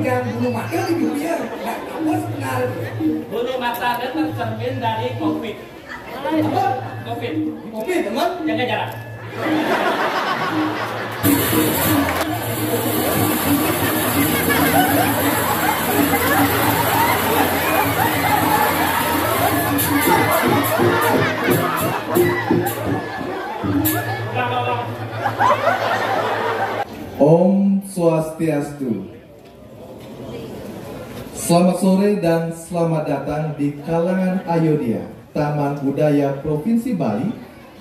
yang bulu mata di dunia nggak kamu kenal. Bulu mata dan tercermin dari COVID. Apa? COVID. Covid teman? Jaga jarak. Om Swastiastu. Selamat sore dan selamat datang di kalangan Ayodhya, Taman Budaya Provinsi Bali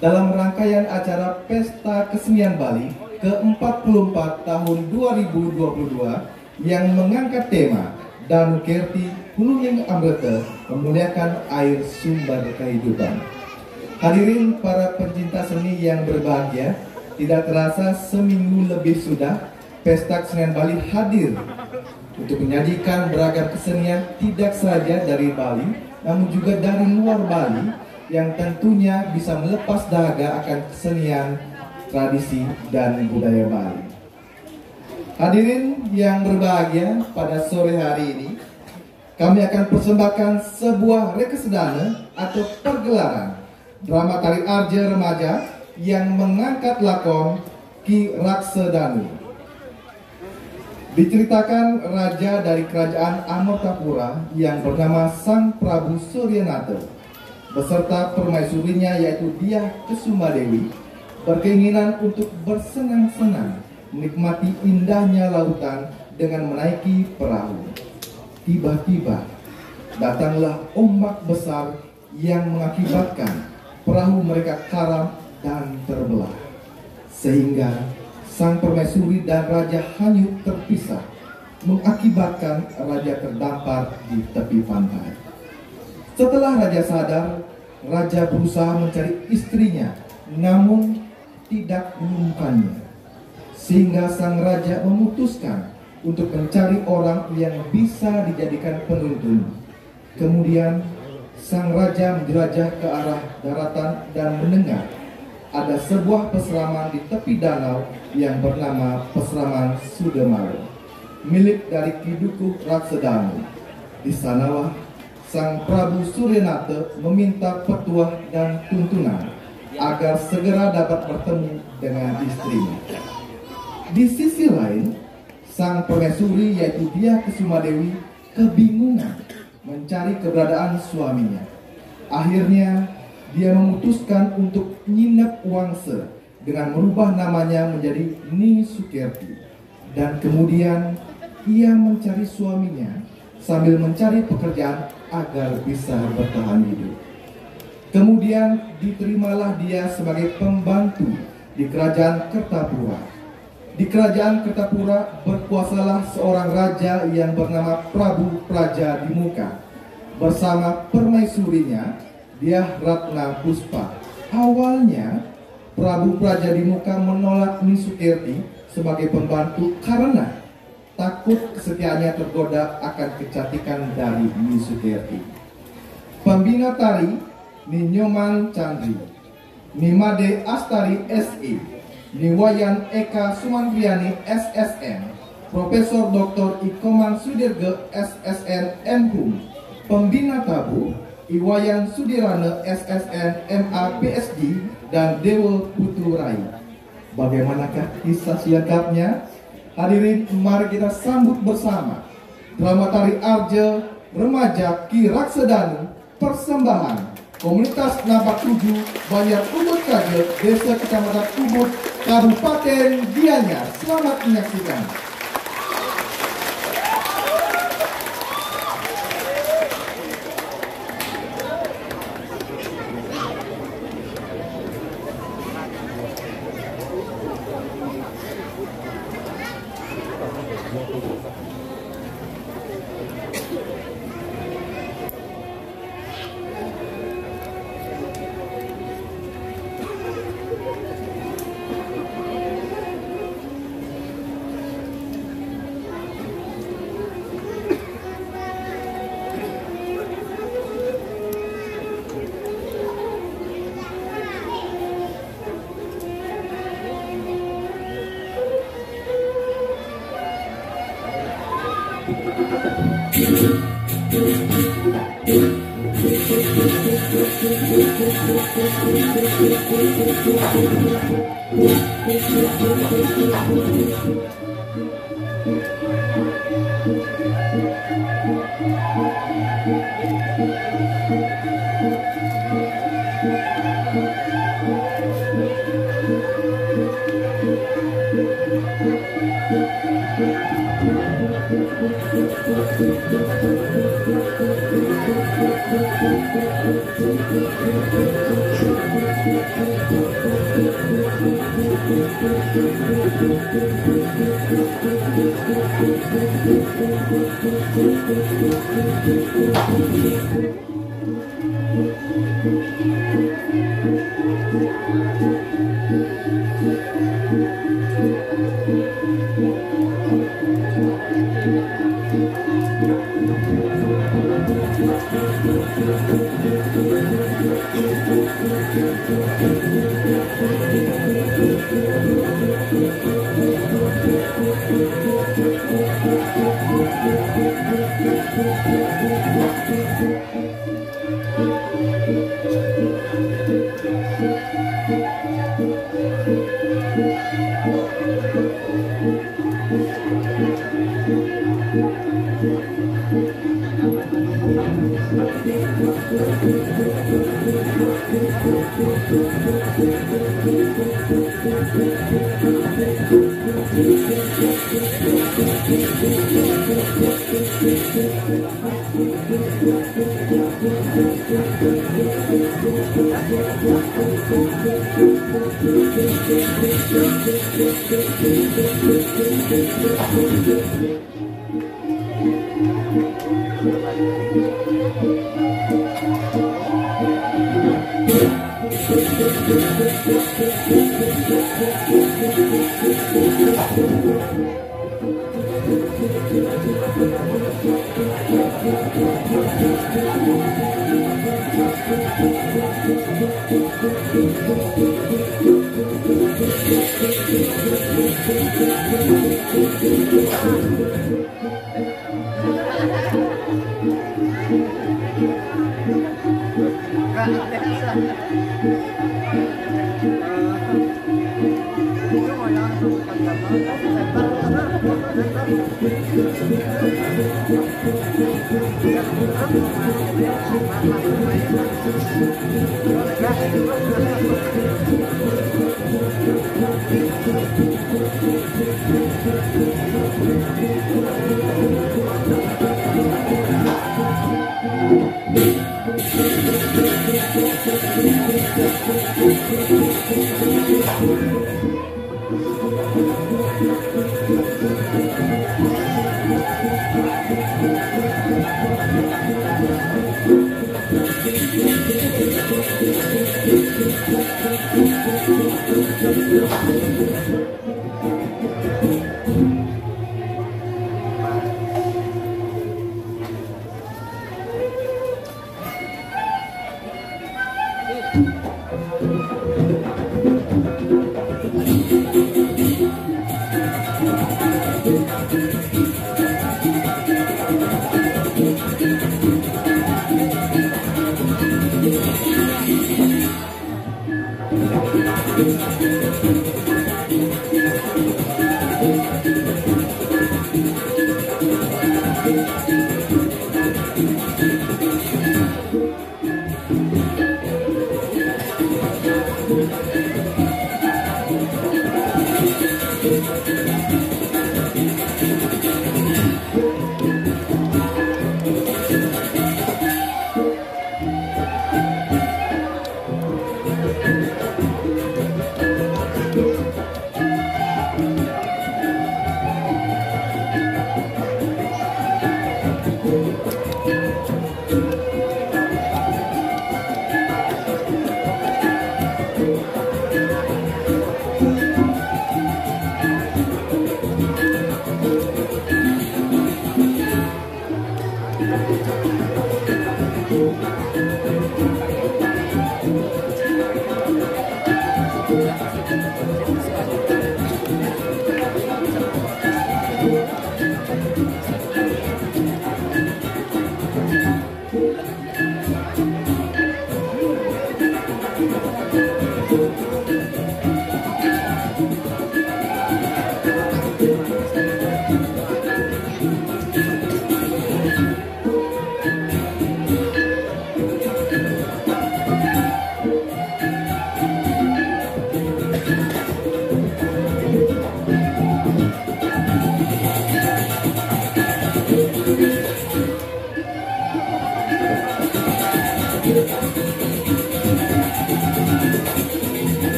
dalam rangkaian acara Pesta Kesenian Bali ke-44 tahun 2022 yang mengangkat tema Danu Kirti Huluning Amrita, memuliakan air sumber kehidupan. Hadirin para pencinta seni yang berbahagia, tidak terasa seminggu lebih sudah Pesta Kesenian Bali hadir untuk menyajikan beragam kesenian tidak saja dari Bali, namun juga dari luar Bali yang tentunya bisa melepas dahaga akan kesenian, tradisi, dan budaya Bali. Hadirin yang berbahagia, pada sore hari ini kami akan persembahkan sebuah rekesedana atau pergelaran drama tari arja remaja yang mengangkat lakon Ki Raksedanu. Diceritakan raja dari kerajaan Amartapura yang bernama Sang Prabu Suryanata beserta permaisurinya yaitu Dyah Kusumadewi berkeinginan untuk bersenang-senang menikmati indahnya lautan dengan menaiki perahu. Tiba-tiba datanglah ombak besar yang mengakibatkan perahu mereka karam dan terbelah, sehingga sang permaisuri dan raja hanyut terpisah, mengakibatkan raja terdampar di tepi pantai. Setelah raja sadar, raja berusaha mencari istrinya, namun tidak menemukannya, sehingga sang raja memutuskan untuk mencari orang yang bisa dijadikan penuntun. Kemudian sang raja menjelajah ke arah daratan dan mendengar ada sebuah peseraman di tepi danau yang bernama Peseraman Sudemaro, milik dari Ki Dukuh Raksedanu. Di sanalah Sang Prabu Suryanata meminta petuah dan tuntunan agar segera dapat bertemu dengan istrinya. Di sisi lain, sang permaisuri yaitu Dyah Kusumadewi kebingungan mencari keberadaan suaminya. Akhirnya dia memutuskan untuk nginep wangse dengan merubah namanya menjadi Ni Sukirti, dan kemudian ia mencari suaminya sambil mencari pekerjaan agar bisa bertahan hidup. Kemudian diterimalah dia sebagai pembantu di kerajaan Kertapura. Di kerajaan Kertapura berkuasalah seorang raja yang bernama Prabu Praja Dimuka bersama permaisurinya Dyah Ratna Puspa. Awalnya Prabu Praja Dimuka menolak Ni Sukirti sebagai pembantu karena takut kesetiaannya tergoda akan kecantikan dari Ni Sukirti. Pembina tari Ni Nyoman Chandri, Ni Made Astari SE, Ni Wayan Eka Sumandriani SSN, Profesor Dr. Ikoman Sudirge SSN MHUM, Pembina tabu Iwayan Sudirana SSN MA PSD, dan Dewa Putu Rai. Bagaimanakah kisah selengkapnya? Hadirin, mari kita sambut bersama drama tari arja remaja Ki Raksedanu, persembahan Komunitas Nampak 7 Banjar Ubud Kaje, Desa Kecamatan Ubud, Kabupaten Gianyar. Selamat menyaksikan.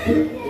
Wah,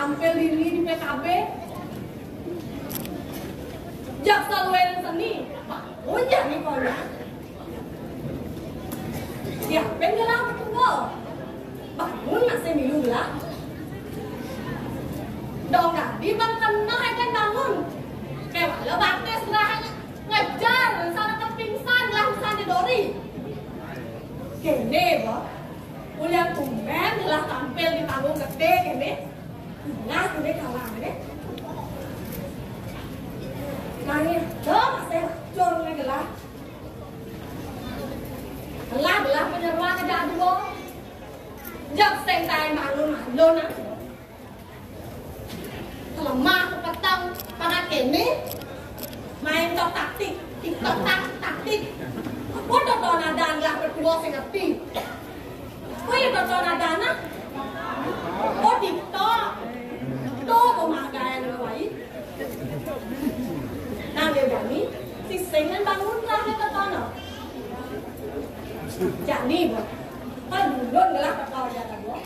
tampil diri di PKB. Jaksa luar seni, bangun ya nih konya. Siapa yang gelang betul? Bangun masih milu lah. Dong tadi bang kena aja bangun. Kayak malah baktes lah ngejar sana ke pingsan langsung di dori. Kene boh, kuliah tumben telah tampil di panggung gede kene. Nah, kene kalah deh. Nanya, dong masih cor lagi lah. Lah penyeruan aja dulu. Jam sentai bangun nah. Lemah ke petang pada kene main tok taktik, tiktok taktik. Aku tonton ada nggak berdua sing ngerti. Kau yang tonton ada nak? Oh tiktok, tuh pemagaian lagi. Nah dia berani, si sengan bangun lah dia tonton. Jadi buat, kan dulu ngelah kau dia kan buat.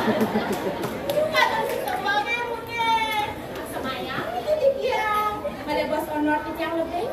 Cuma dari semuanya mungkin. Semayang itu dia. Ada bos honor yang lebih.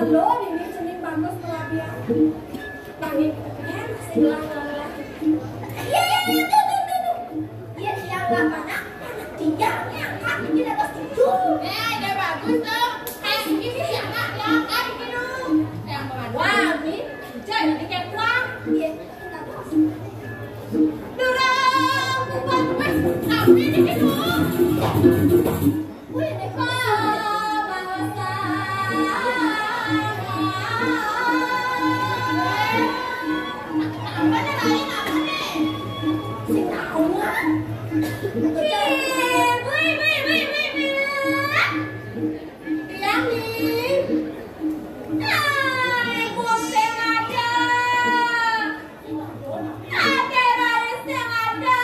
Lo ini jenis bagus pelabian. Tangi masih bilang Iya, yang lah mana dia angkat ini ada setuju. Udah bagus tuh. Kayak ini yang angkat gitu. Yang mana? Wah, ini jadi kayak pulang. Iya, kita tahu. Dorong, buat mas, kami di situ. Wih, Deko, bangsa. Apa nih? Si tahu kan? Yang nih. Gua sengaja. Ada raris yang ada.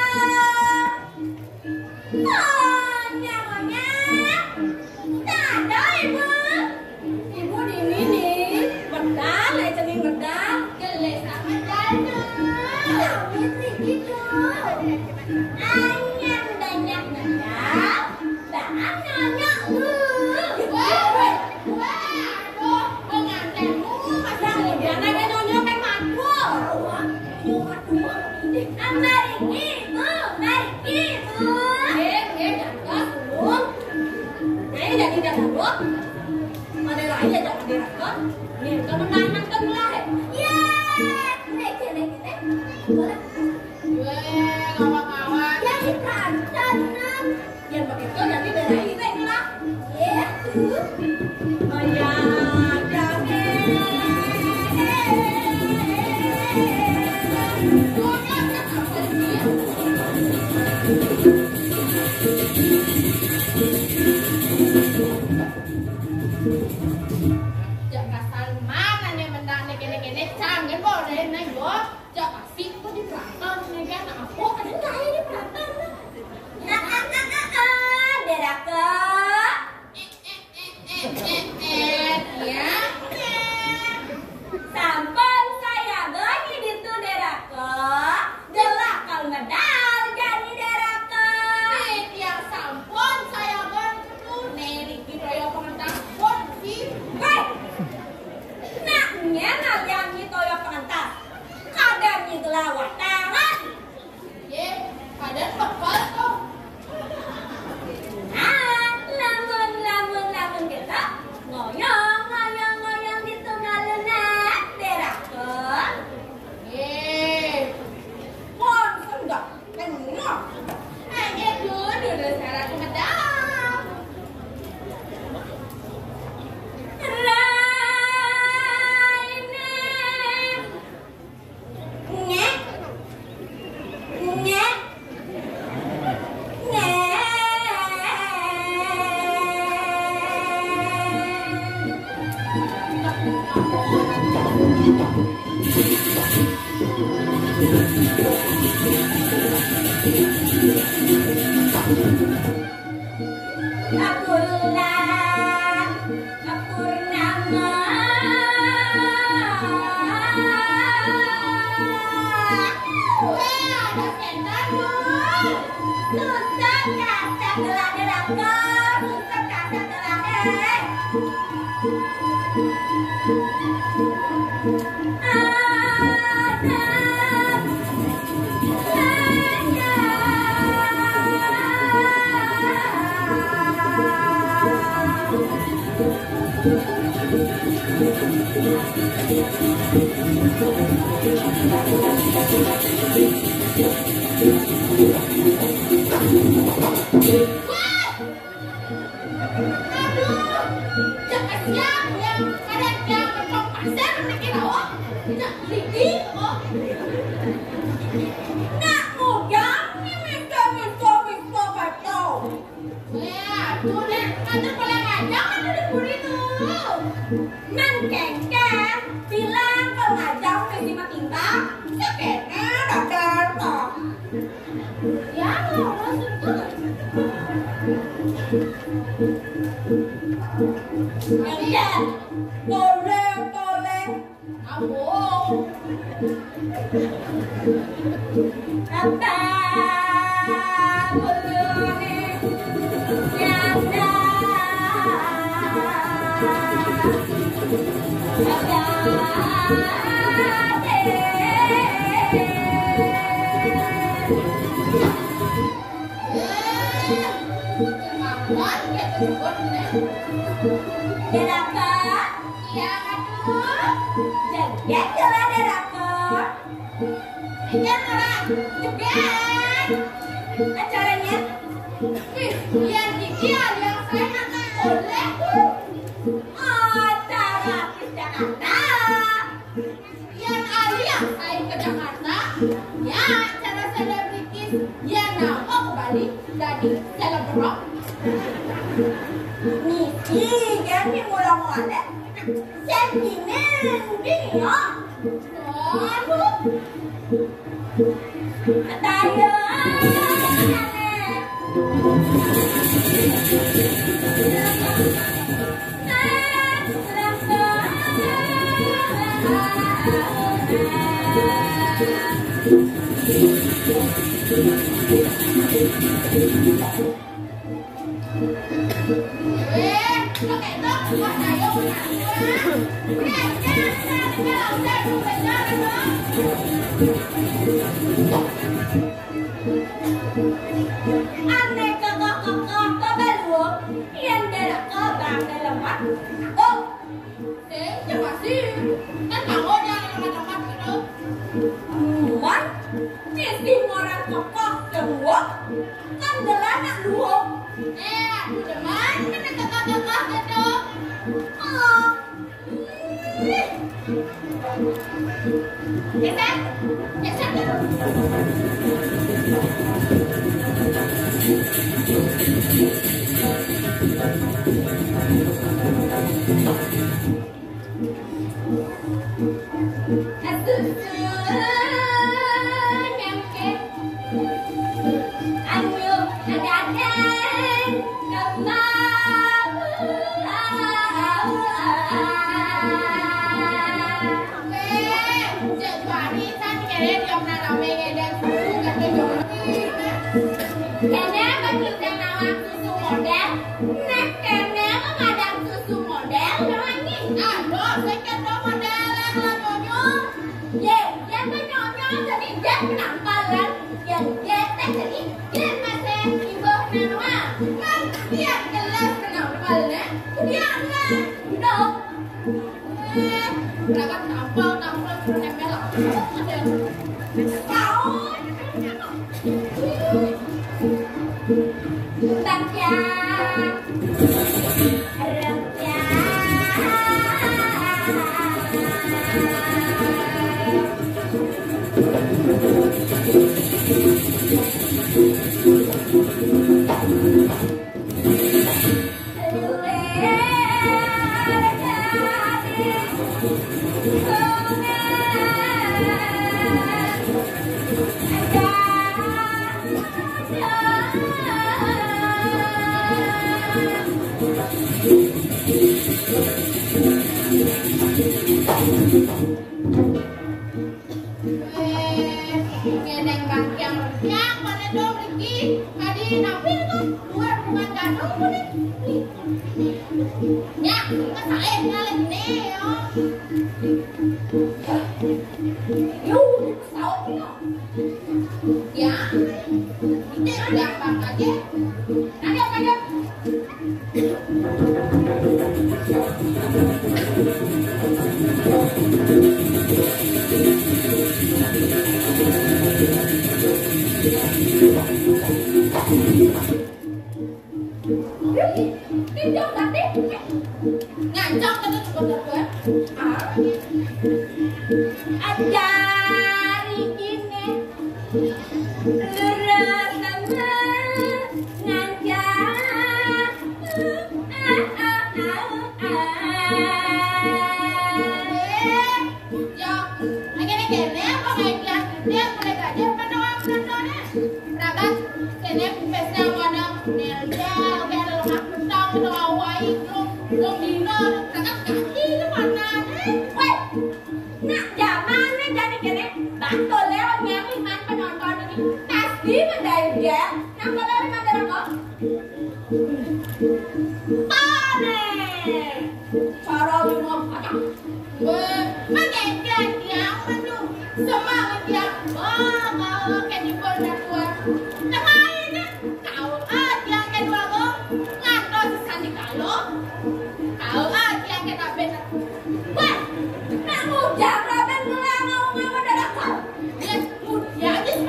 Nyawanya. Tak ada ibu. Ibu di sini. Medal, cening medal. Gelek sama dana. Kami gitu. Anyang banyak medal. Banyak nanya. Aduh, pengantinmu masa udah naga nyonya kan madu. Mari ibu. Jangan dulu. Nah, jadi dulu. Ada lain ya jangan direkam. Nih, kamu nanya kan lah. Ya, nek. Boleh. Kawan-kawan. Ya, ikan. Yang begitu jadi dari ini lah. Ya, Maya, jangan kasar mana nih mendak kene canggih boleh nih yo. Jangan asik kok di belakang nih kan aku kan lain di belakang. Deraka. Ya. Sampun saya gani ditu deraka. Delakal medal jadi deraka. Yang sampun saya gani ditu nih kira pengantar pun sih. Naknya yang toyo pengantar. Kadang gelawat tangan. Ye, kadang bekal tuh. Lamun kita ngoyong gitu ngalunak derakon. Ye, pon sendak kenok. Hanya dulu syarat medal. Ada Deraka, iya aduh, jadian jalan deraka. Ikan orang, jadian. Acaranya, yang dikian yang saya akan oleh acara ke Jakarta. Yang alias saya ke Jakarta, ya acara selebritis yang nama kembali jadi selebgram. Niki, jadi mula-mula sentimen dia. Aduh, tayo. Aneh kakak-kakak kebeluang yang dalam kebang dalam mat. Oh, coba sih, kan kamu jangan lemat-lemat gitu. Man, jadi orang kakak semua kan delanak dua. Aduh teman, mana kakak-kakak gitu. Geser dulu.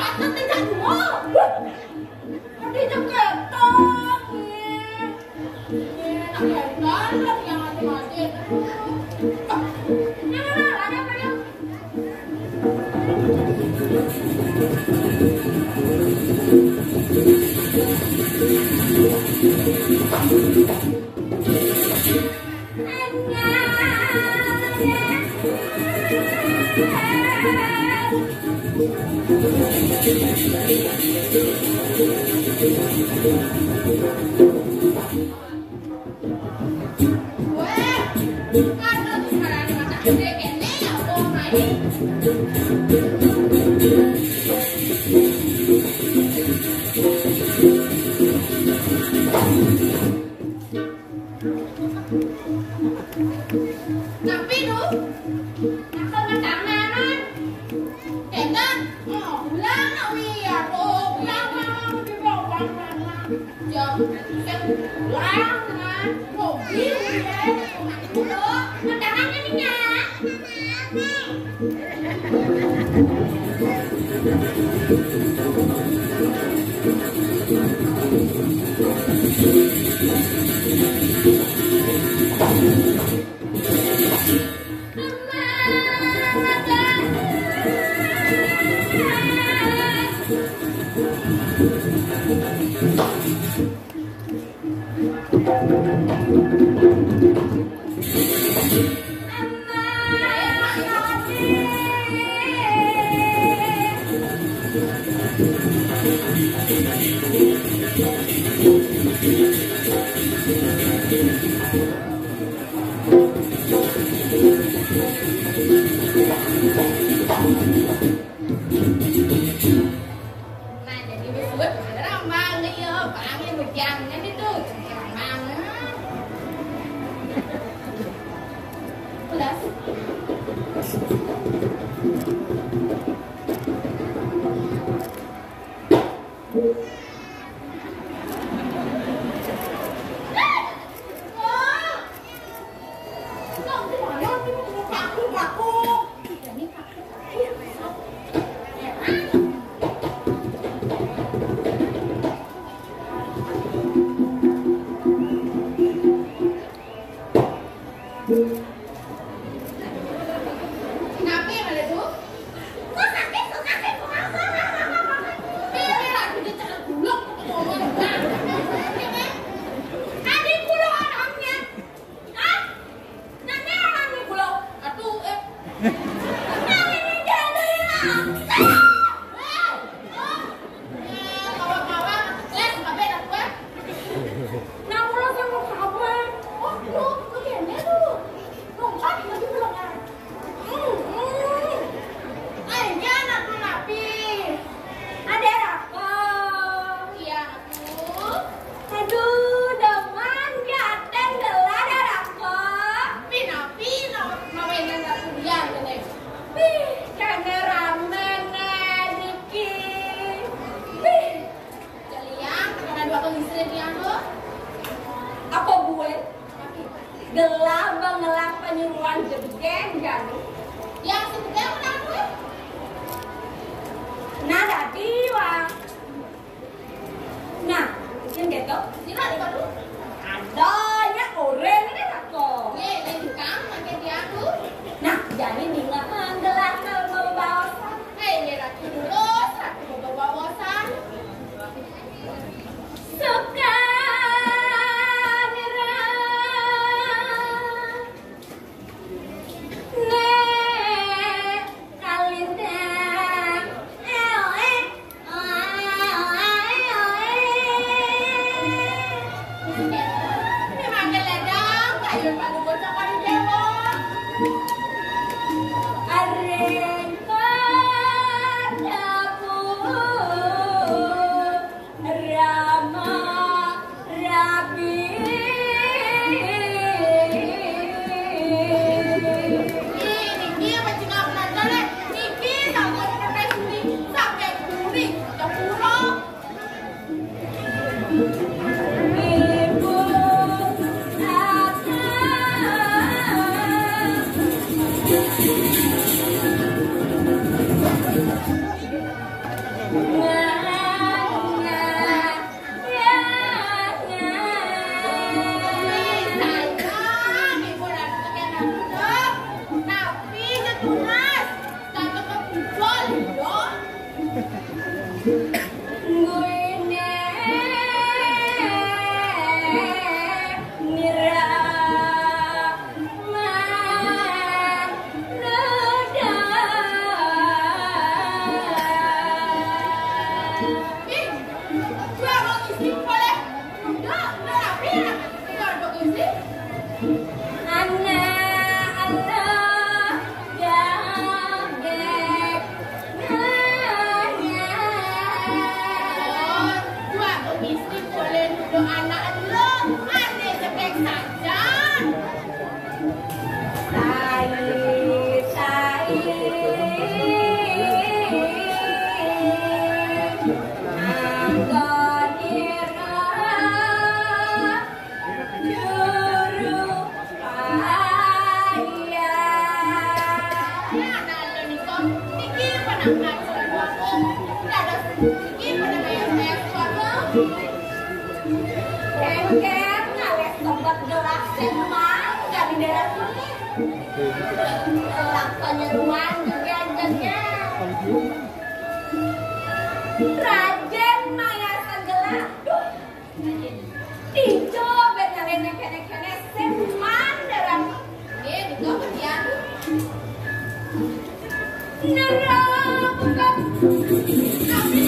patut tidak dulu. Nanti ceketok. Tak hebat yang mati-mati. Nah, ada apa ya? Tapi tuh, nakal makanan, ketan, ulang awia, ulang di bawah mana, jam ulang kan, mobil ya, makanannya nih ya. Raden Maya Sanggela, Tijo benare nekene seman dalam juga berdiam. Nara buka kami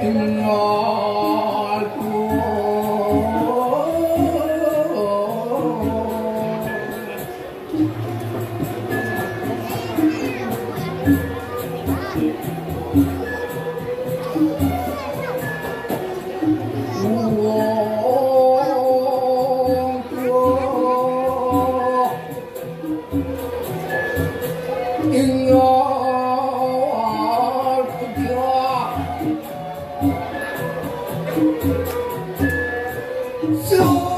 Ingat Suka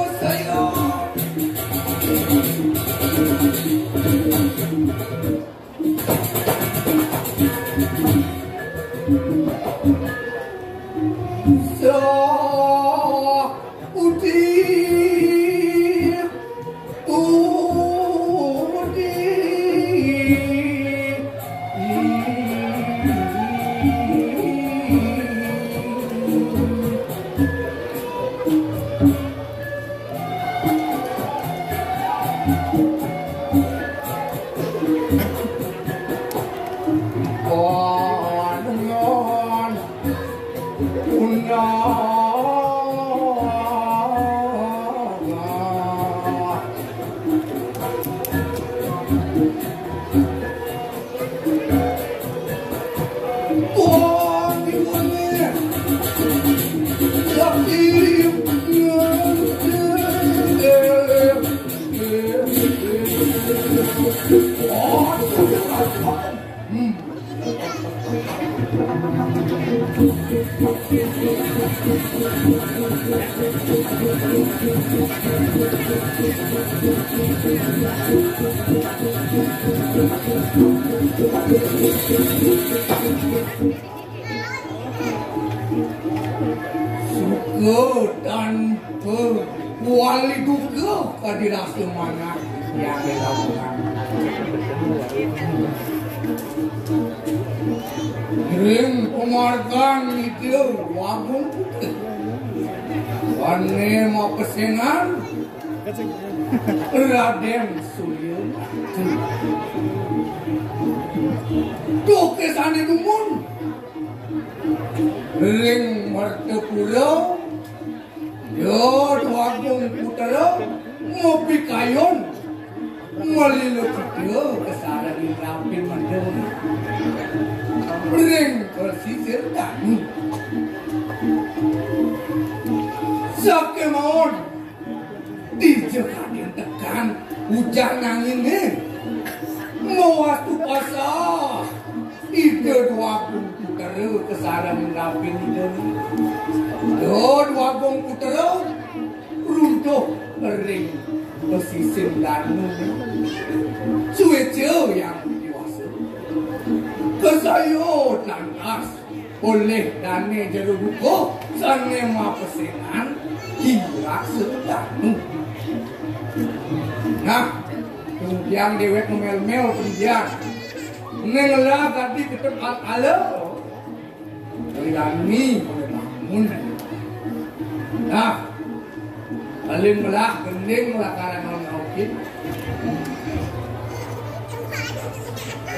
dan wali duka kehadiran semuanya yang dilakukan. Kirim penghargaan itu wagung putih. Wane mau pesenan Raden Surya. Tuh kesane dumun. Ring mertepura. Yo wagung putera ngopi kayon. Malilu dia kesana di rampin mandor. Ring persisir tani. Sakit maun. Dijaga yang tekan. Hujan angin ni. Mau waktu pasah. Ide dua putera kesana di rampin itu. Yo dua putera runtuh ring pesisir danu. Cuaca yang dewasa. Kesayut lantas oleh dane jeruk buko sange ma pesenan hingga sedanu. Nah, kemudian dewek mel-mel kemudian nenglah tadi ke tempat ala Lani bangun. Nah, alim lah gending lah karena nongkin.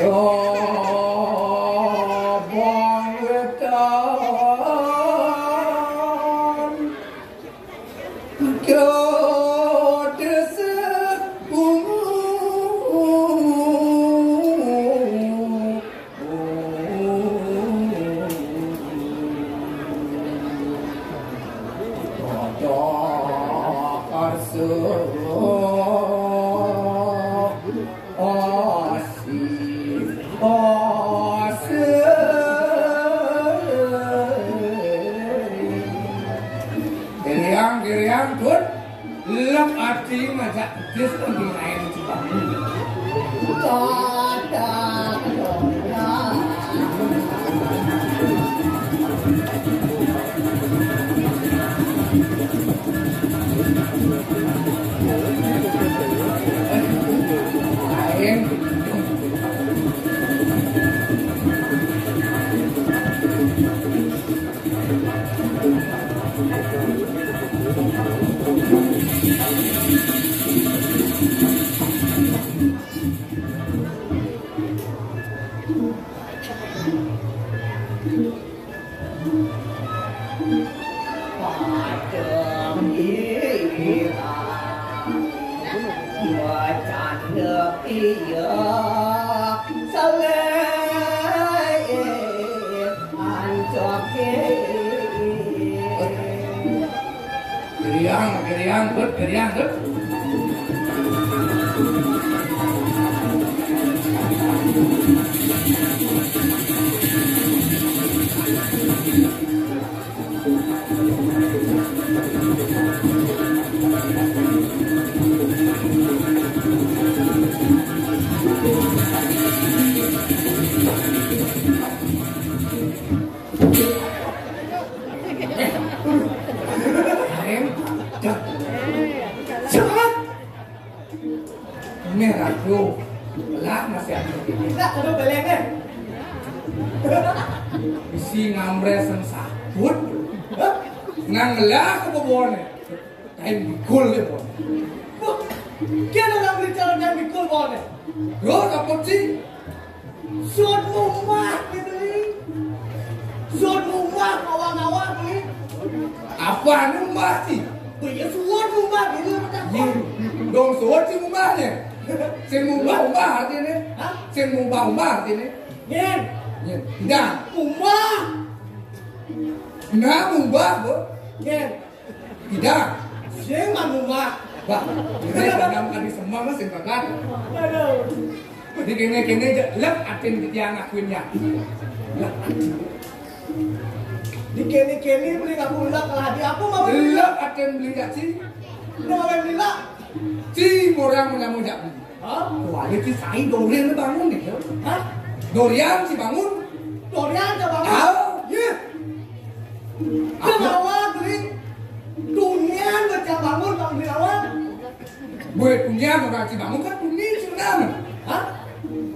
Oh, bang wetan, kau desek Geriang pun lep arti macam dis penting lain juga. Geriang. Cepat. Merah tuh. Lah masih ada. Enggak, kudu belengnya. Isi ngamresen sakut. Nanglah ke bawahnya. Kain bikul ya bon. Kira orang beli calon yang bikul boleh. Yo apa sih? Suat rumah gitu nih. Suat rumah awang-awang nih. Apa rumah sih? Punya suat rumah gitu macam Ye, dong suat sih rumahnya. Sen rumah artinya. Hah? Sen rumah artinya. Nyen, Ye, tidak. rumah. Nah rumah bo. Nyen, Tidak. siapa rumah? Wah, ini kadang kali semua mas yang kakak. Aduh. Jadi kene aja lep atin kita yang ngakuinnya. Lep atin. Di kene beli aku bilang ke hadi aku mau beli. Lep atin beli gak sih? Udah mau beli lah. Si orang mengamu jak beli. Hah? Wah, itu saya Dorian bangun nih. Hah? Dorian si bangun. Dorian coba. Tahu? Iya. Dia bawa beli. Dunia baca bangun bang beli awal. Buat punya orang si bangun kan dunia si nama. Hah?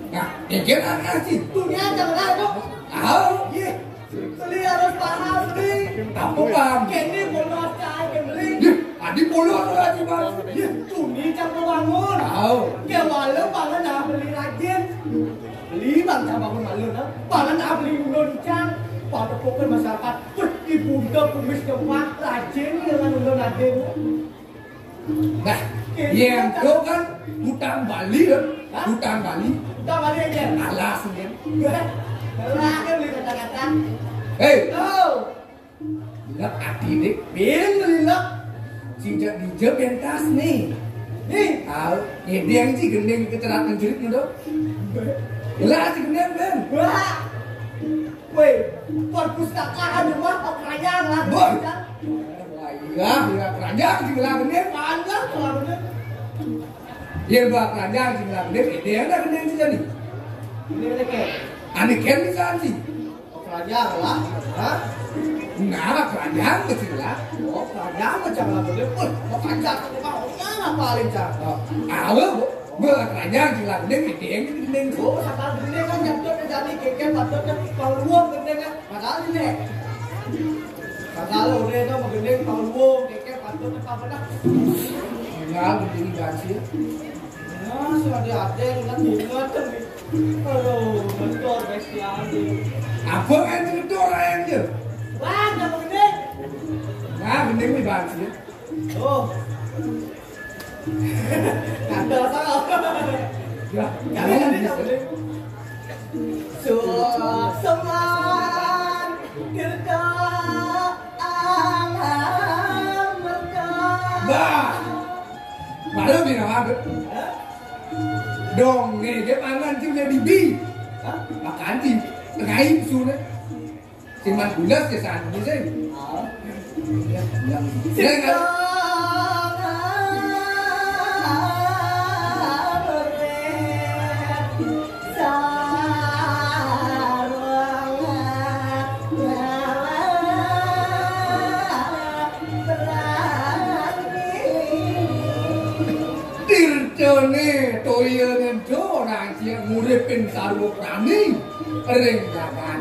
Nah, kan anak sih. Dunia jangan ada. Tahu? Iya. Beli harus paham beli. Apa paham? Kene bolos cai beli. Ye, adik bolos lah si bang. Iya. Dunia jangan bangun. Tahu? Kaya walau bangun dah beli rajin. Beli bang jangan bangun malu nah. Bangun dah beli undang pada pokok masyarakat. Ibu udah kumis kemak rajin dengan undang rajin. Nah, yang itu kan hutan Bali kan? Hah? Hutan Bali. Kita balik aja. Alas kan? Lah kan beli kata-kata. Hei, Oh, lep adik dek. bin beli lah. Sejak di pentas nih. Nih, Tahu? Yang sih gendeng kecelakaan jerit itu. Lah si gendeng kan? wah. Weh, perpustakaan rumah kerajaan lah. Boy. Iya, ya kerajaan sih bilang gendeng. Panjang selalunya. Ya bah kerajaan sih bilang gendeng. Dia ada gendeng sih jadi. Ini mereka. Aneh kan bisa sih. Kerajaan lah. Hah? Nah, kerajaan kecil lah. Oh, kerajaan macam lah boleh. Wah, mau kacang rumah orang paling cakep. Awal, bah kerajaan sih bilang gendeng. Gendeng itu gendeng. Oh, sekarang ini kan jatuh jadi keke patutnya kalau luang gede kan. Padahal ini. Kalau udah itu mau gede kalau luang keke patutnya apa dah. Nah, gendeng gansi. Nah, sudah ada yang ingat kan. Aduh, betul bestial. Apa kan itu orang yang je? Wah, jangan gede. Nah, gendeng ini gansi. Oh. Ada salah. Ya, Jangan jangan gede. Suat seman kita alam berkah. Bah, malu bina apa? Dong, nih, dia pangan sih udah dibi. Hah? Makan sih, ngaib sudah. Cuman bulas ya saat ini sih. Ya, ya. Ya kan? Dirjane toyane orang sih nguripin sarwa prani ring jaman.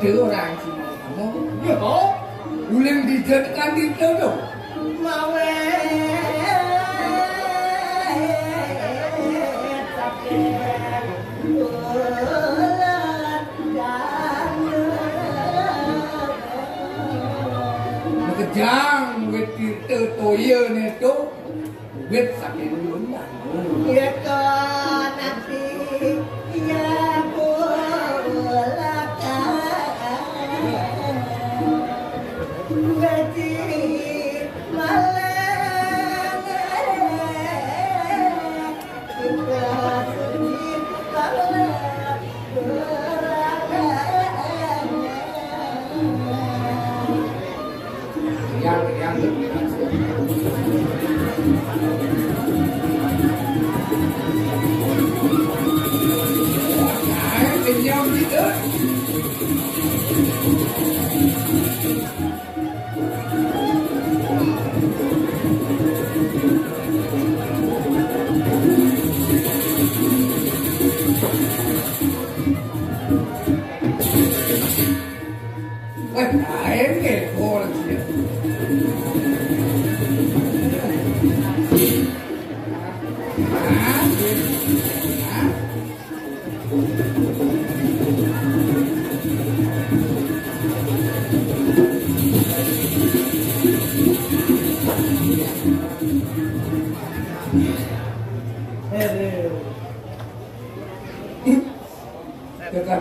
Itu orang sih kamu. Ya, oh. Ulang dijadikan itu tuh. Kejang wit itu toyane itu wit saking luna.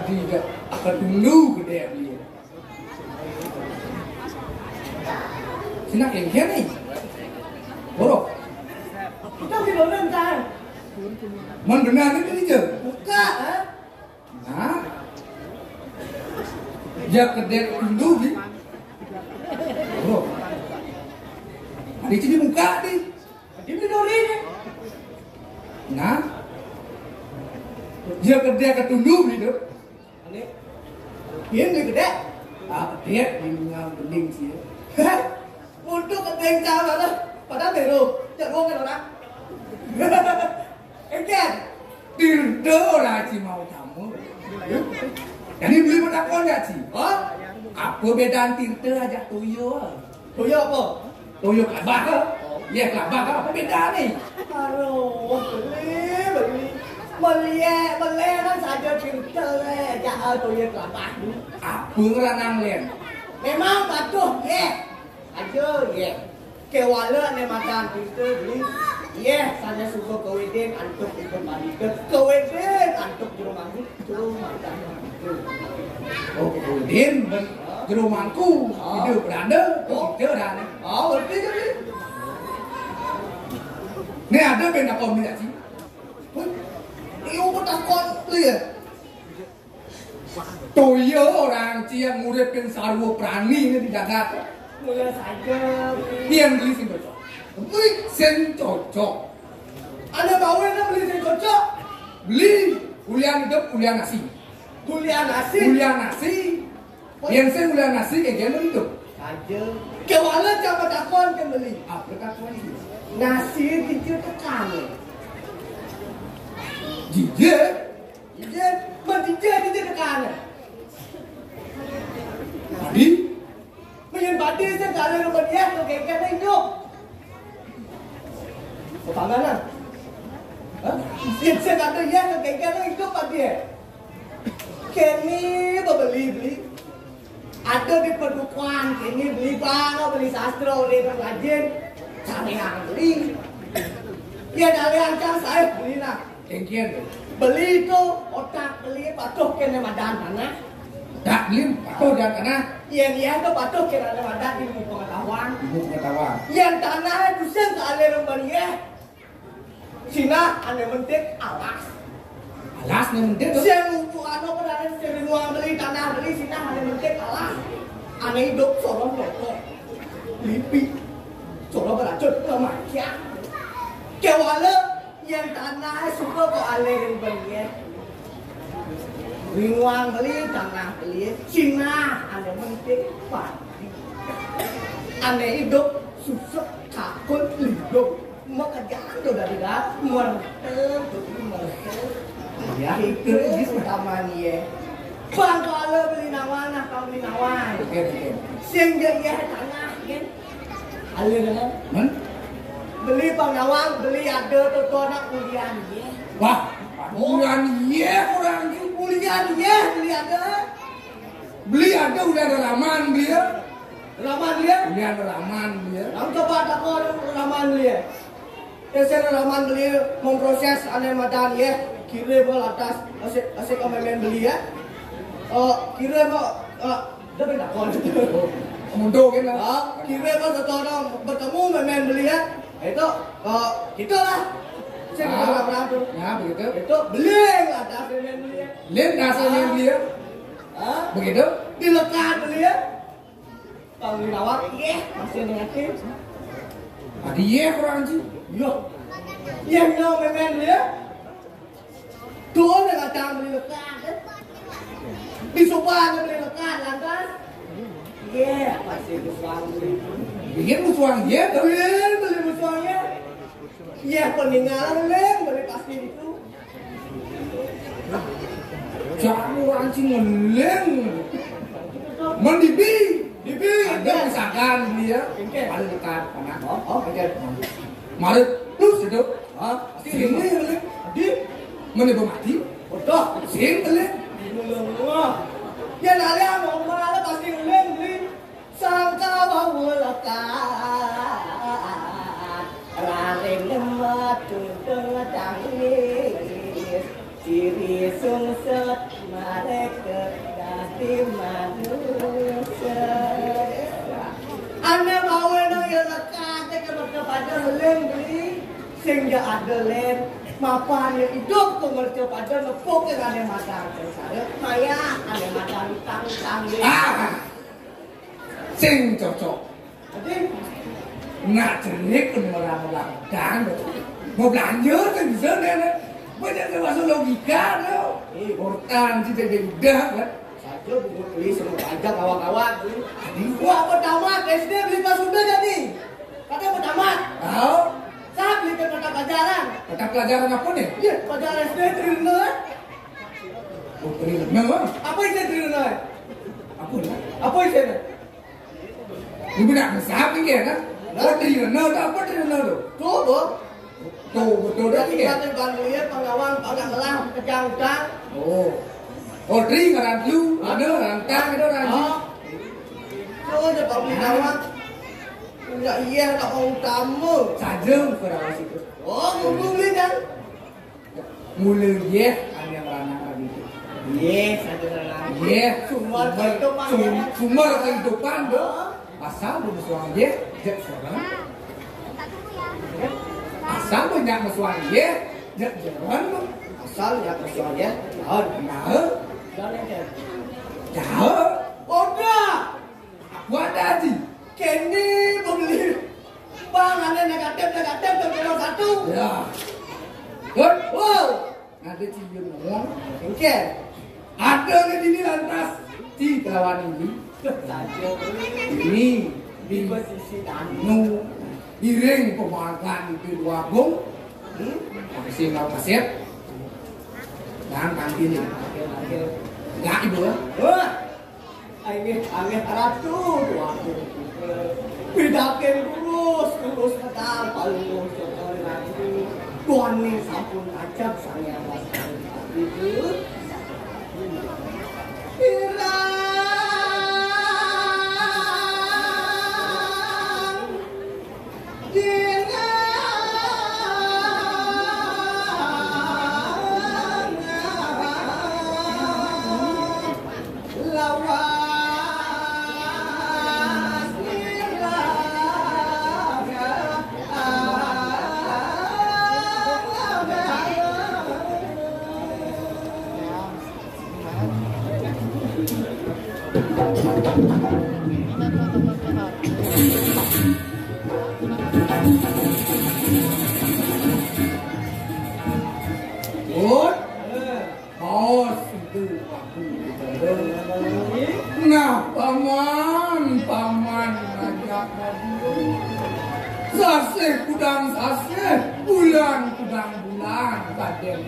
Tidak kedulu gede dia. Sina kengkian nih. Borok. Kita tidak rentan. Mendengar ini je. Buka, Nah. Ya gede dulu nih. Borok. Ada sini muka nih. Di minori ni. Nah. Ya gede ketunduk gitu. Ini. Dia ni gede. Dia dengan bening sih. Untuk keteng cara lah. Padahal beru. Jangan kan orang. Engken. Tirde lah si mau kamu. Jadi beli menakon ya si? Oh? Apa bedaan tirde aja tuyo? Tuyo apa? Tuyo kelabah ke? Ya kelabah ke? Apa beda nih? Aduh, beli. Beli kan saja tirde jangan tuyo kelapa. Apa ngeranang len? Memang patuh, ye. Aja, ye. Kewala ni makan tirde beli. Ye, saya suka keweden antuk ikut panitia. Keweden antuk jerumangku, jerumangku. Oh, kemudian jerumangku hidup berada, itu dah. Oh, berarti jadi. Ini ada benda kau ni tak sih? Iyo bertakon dia. Toyo orang yang ngurepin sarwo prani ni di jagat. Mula saja. Yang beli sing cocok. Beli sing cocok. Anda bawa nak beli sing cocok. Beli kuliah hidup, kuliah nasi. Kuliah nasi. Kuliah nasi. Yang sing kuliah nasi kayak gimana hidup? Saja. Kewala jangan takon ke beli. Apa kata ni? Nasi kecil tekan. Jijik. Jijik, menjijik tekan. Tadi Menyen badi saya tak ada rumah dia tu kena hidup. Apa mana? Saya kata ya tu kena hidup badi. Kini beli. Ada di perdukuan, kini beli bang, beli sastra, beli pengajian, cari yang beli. Ya dari angkang saya beli nak. kengkian. Beli itu otak beli patuh kena madan tanah. Tak beli atau dan tanah. Yang dia itu patuh kena madan di ilmu pengetahuan. Ibu pengetahuan. Yang tanah itu sen ke alih rembania. Sina ane mentik alas. Alas ni mendek tu. Sen untuk anu pada sen ruang beli tanah beli sina ane mentik alas. Ane hidup sorong loko. Lipi. Sorong beracun kemakia. Kewala yang tanah suka ke alih rembania. Ruang beli tanah beli sina ane mentik padi. Ane hidup susah takut hidup. Maka jangan dari dah mertem. Ya itu di utama ni ye. Bang kalau beli nawan, kau beli nawan. Okey. Siang dia tanah kan. Alih kan? Beli bang nawan, beli ada tu anak kuliah ni. Wah, orang ye orang ni Kuliah ni beli ada. beli ada udah ada raman dia. Raman dia. Udah ada raman dia. Kamu coba takut raman dia. Saya raman beli memproses aneh madan ya. Kira bol atas asyik kau main beli ya. Kira bol dah benda kau. Mundo kan lah. Kira pas orang bertemu main beli ya. Itu gitu lah. Saya berapa tuh? Ya begitu. Itu beli ada main beli ya. Lihat dasarnya dia. Begitu. Dilekat beli ya. Kalau dirawat, masih negatif. Adi ye kurang sih. Yo. Yang no main beli ya. Tuh dengan cara beli lekat. Di sofa beli lekat lantas. Pasti musuhan beli. Bikin musuhan ye tuh. Beli musuhannya. Peninggalan beli pasti itu. Jangan anjing ngeleng. Mendibi. Ada misalkan dia paling dekat anak. Oke. Maret terus itu. Sini ngeleng. Di mana mati? Betul. Sini ngeleng. Ya nale mau malah pasti ngeleng beli. Sangka bahwa lekat. Raring lemah tudung tangis. Ciri sungset mereka dari manusia. Anda mau yang lekat kepada lem beli sehingga ada lem mapan yang hidup kemerca pada nepuk yang ada matang saya maya ada matang tang Sing cocok. jadi Nak celik pun orang-orang dan mau belanja kan bisa nih. Banyak termasuk logika loh. Hortan sih jadi udah kan. saya buku beli semua aja kawan-kawan. Wah pertama SD beli pas sudah jadi. Kata pertama. Tahu? Saya beli ke mata pelajaran. Mata pelajaran apa nih? Iya pelajaran SD Triliner. Oh, Triliner. Apa itu Triliner? Apa nih? Apa itu? Ibu nak mesap ni kan? Oh, Triliner tu apa Triliner tu? Tuh tuh. Tuh betul dah Jadi ni. kita bantuin pengawal agak melah kejang utang. Oh. Oh, Tri ngaran lu, ada rantang itu ranji. Tuh dia beli nawak. Enggak iya nak mau tamu. Sajeng kerana situ. Oh, mau beli kan? Mula ye ada yang ranang lagi. Saja lah. Ye, Sumber kehidupan. Sumber kehidupan tu. Asal bermusuhan ye, jek seorang. Asal banyak musuhan ye, jek jalan. Asal ya persoalannya. Nah, jauh. Udah. Aku ada sih. Kenny beli. Bang, ada negatif terkena satu. Ya. Good. Wow. Ada cium ngomong. Oke. Ada di sini lantas di kawan ini. Saja Ini di posisi tani. nu iring pemakan itu dua bung. Kasih nggak kasih. Dan kantin ini. Nggak ibu ya? Wah. Angin ratu waktu. Pidakin lurus ketal palus sekali lagi. Tuhan ini sampun ajab saya mas itu. Good. Bos itu aku. Nah, paman ngajak radio. Sase kudang sase, bulan kudang bulan, kadang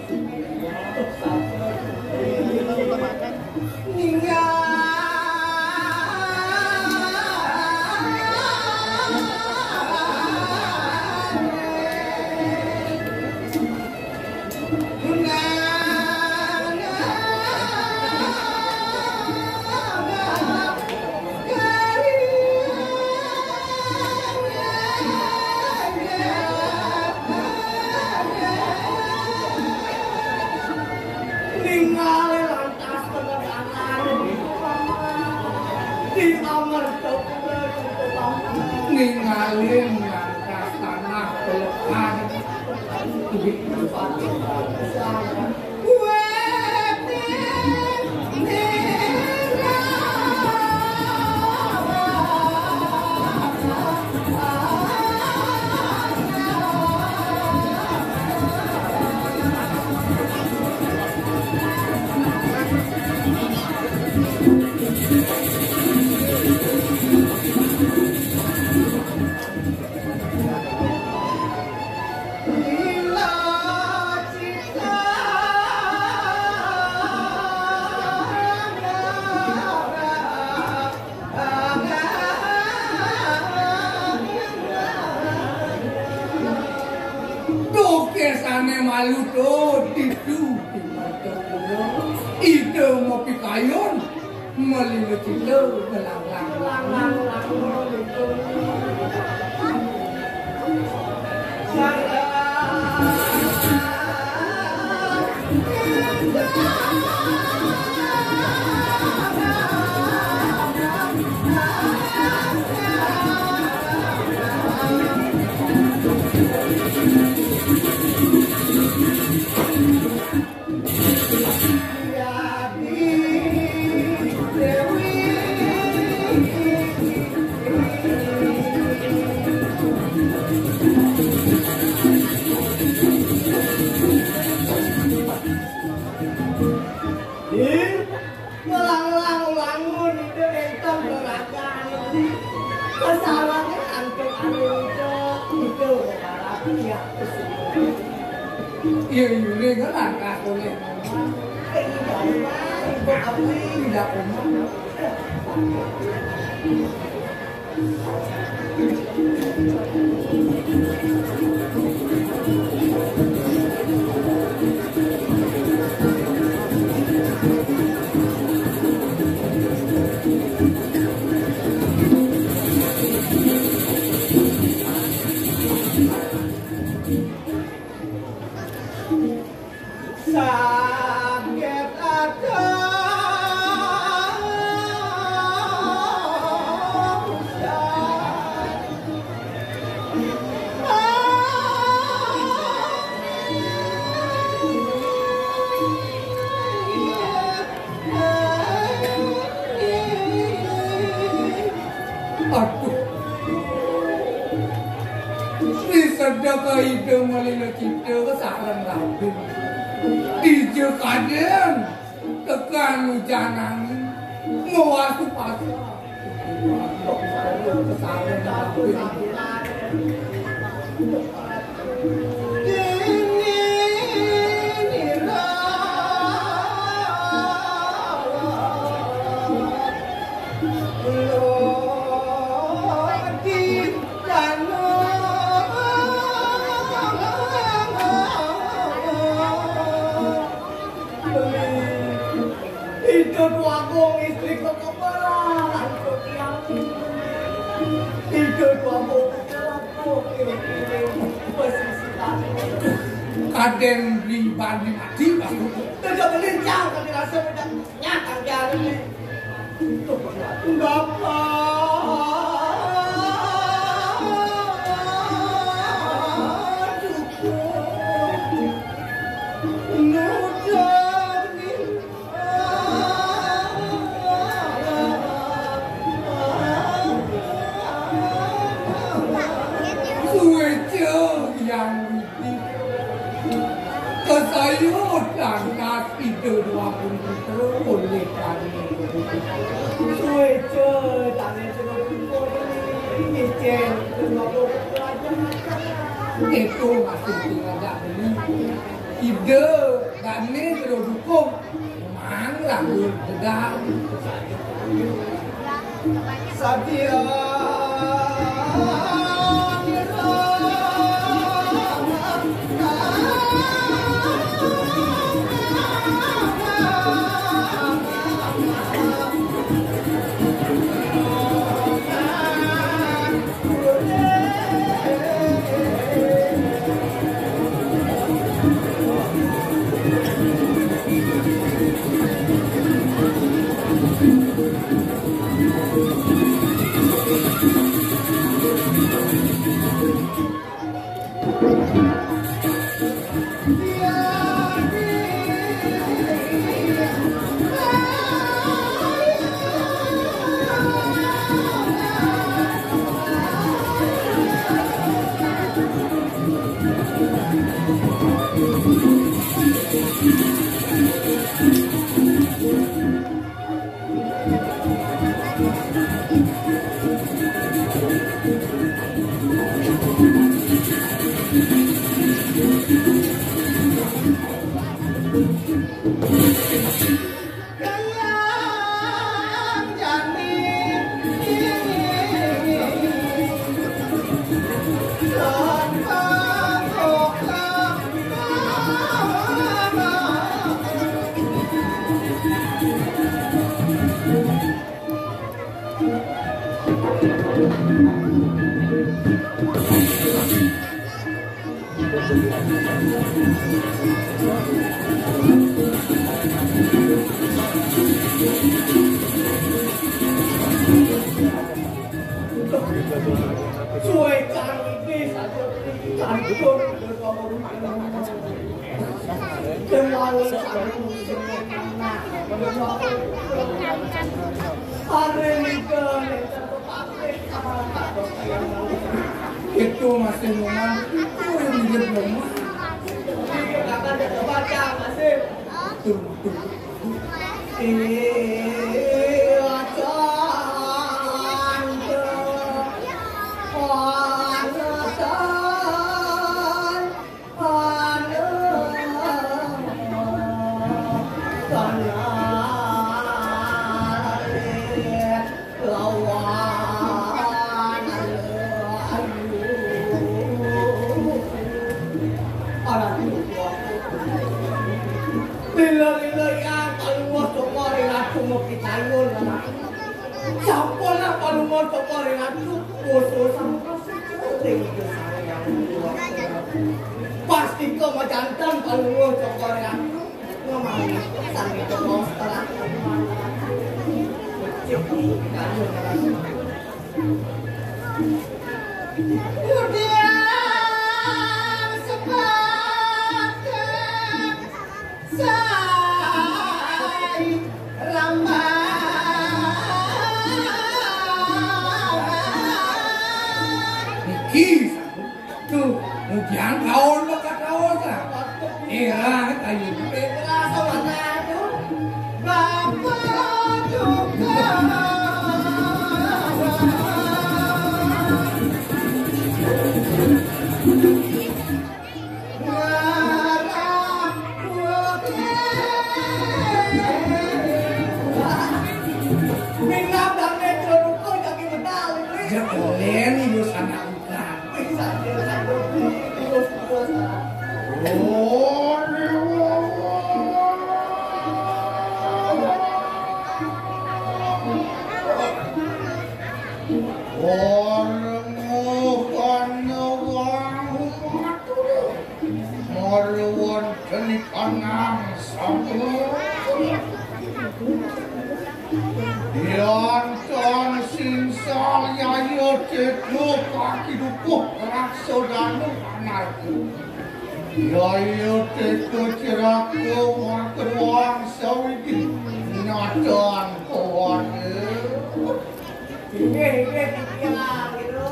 Ninggalin langkah tanah pelekan. Kesane malu tuh tidu di mata kuda ide mau pikayon melihat itu lang iya ini kan langkah boleh tidak umum sakit ada aduh si sedekah itu melila cinta kesaran rabin Dije kadang tekan hujan angin mewasu pasar kadang di banding mati baru tidak melincang tapi rasa tidak nyata jalan enggak apa kesayut dan nasi dua pun boleh kami suece tanya ini itu masih tidak beli ide dan ini terus dukung mangga sedang Satya Itu masih memang itu yang dia belum Akan baca masih. Pasti kau macam kalau lu cokor ya, ngomong sampai ke monster. Jangan kawan lo kat kawan kan? Era kayu. Era sawana tu, bapak juga. Minat dan metro rukun kaki medal ini. Jangan ini bos anak bukan. Bisa dia Yayo teko cerako makruang sawidi nadon kawan. Ini pikiran gitu.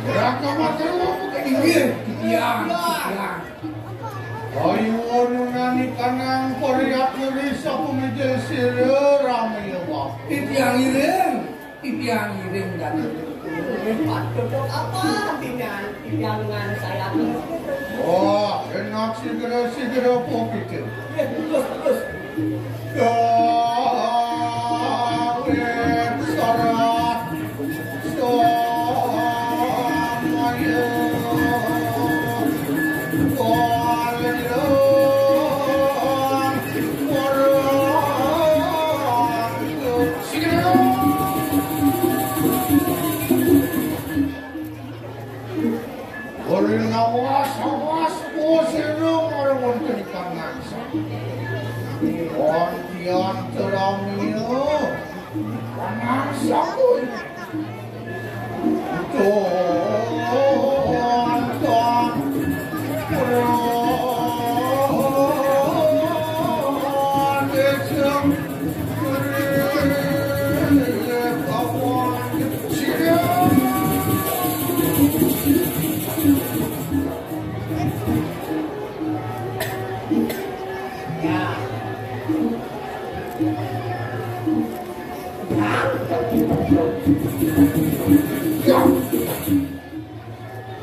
Raka makruang Iya, tiang. ayo nungani kanang Korea Teresa pemijel sire ramai wah. Tiang iring dan Untuk apa dengan saya? Wah, enak segera pokoknya. Terus. Kawin sarat samaya awas posirung orang untuk kangansa. Ontian teramio kangansa pun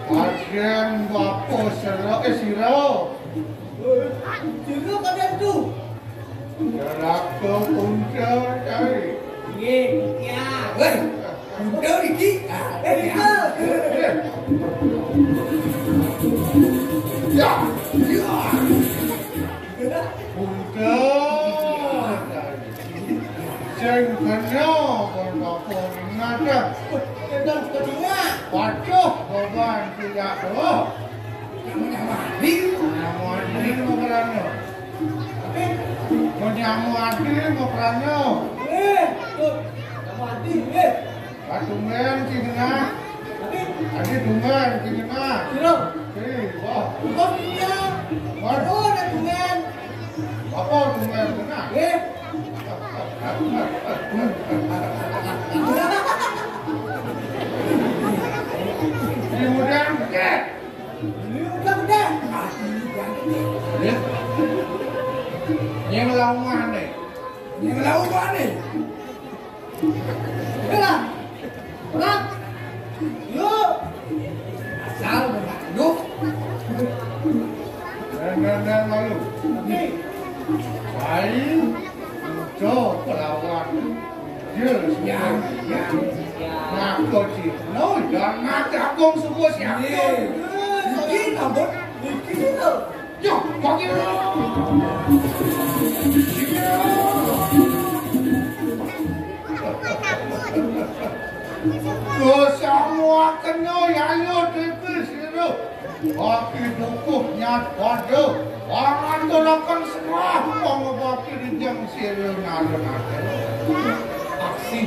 Agen bapo siro. Siro kalian tuh. Gerak ke punca cari. Ye, ya. Weh, udah Riki. Rika. Ya, Ya. punca. Ceng kena bapo ngada. Sedang sepertinya. Waduh, beban tidak tuh. Mandi. Nyamu adil mau kerana. Menyamu adil mau kerana. Tuh. Kamu hati, Katungan cingena. Tapi, Adi tungan cingena. Siro. Wah, Kau dia. Baru ada dengan. apa tungan kena? Kemudian ke. Ini udah. Yang lawan deh. Yang lalu mana? Yalah. Nak. Yuk. Asal berlalu. Dan lalu. Tapi, Baik. Untuk pelawan. Dia Yang. nak koci. No, jangan jagung semua siapa. Ini tambut. Ini itu. Yo, kaki. Semua kena yayo tipis itu. Baki dukuknya waduh. Orang tolakkan semua baki di jam siril nado-nado. Aksi.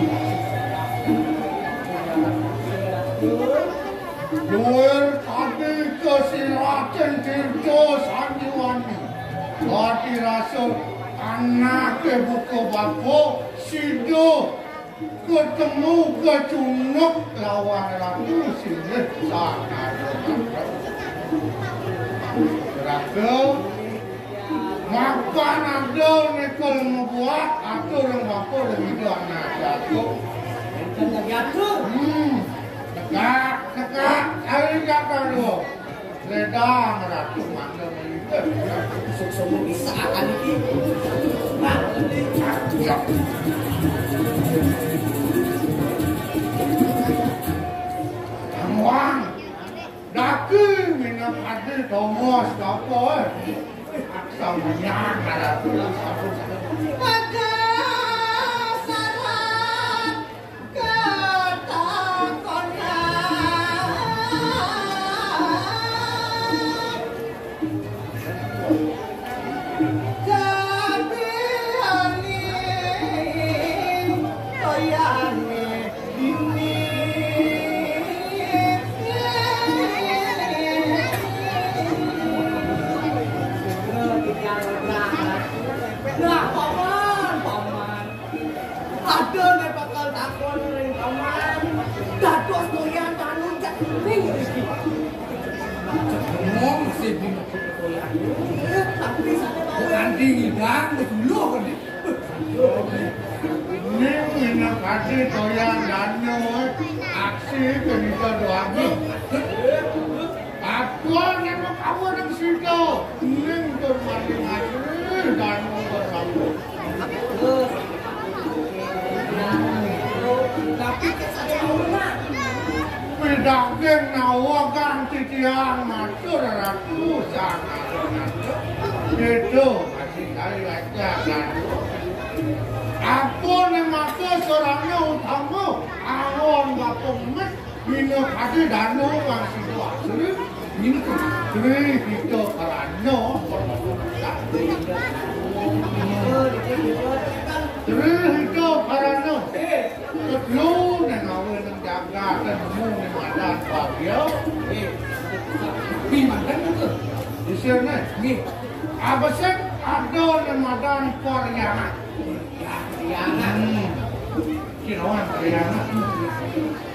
Luar tadi kesiraten tirto sandiwani. Baki rasa anak ke buku bapo sido. Ketemu kecunuk lawan ratu sini sana. Ratu makan ada nekal membuat atau orang bapa dan itu anak jatuh. Kan lagi atur. Dekat, cari jaga lu. Ledang ratu mana itu. Semua bisa akan ini. Nah, Ya. Wang, daki minat hati Thomas apa? Aksam minyak ada tulis apa? Maka salah kata Ngomong sih di nanti hidang dulu kan. Ini minat hati toyan danyo aksi kenika doagi. Aku nemu kamu nang situ. Ning bermati-mati danyo berlaku. tapi kesadaran Pedangin nawakan titiang matur ratu sana. Itu masih kali aja kan. Aku nemaku sorangnya utama awon bapung met minum hati danu masih asli. Ini kiri kita karanya kiri kita karanya. Lu nengawe nang jaga temu ni madan bagio. Pimandan itu. Di sini. Nih, Apa sih ada ni madan Korea? Kirawan Korea.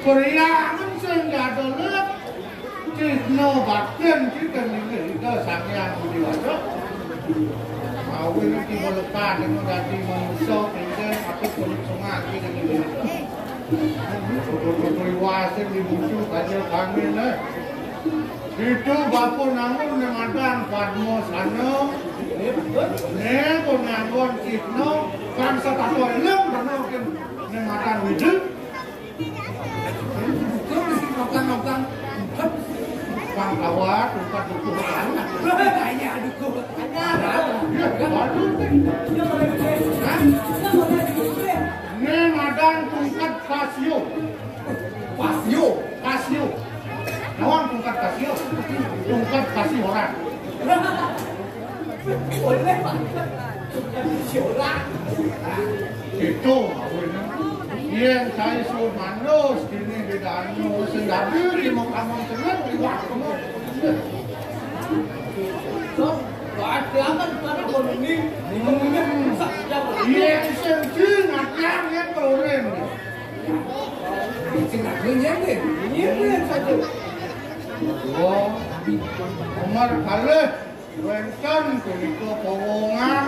Korea kan sehingga ada lep. Cina bagian kita ni kita sangat diwajib. Mau ini kita lekat dengan jadi manusia kita apa kulit sungai kita ni. Periwasan di bucu kaca kami ni. Itu bapa namun nemadan Padmo sana. Ne pun nanggon Cina kan satu lem karena nemadan hidup. kau mesti nopang-nopang. Bang kawat tempat buku anak. Hanya adukku. Ya, waduh. Ne madan tungkat Casio. Pasio. Casio. Nawang tungkat Casio. Tungkat kasih orang. Boleh Pak. Siolah. Itu awalnya. Yang saya suruh manus kini di danu sendiri di Mahkamah Tengah di waktu. So, ada kan karena ini Yang senji ngajak yang keren. Cina kenyang deh. ini saja. Oh, Umar Khalid, Wenton, Kuliko Powongan,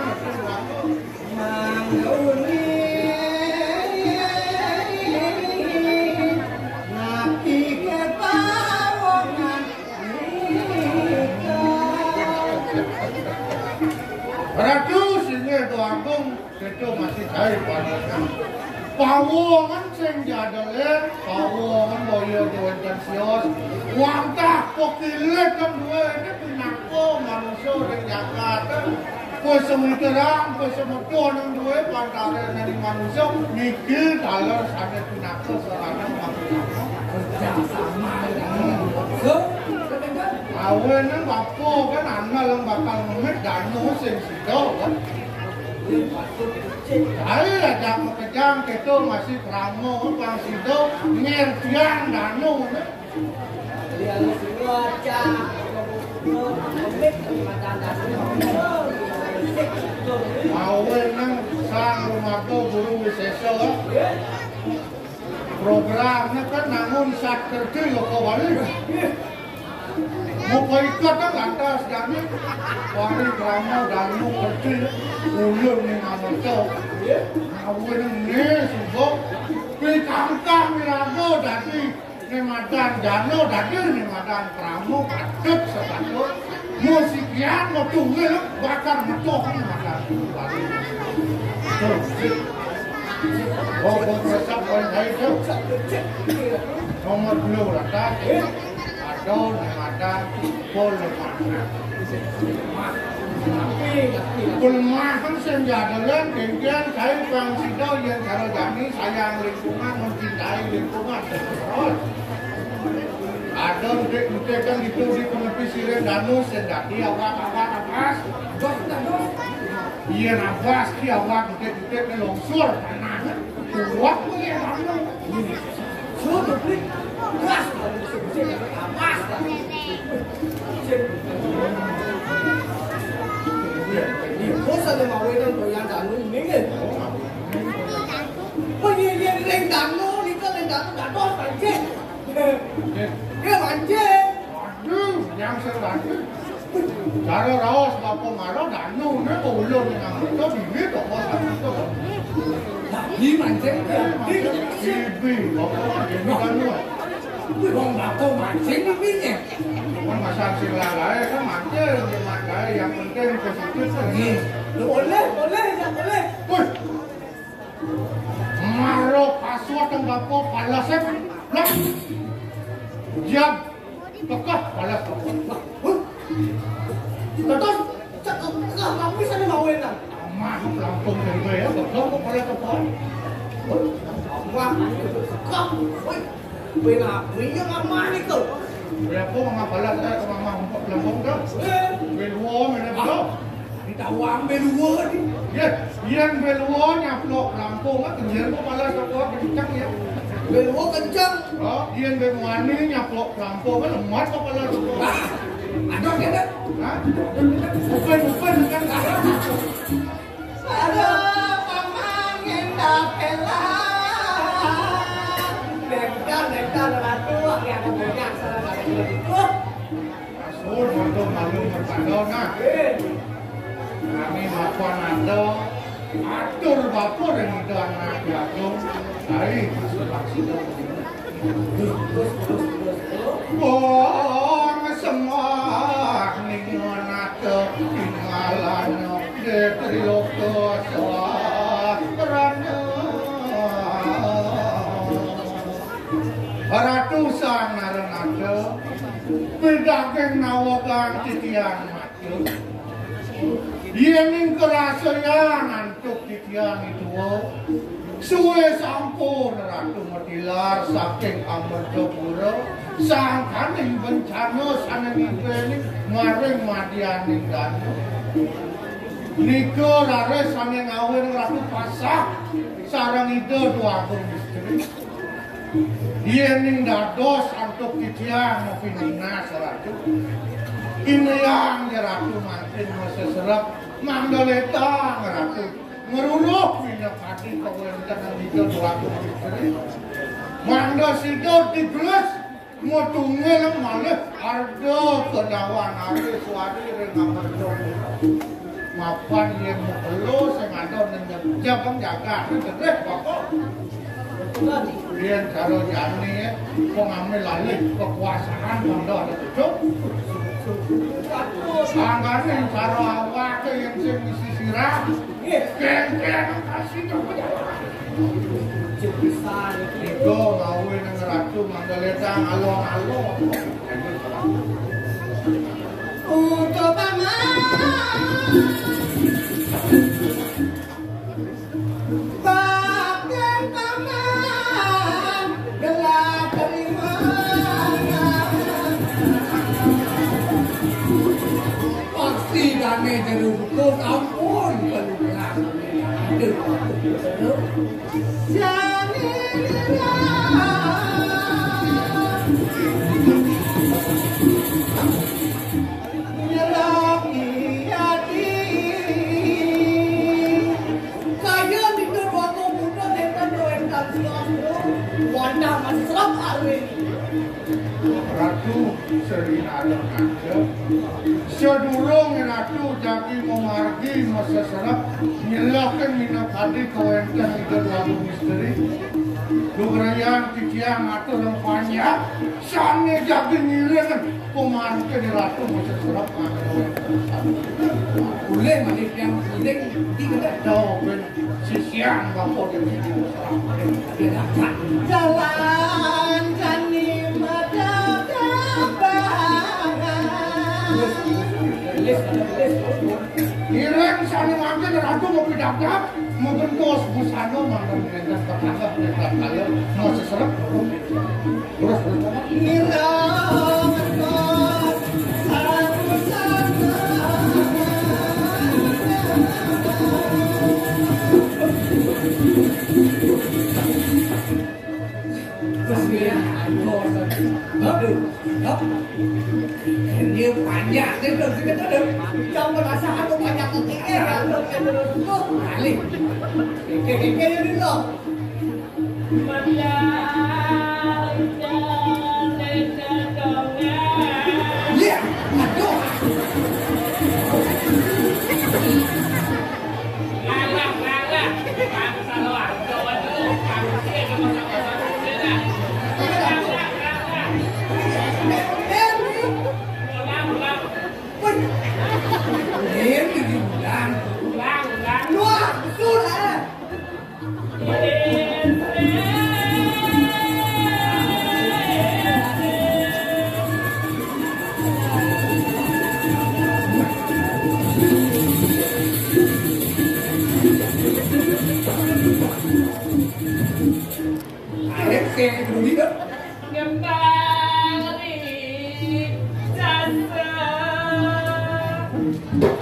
Ratu sini tu agung, itu masih cari pada Powongan sing jadole, Powongan boyo di Wenton Sios, wangkah pokilit kan dua ini pinako manusia di Jakarta. Kau semua terang, kau semua yang dua pantare dari manusia, mikir dalam ada pinako serangan manusia. Sama dengan. So, Awen nang bapo kan anak lang bakal ngomit dano sing sido kan. Ay ada makajang keto masih kramo pang sido ngertian dano. Dia semua cak. Awen nang sang rumah guru wiseso. Programnya kan namun saat kerja loko balik. Mau ikut kan lantas jadi wari drama dalam kecil ulur ni manusia. Awen ni subok pikangkang mirago jadi ni madan jano jadi ni madan pramu katut sepatut musikian mau tunggu bakar metok ni madan. Oh, resep orang lain tu. Nomor 2 rata. Ada madan pol mana. Kulmah kan senjata dan kemudian saya bang Sido yang cara jani sayang lingkungan mencintai lingkungan. Ada udah kan itu di penepi siren danus sendati awak apas. Iya nafas ki awak udah longsor tanah. Kuat punya kamu. Sudah beli gas amas. Bosan mau wedan yang danu minggu. Oh iya reng danu ni kan reng danu danu banjir. Dia banjir. Aduh, yang serbantu. Cara rawas bapa marah danu ni ulur ni nama tu bini tu bosan tu. Di mancing. Ibi bapa ni danu. Wong bako mancing bibinya. Kan masak silalai kan mancing, mancing yang penting positif ni. Boleh. Woi, marah paswat yang bapa palasep, lah. Jam, tekah palas bapa. Terus kamu sana mau wedan. Mah lampung dari ya, betul kok palas bapa. Wah, kau, woi, pernah punya mama ni kau. Berapa mama balas saya ke mama untuk lampung tu? Beluo mana betul? Kita ambil dua ni. Ya, yang beluo nya pelok lampung kan, kemudian kau balas apa kencang ya? Belua kencang. Oh, dia berwani nyaplok lampu kan lemah kepala lu. Ada kita. Hah? Bukan kan. Ada paman hendak pelan. Dekat ratu yang ada banyak salah itu. Asul untuk malu merpandona. Kami makan anda. Atur bapak dan itu anak jagung. Hari Bong semua ningonak tinggalan detriok soarana ratusan arenada pedageng nawagan titian mati yening kerasayan antuk titian itu suwe sampun ratu matilar saking amerjapura sangkaning bencana saneng ibeni maring madianing danu nika lare saneng awen ratu pasah sareng ide duagung misteri yening dados antuk titiang mopinina saratu ineyang ratu mantin maseserap mandaleta ratu meruluh minyak hati pemerintah yang itu berlaku manda sido dibles motungnya malah ada kedawan ada suami dengan berdong mapan yang melo sengaja dengan jabang jaga terus bapak dia cara jani mengambil alih kekuasaan manda itu anggaran cara awak yang sing sisirah Ken kasih kepada itu ngawin dengan ratu Mandaleta along Untuk paman Bagian paman gelap terima Pasti kami terukut ampun peluang. Ratu sering ada sedurung ratu jadi memargi masa serap nyelahkan minat hadi kawentah itu lalu misteri Dugrayan titiang atur rempahnya sange jadi nyilengan pemargi di ratu masa serap Boleh malik yang penting tidak jauh ben sisiang bapak di sini masalah Jalan kani Ireng sana mangke ratu mau pidadak mungkin tos busana mangke dengan tetangga dengan kalian mau seserap terus Dia panjang dia belum kita ada. Trong perasaan lu banyak ketiknya kan lu Kali. Keke ini loh Iya, aduh. Ini diulang. Wah, sudah Ada yang peduli dah.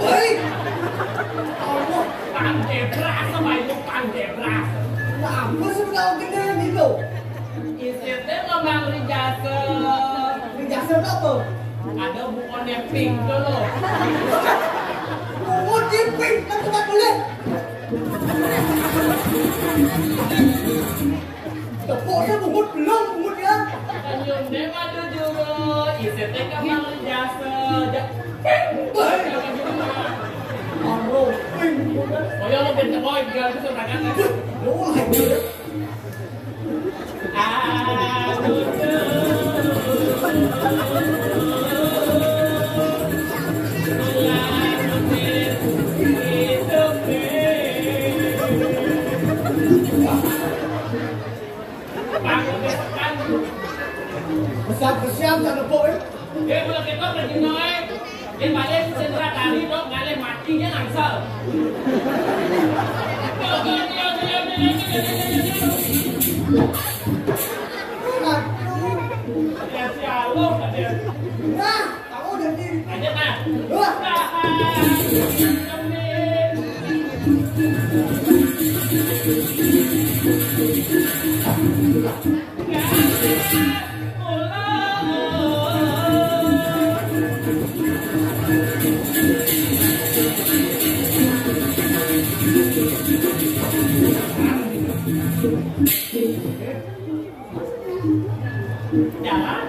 Hei, Pandai berasa, baik pandai berasa. Apa sebenarnya gede nih lo? Mang Rijasa. Rijasa apa? Ada bukannya pink dulu. Oh, di pink, kan tempat boleh. Tepuknya bungut belum, bungut ya. Senyum deh maju dulu. Isete ke Mang Rijasa. Aro, pink, bungut. Oh ya lo benta boy, biar bisa tangan. Oh, lagi. Besar-besar tak ada boy. Dia boleh kita pergi noy. Dia balik sendera tadi dong, ngalih matinya langsung. Nah, kamu udah di. Aja nah. Wah. Jalan.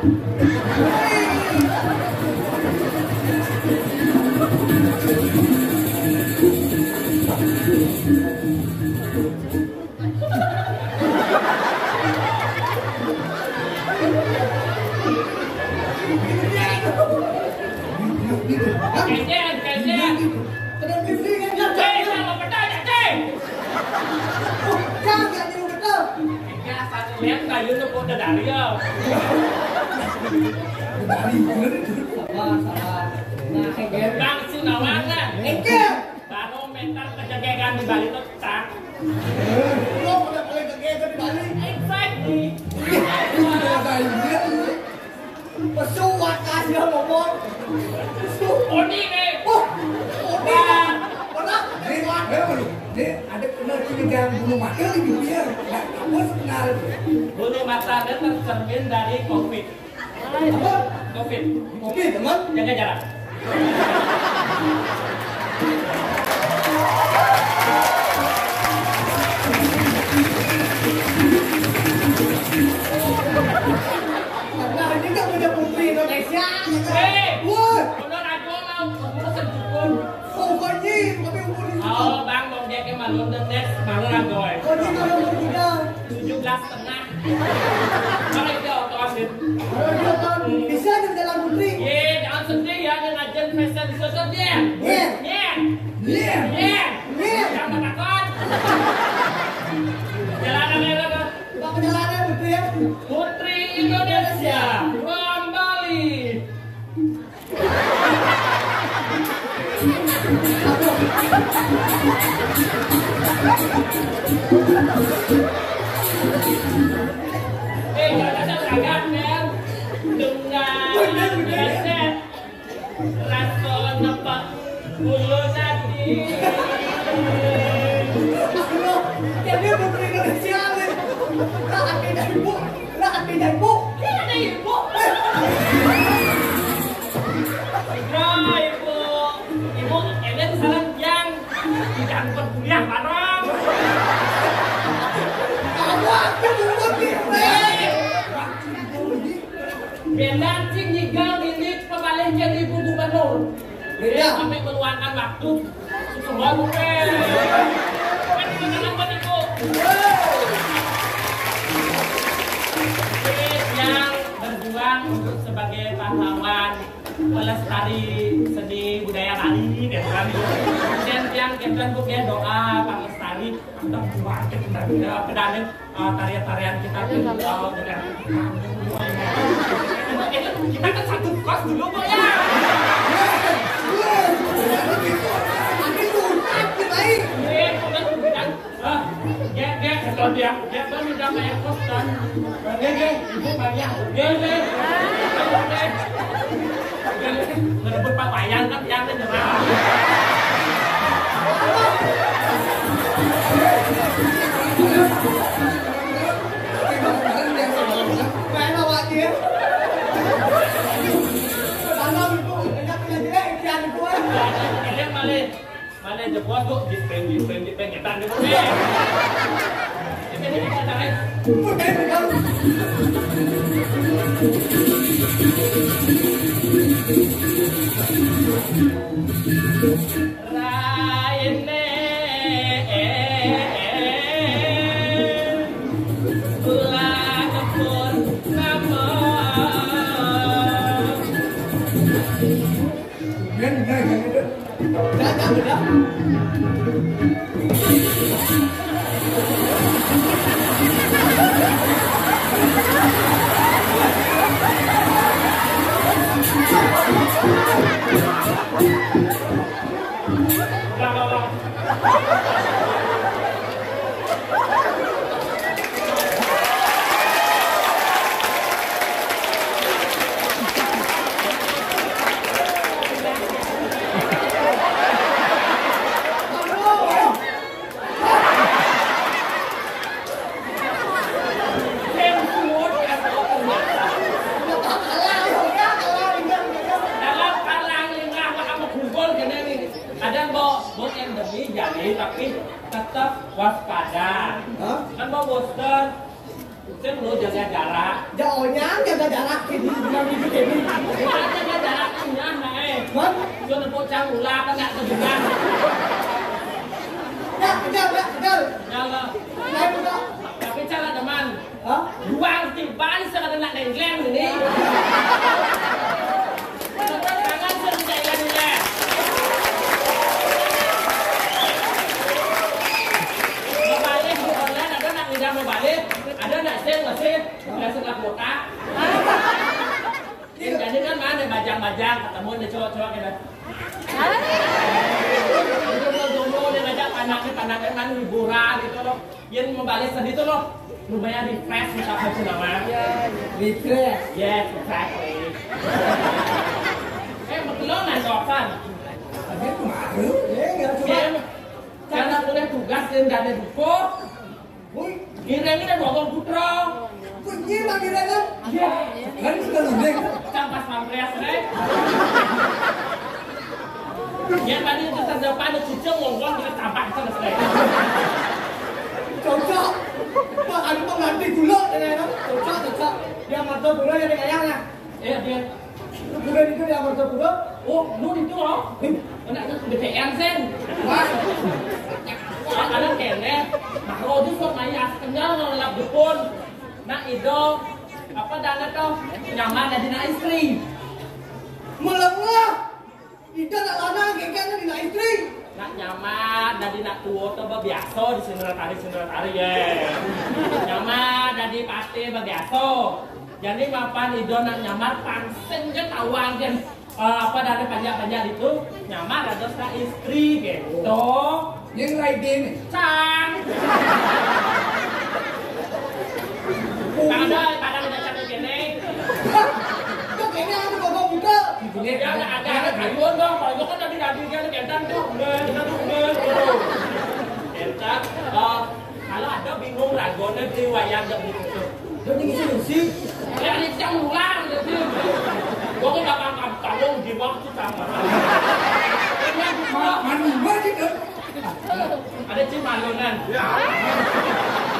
Kajian. Kena beli kan Cek, jangan. sama pedang cek. Oh, jangan jadi betul. Ya, satu lihat kayu tuh kok udah dari ya. Dari bener itu. Sabar. Nah, kayak Bang Sinawana. Engke. Baru mental kejagaan di Bali tuh tak. Lo udah paling kegiatan di Bali. Exactly. Pesuat aja ngomong. Oni nih. Oh, udah. Pernah Nih, baru. Nih, ada bener ini yang belum ada di dunia. Nggak kamu kenal. Bulu mata Anda tercermin dari COVID. apa? COVID. Kopi teman. Jaga jarak. Karena ini kan punya putri Indonesia. Hei, Wah, udah aku mau udah sejukun. pokoknya tapi umur itu. Oh, bang, mau dia ke London Next, malu ragoy. Pokoknya kalau umur juga. 17,5. Kalau itu otomatis. Kalau dia kan bisa di dalam putri. Ye, jangan sedih ya dengan agen fashion sosok dia. Ye. Ye. Iya. Ye. Ye. Jangan takut. Jalanan ya, kan? Kita perjalanan putri ya. Putri Indonesia from Bali. Jangan seragam kan? Dengan geset rasa nampak bulu nadi. Aduh, jadi putri Indonesia nih. Rahat beda ibu. Rahat beda ibu. Ini ada ibu. Nah, ibu, ini salah yang tidak berkuliah bareng. Kamu aku putri. Beda cing nyigal milik pembalih jadi ibu gubernur. Beda. Sampai meluangkan waktu semua bukan. Kan kenapa ibu? Yang berjuang untuk sebagai pahlawan pelestari seni budaya Bali dan kami. Dan yang kita punya doa Pak Lestari untuk buat kita kedanin tarian-tarian kita dengan kita kan satu kos dulu kok ya. Kalau dia tuh udah main kos dan ibu banyak, merebut Pak Wayang kan yang nyerah. Kayak dia buat tuh dipeng nyetan gitu. Ini caranya. Raine Pulakapur nama Udah. tapi tetap waspada. Kan mau Boston, saya perlu jaga jarak. Jauhnya jaga jarak ini bukan itu ini. Jaga jaraknya, What? Yo nepuk ulah kan nggak kedengar. Kejar. Nyala. Naik enggak? Tapi cara teman. Hah? Buang tiban sekadar nak nengkleng ini. Tangan sering jalan ini. Balik di online ada nak ngidam balik, ada nak save nggak suka kuota. Jadi kan mana bajang-bajang ketemu ada cowok-cowok gitu. Jomblo dia ngajak anaknya kan liburan gitu loh. Yang membalik sedih tuh loh. Lumayan refresh misalkan sih nama. Refresh. Yes, exactly. Betul nggak Jovan? Tapi kemarin, Nggak cuma. Karena punya tugas dan ada buku. Kira-kira bokong putra. Kunci lagi kan? kan sudah lembek. Campas pampres, yang tadi kita depan ada cucu ngomong kita tampak sana selesai. Cocok. Pak ada pengganti gula dengan cocok. Yang marto gula yang kayaknya. Dia. Gula itu yang marto gula. Oh, lu itu loh. Anaknya BTN sen. Wah. Ada kene. Nah, kalau itu maya kenyal ngelap depon. Nah, itu apa dana tuh nyaman dari na istri. Melengah. Ida nak lana kayaknya di nak istri. Nak nyaman dari nak tua tuh biasa di sini ya. Nyaman dari pasti biasa. Jadi mapan itu nak nyaman pansen kan awang kan apa dari banyak itu nyaman ada sa istri gitu. Yang lain ini. Cang. Ada cakap gini. Kok kayaknya ada bapak buka. Ya ada kayuan dong. Kalau itu kan tadi kan kentan tuh. Kentan. Kalau ada bingung ragonya di wayang gitu. Jadi ngisi. Ya ini yang ulang gitu. Gua kan bakal kamu di waktu sama. Manuma gitu. Ada cimalunan.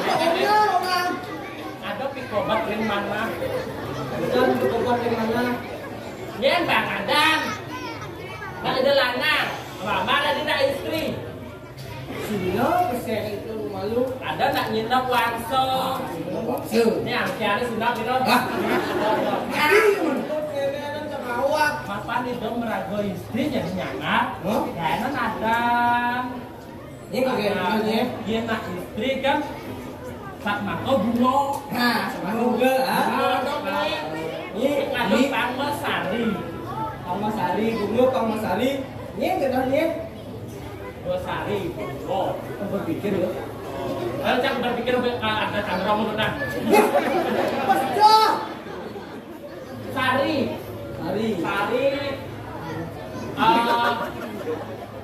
Pokoknya orang. Ada pikobat yang mana? Dan pokoknya yang mana? Yang bang Adan. Nggak ada lanang. Mama ada tidak istri. Sino kesen itu malu. Ada nak nginep langsung. Waktu. Ini angkiannya sudah gitu. Mapan itu meragu istri jadi nyangat. Karena ada. Ini bagaimana? Dia nak istri kan. Sak mako bungo. Nah, sama juga. Ini ada Pangma Sari. Pangma Sari, bungo Pangma Sari. Ini kenalnya. Dua Sari bungo. Berpikir ya. Jangan berpikir ada kamera menurut. Pecah. Sari.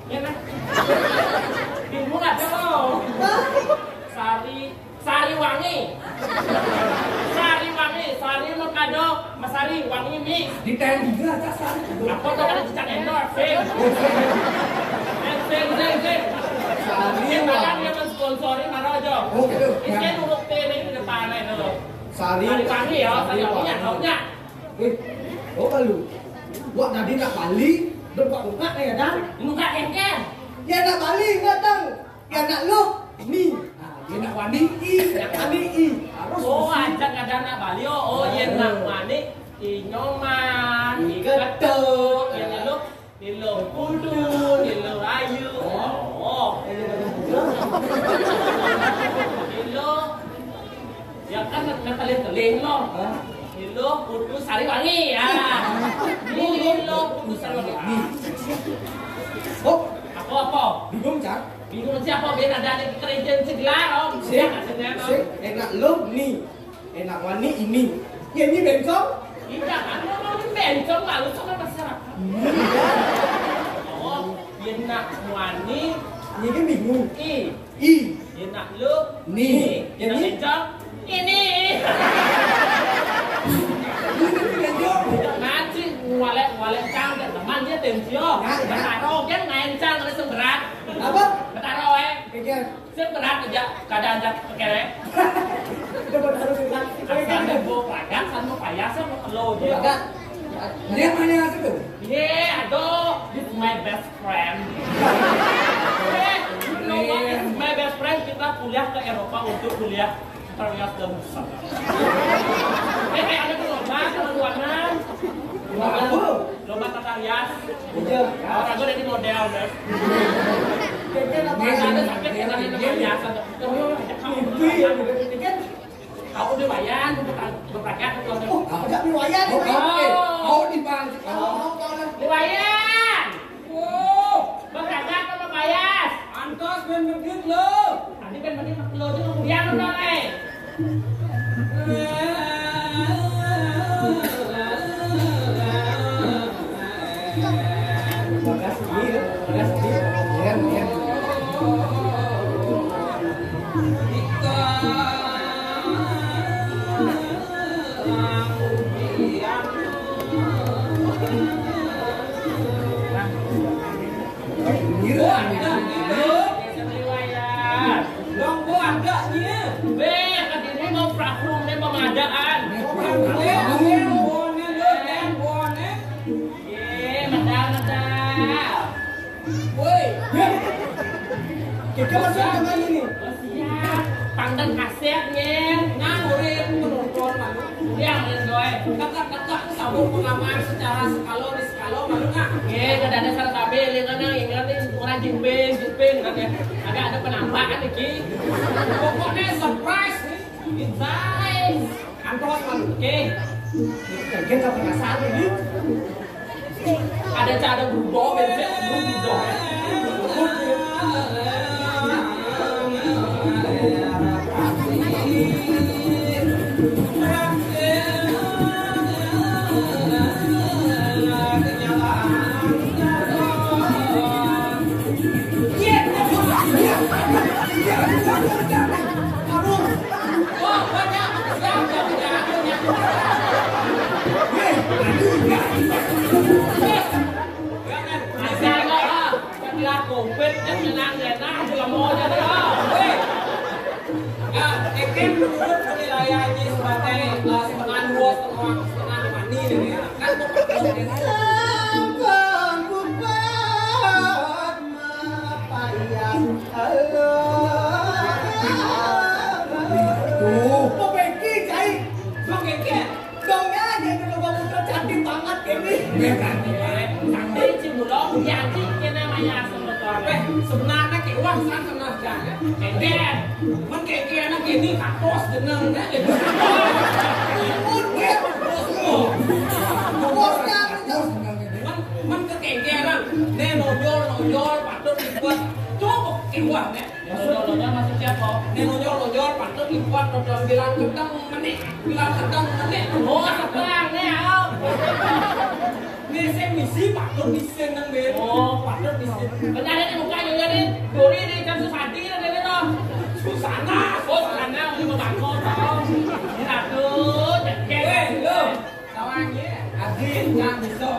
Ya kan? Bingung ada loh. Sari wangi. Sari mau kado, Mas Sari wangi mix. Di tangan juga atas sana. Apa tuh ada cicak endorfin? Sing. Sari makan dia mensponsori mana aja. Oh gitu. Ini urut teh di depan itu. Sari Wangi ya, sari wanginya. Oh kalau buat tadi nak Bali, berbuat muka ya dan? Muka kengkeng. Ya nak Bali nggak tahu. Ya nak lu ni. Dia nak wani i, Nak Bali i. Oh, ajak ada nak Bali. Oh, yang nak wani inyoman, iketuk, yang lalu nilo kudu, nilo ayu. Oh. Nilo. Ya kan keling lo. Nilo kudu sari wangi ya. Nilo kudu sari wangi. Oh, Apa? bingung cak? Bingung siapa biar ada di kerajaan segelar om. Sik, Siapa sik. Enak lu ni. Enak wani ini. Ya ini bencong. Tidak kan ngomongin bencong lalu sama masyarakat. Oh, biar nak wani Ni kan bingung. i. I. Dia nak lu Ni. Dia nak bencong ini. Nanti walek cang dan teman dia tensio. Betaro kan main cang ada seberat. Apa? Betaro Kekeh. seberat aja keadaan jak kere. Dapat harus ikan. Asal ada bawa padang sama payah sama lo dia. Enggak. Dia mana itu? Yeah, aduh, this is my best friend. You know what? This is my best friend. Kita kuliah ke Eropa untuk kuliah tarian dan musik. Ada keluaran. Lomba tata rias. Orang gue jadi model deh. Ada sakit kita di tempat biasa. Kau udah bayar, berpakat. Oh, enggak riwayat. Kau di balik. Lumayan. Berpakat apa bayar? Antos ben mendit lo. Tadi kan mending lo itu kemudian udah Kita masuk ke ini. Pandang kasetnya, ngamurin penonton malu. Yang gue, kakak sabuk pengaman secara skalo malu nggak? Gak ada salah tabe, lihat ini orang jumping kan ya. Ada penambahan lagi. Pokoknya surprise nih, surprise. Antos malu, oke. Kita penasaran ini. Ada cara berubah, bensin berubah. Sebenarnya kayak wah san sebenarnya kayak man kayak anak ini kapos jeneng dah man kekegeran ne nojol patut dibuat coba keluar ne nojol masuk siapa ne nojol patut dibuat nojol bilang kedang menit oh sedang ne ini saya misi patut disin nang ben. Oh, patut disin. Benar ada muka juga nih. Dori di jam susadi lah dia loh. Susana, ini membangko tau. Ini aduh, cekek. Lo, tawangnya. Adin, jangan bisa.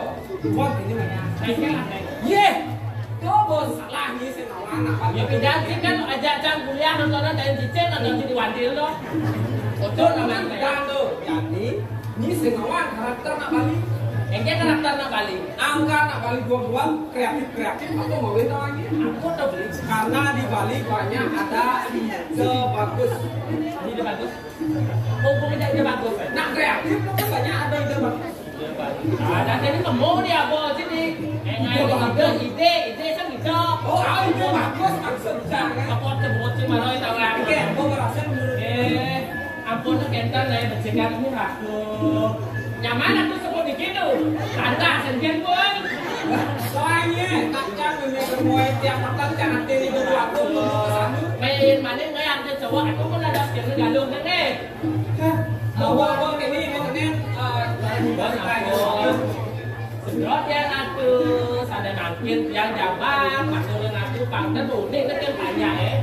Buat ini mana? Cekek lah. Ye, kau bos salah. lah ni senawan nak Ya pindah kan ajak Cang kuliah nontonan dari Cicen ada di Wadil loh. Betul namanya kan tu. Jadi ni senawan karakter nak balik. Engke karakter nak balik. Angka nak balik dua-dua kreatif apa mau beda lagi? Aku tak beli. Karena di Bali banyak ada ide bagus. Ide bagus. Mumpung ide bagus. Nak kreatif kan banyak ada ide bagus. Ada jadi kamu dia bos sini. Ide kan gitu. Oh, ide bagus maksudnya kan. Apa sebut maroi tahu lagi. Oke, aku merasa menurut ampun kentan lah bersihkan ini aku. Nyaman aku sebut begitu. Tanda sendirian pun. Soalnya tak ini semua tiap makan jangan tiri dulu aku main mana yang ada cowok aku pun ada sekali galung deh. Awal ini Sebelumnya aku sadar nangkit yang jambang, maksudnya aku pangkat unik kan banyak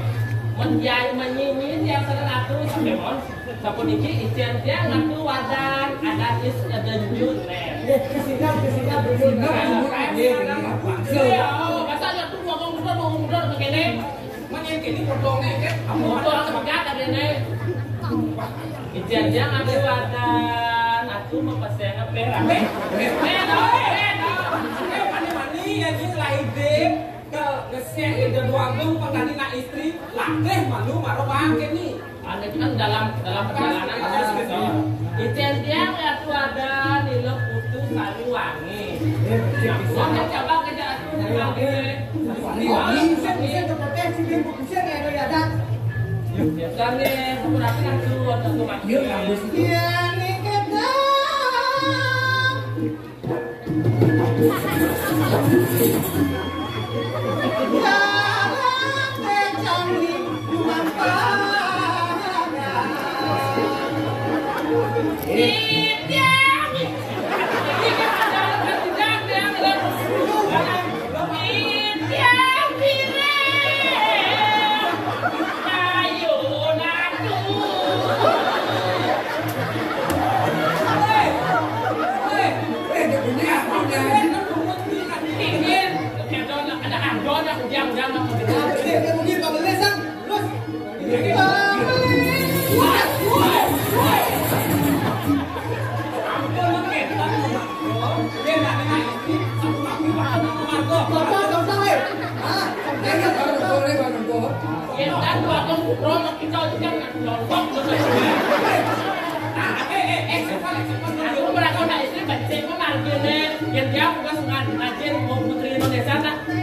menjai menyinyin yang sadar aku sampai mon. Sapun iki ijen dia ngaku wadan ada is ada jujur Kesinap berjudi. Masalahnya tuh ngomong begini. Menyen kini potongnya kan. Motor sepegat ada ini. Ijen dia ngaku wadan, aku mau pesen apa? Mani ya jadi lah ide ke ngesek ide doang pengganti nak istri latih malu marah bangke nih. Ada kan dalam perjalanan harus gitu. Ijen dia ngaku wadan nilai putus sari wangi. Wangi coba kerja aku wangi. Bisa tempatnya sini bisa nggak ada ya dan. Biasanya berarti kan keluar dari rumah. Iya nih kita.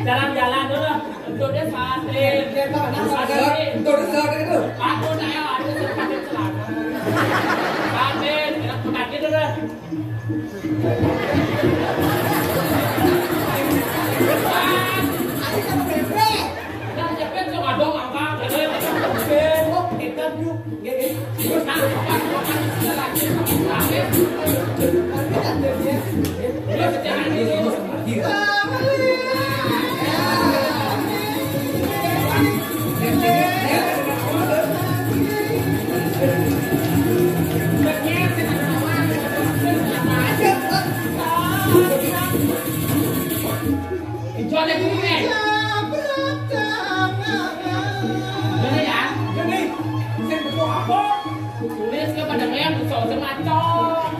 Jalan-jalan dulu untuk dia sate. Untuk dessert itu. Aku saya ada pakai celana. Sate, pakai dulu. Ada sama bebek. Dan cepet tuh ngadong angka. Oh, kita yuk. Terus apa lagi sama sate. Tapi ada dia. Dia berjalan di Jodoh gue. Bener ya? Jadi, saya betul apa? Tulis kepada yang besok semacam.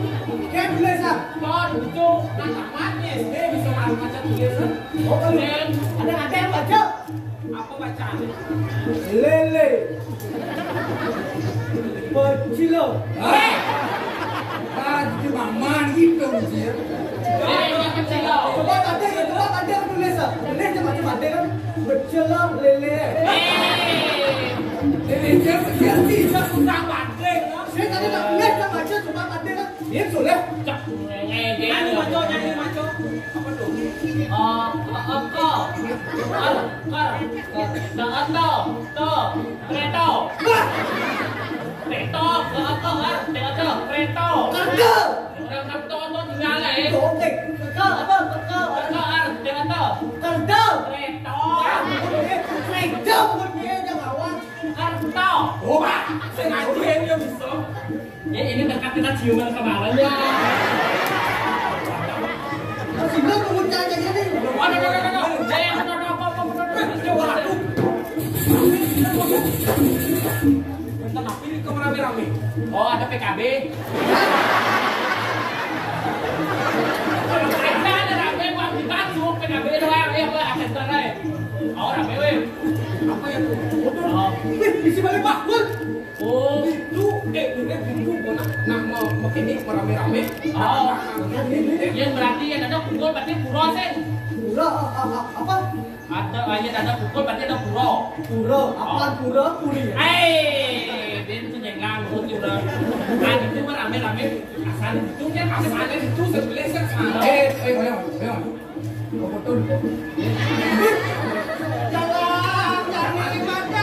Kayak tulis ah. Kau ujung Anak matnya, saya bisa macam biasa. Oh, dan ada yang baca. Apa bacaan? Lele. Pecilo. Jadi mama gitu dia. yang kecil. Coba ada tulis ah. Tulis macam ada kan. Pecilo lele. Jadi dia berarti Saya sudah banding. Saya tadi tak tulis tak baca cuma ada kan. Dia tulis. Nyanyi maco. Apa tuh? Oh, Pak, saya ngaji yang bisa. Ini dekat kita ciuman kemarin ya. Sini kamu jangan jadi. Waduh. Tentang apa ini kok rame-rame? Oh, ada PKB. Ada rame buat dibantu PKB doang. Ya, akan terai. Oh, rame weh. Apa ya tuh? Oh, Isi balik bakul. oh, Itu bumbu mau ini rame-rame. oh. Yang berarti yang ada pukul berarti puro sen. Pura apa? Ada pukul berarti ada puro. Pura apa? Pura puri. Dia itu jengang mulut juga. Nah, itu mah rame-rame. Asal itu kan Asalnya itu sebelah sana. Ayo. Betul. Jangan ini macam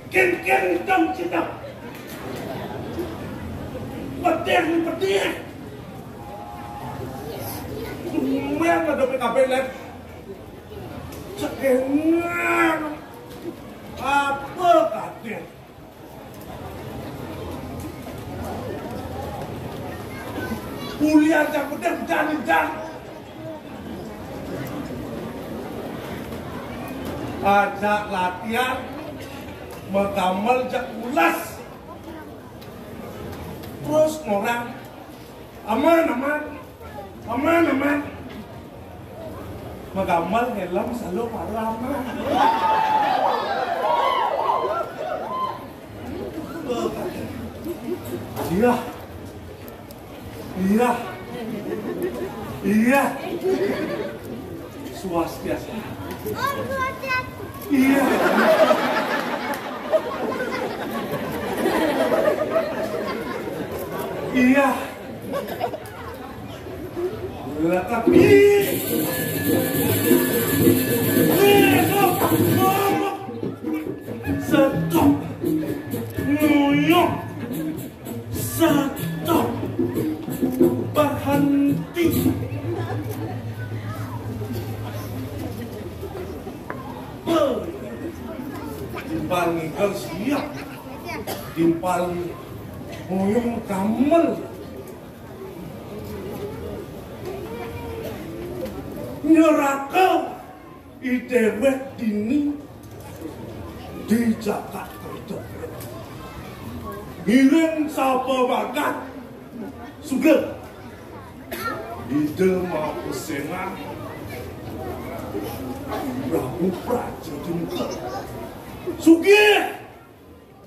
Ken Dong kita. Pedih. Lumayan ada PKB lab. Cekengan. Apa kadir? Kuliah yang pedih dan ajak latihan mengamal jak ulas terus orang aman mengamal helm selalu paru aman iya swastiastu iya tapi stop nguyuh stop berhenti timpal ngikal siap timpal nguyuh kamel nyeraka idewek dini di Jakarta ngiring sapa bakat sugeng ide mau pesenan Prabu Praja Jengkel sugih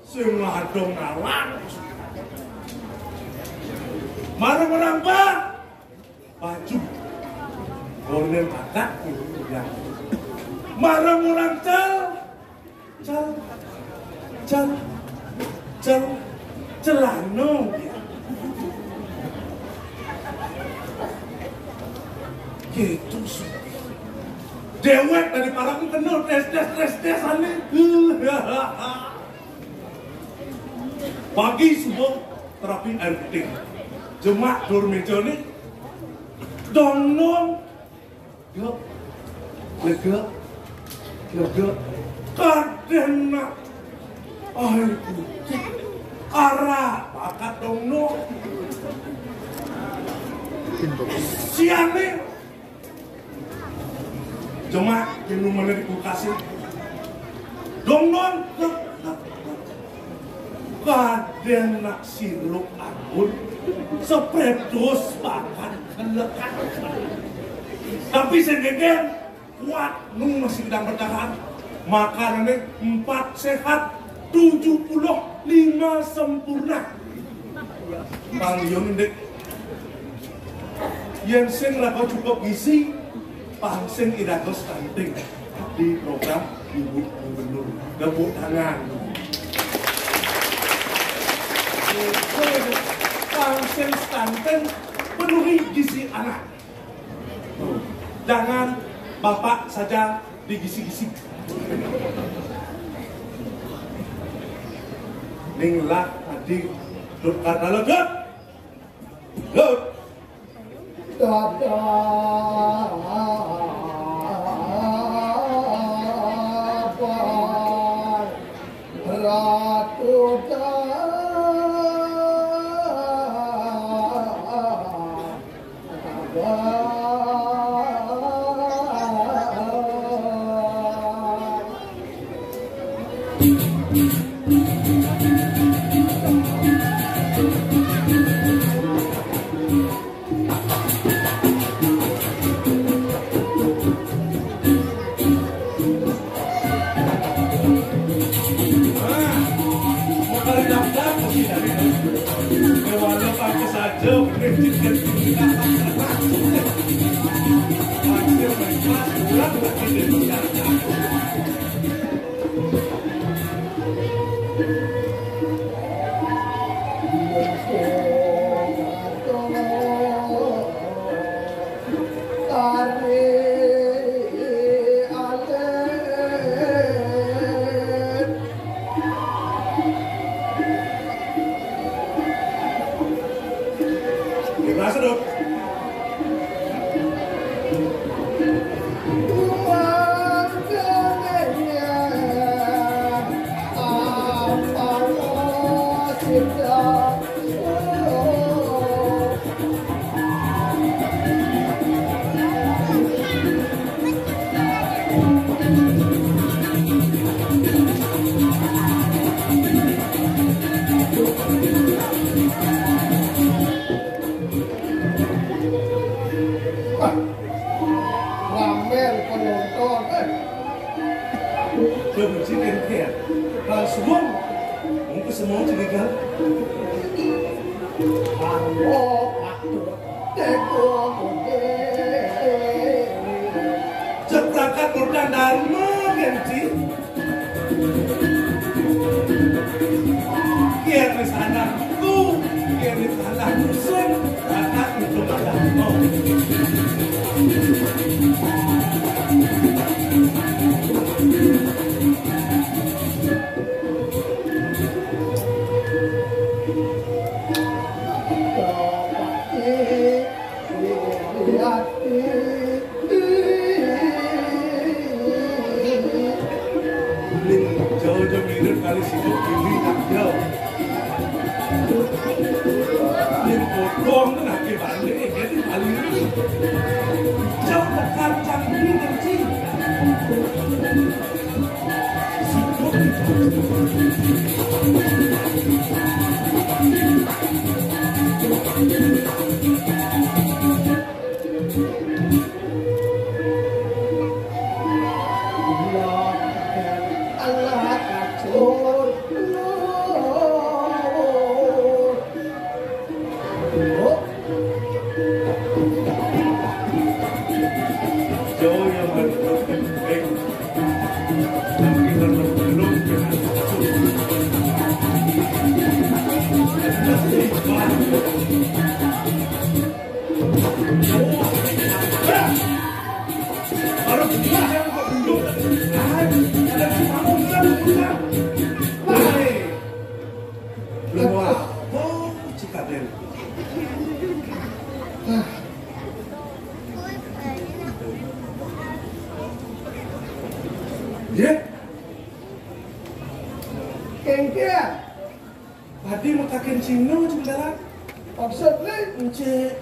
sing ngadong ngalang marang-marang bang baju Bonen bakat ya. Marang-marang celano ya. Gitu sih. Dewek dari para kenal tes aneh. Pagi subuh terapi air putih. Jemak dur meja nih. Dong lega kadena air putih arah bakat dong siane jemak minumannya dikasih dong kadena sirup anggur sepredos bakat kelekat tapi segeger kuat nu masih sedang bertahan makanannya 4 sehat 75 sempurna Bang Yon dek yang sing laku cukup gizi pangsing iragos stunting di program Ibu Gubernur tepuk tangan pangsing stunting penuhi gizi anak jangan bapak saja digisi-gisi. Ninglah adik dut kata legat. Lut. Ratu Ramen penonton, Bermusik yang semua mungkin semua juga. Halo, patut teko oke. Ceprakan udah dharma ganti. Kian di sana tuh, kian di sana musuh, kakak itu dharma. Jauh-jauh mirip kali situ kiri tak jauh. Yang potong tu nak ke balik, jadi balik ni. Jauh dekat canggih nanti. Situ jauh yang berbentuk baik. Tapi kalau belum kena baru kita yang belum ada kamu bukan. Belum apa Cikadel. Ya, Kengkian, tadi mau takin Cino sebentar. maksudnya Encik.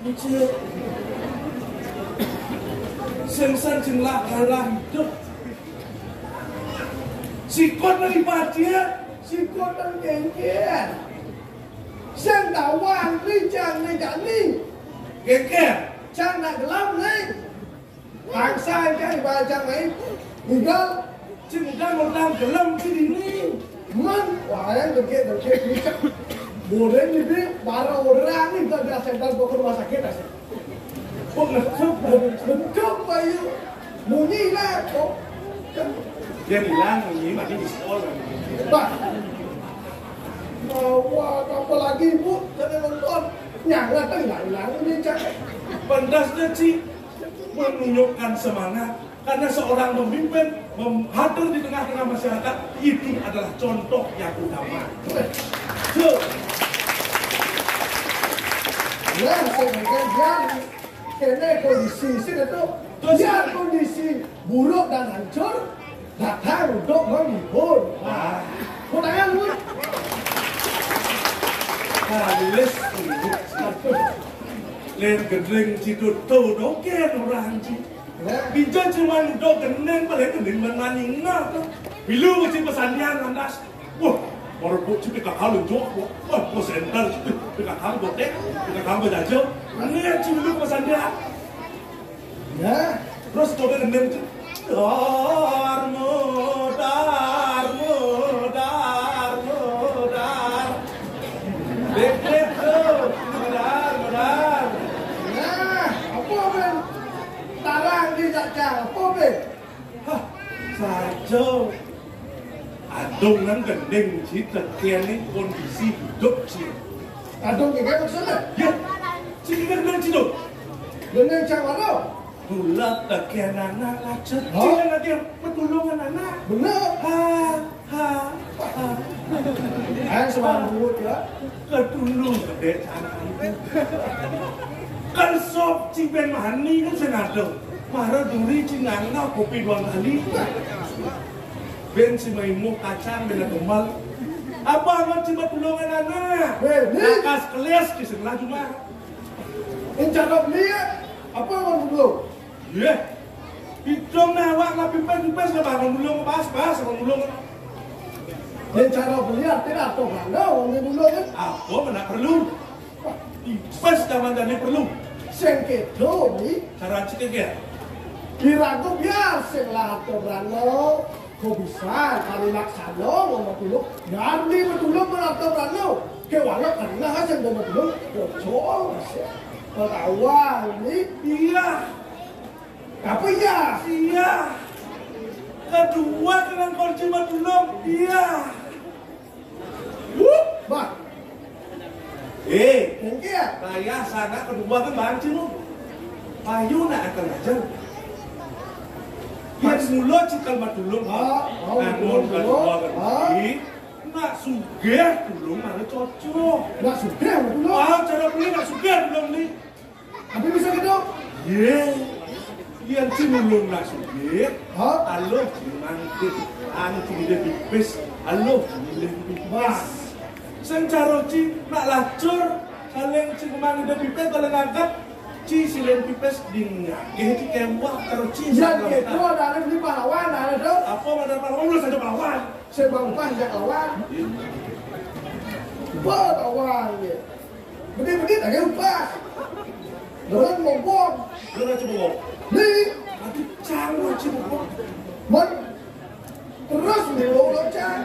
Sengsan jumlah kalah hidup. Sikot dari batia. sikut dan kengkian. Sen tawang ni jang ni jang ni, Geger. jang nak gelam ni. Bangsa yang baca ni, tinggal Cinta modal gelem sini. man, wah yang terkait ni. Boleh ni bi, bara orang ni tak ada sendal bawa ke rumah sakit aja. Kok ngecup. Bentuk bayu, bunyi lah kok. Dia bilang ini masih di sekolah. Bah, wah apa lagi bu? Jadi nonton, nyangga tengah hilang ni cakap. Pendasnya Ci menunjukkan semangat karena seorang pemimpin hadir di tengah-tengah masyarakat itu adalah contoh yang utama. So, Ya, saya kena kondisi sini tu, dia kondisi buruk dan hancur, datang untuk menghibur. Wah, kau tangan lu. Kalis Len gedeng Cidut tuh doken orang Ci. Bija cuma dok geneng paling geneng menani ngap. Bilu Ci pesandian landas. Wah, baru bu Ci pika kalau jok. Wah, po senter pika kalau botek, pika kalau belajar. Ini Ci bilu pesandian. Ya, Terus dok geneng Ci. Darmo. Dek tuh, modar. nah, apa ben? Tarang di jajah, apa ben? Hah, saja. Adung nang gendeng Ci tekian ini kondisi hidup Ci. Adung ni kan maksudnya? Ya, Ci gendeng Ci dong. Dengan cara mana? Bulat tekian anak lacet. Ci Hah? kan lagi pertolongan anak. Benar. Ha. Yang sebab mulut ya. Ketulung gede anak itu. Kan sop Ci ben mahani kan senado. Marah duri cinang na kopi dua kali. Ben si may mo kacang bela kemal. Apa amat cuma tulungan anak? Nakas keles kisah cuma. Encarap dia, apa yang dulu? Ye, hidung nawak ngapi pes na bangun dulu pas bangun dulu. Encarap dia tidak tahu mana orang dulu kan? Apa mana perlu? Ipes zaman tadi perlu. Sengket tu ni, Cara cik ke? kira tu biasa lah tu berano. Kau bisa kali laksana ngomong dulu. Nanti betul berano berano. Kewalau karena hasil ngomong dulu, kocok sih. Pengawal ni Iya, apa ya? iya. Kedua dengan kunci matulung, iya. Bah, Saya sangat kedua kan banci lu. Payu nak akan ajar. Yang mula cikal matulung. Namun kedua kan nak sugih tulung mana cocok. nak suka betul. Cara beli nak sugih tulung ni. Apa bisa gitu? Yang cimulung nak sugih. Ha? Aloh cimangkit. Cimile pipis. Aloh cimile pipis. Sencaro ci nak lacur. Kalian cimang ide pipis kalau ngangkat. Ci silen pipis dingake ci kewah karo ci. Yang itu ada beli pahlawan ada tu. Apa ada pahlawan? Ulah saja pahlawan. Sebang panjang kawan. Pahlawan ni. Bedi tak lupa. Dengan mongkong. Ulah coba ngomong. Ni Aduh, jangan ci ngomong. men terus ni lo cang.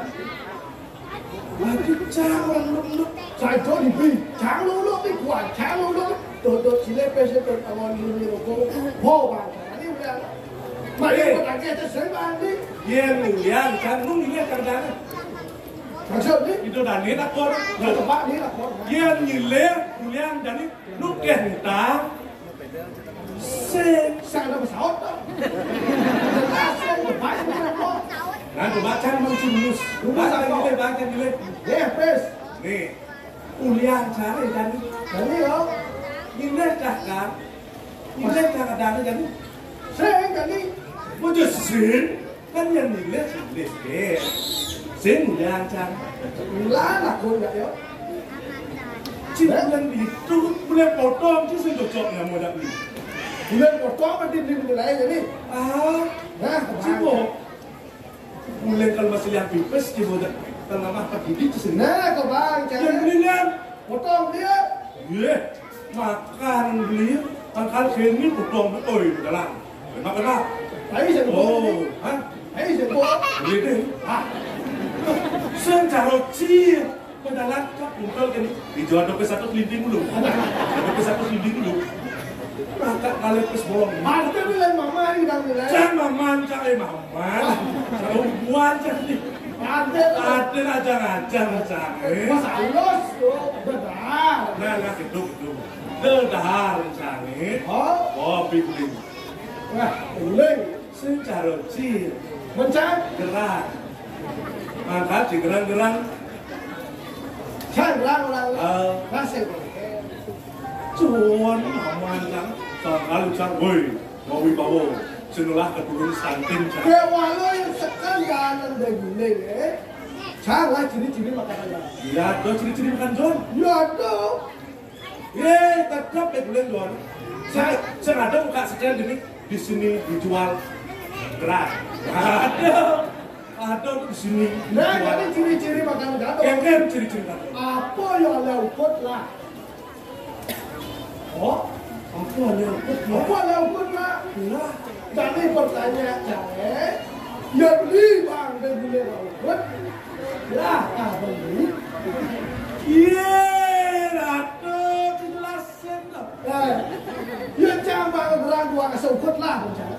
Aduh, jangan ngomong. Saya tu di beli. Cang lo ni kuat. Cang lo. Tu sile pesen tu awal ni lo ko. Bawa. Ni udah. Mari kita kita sembang ni. Yang kan nung ini kadang Maksud ni? itu dani nak kor. Yang tempat ni lah kau. Yang nilai kuliah dani nung kita Saya dah pesawat tak? Saya lepas ni apa? Nah, coba kan masih mulus. Baca nilai. Pes. Nih, kuliah cari dani. Jadi lo, Nilai cakap. Nilai cakap dani dani. saya jadi Macam sin kan yang nilai sin. Sin kuliah cari. bulan aku enggak ya. Bulan itu bulan potong sih sin cocok nggak mau dapat. Bulan potong berarti nilai jadi. Nah, Cibo. Mulai kalau masih lihat pipes cibo dah tengah pagi di sini. Nah, kau bang, Yang jangan belian. potong dia. Ye, makan beli. Angkal kini potong oi dalam. Makan apa? Tapi saya Oh, hah? Tapi saya buat. Beli deh. Secara cir. Pedalang tak kumpul kan dijual dompet satu kelinting dulu. Dompet satu kelinting dulu. Maka kali pes bolong. Ada nilai mama ni dah nilai. Jangan maman, Kalau buat jadi. Ada ajar-ajar canggih. Masa los tu benar. Nah, gitu. Dedahar canggih. Kopi beli. Wah, boleh. Secara cir. Mencang, Gerak. Maka digerang-gerang. canggih orang. Nasib. Cuan maman kan. Kalau cang, woi, mau wibawa. Senulah keturun santin cang. Kewalau yang sekarang anda gile, canggih ciri-ciri makanan. Ya, tuh ciri-ciri makan John. Ya tu. Tetap bulan John. Saya ada buka sekian di sini dijual gerak. Ada di sini. Nah, jadi ciri-ciri makanan jatuh. Yang ciri-ciri makan. Apa yang laukut lah? Oh, apa ada ukut lah? Apa laukut lah? Lah, Jadi pertanyaan saya, ya beli bang, dia beli laukut. Ya, beli. Ratu jelasin dong. Ya jangan bang berang dua kasih ukut lah, macam.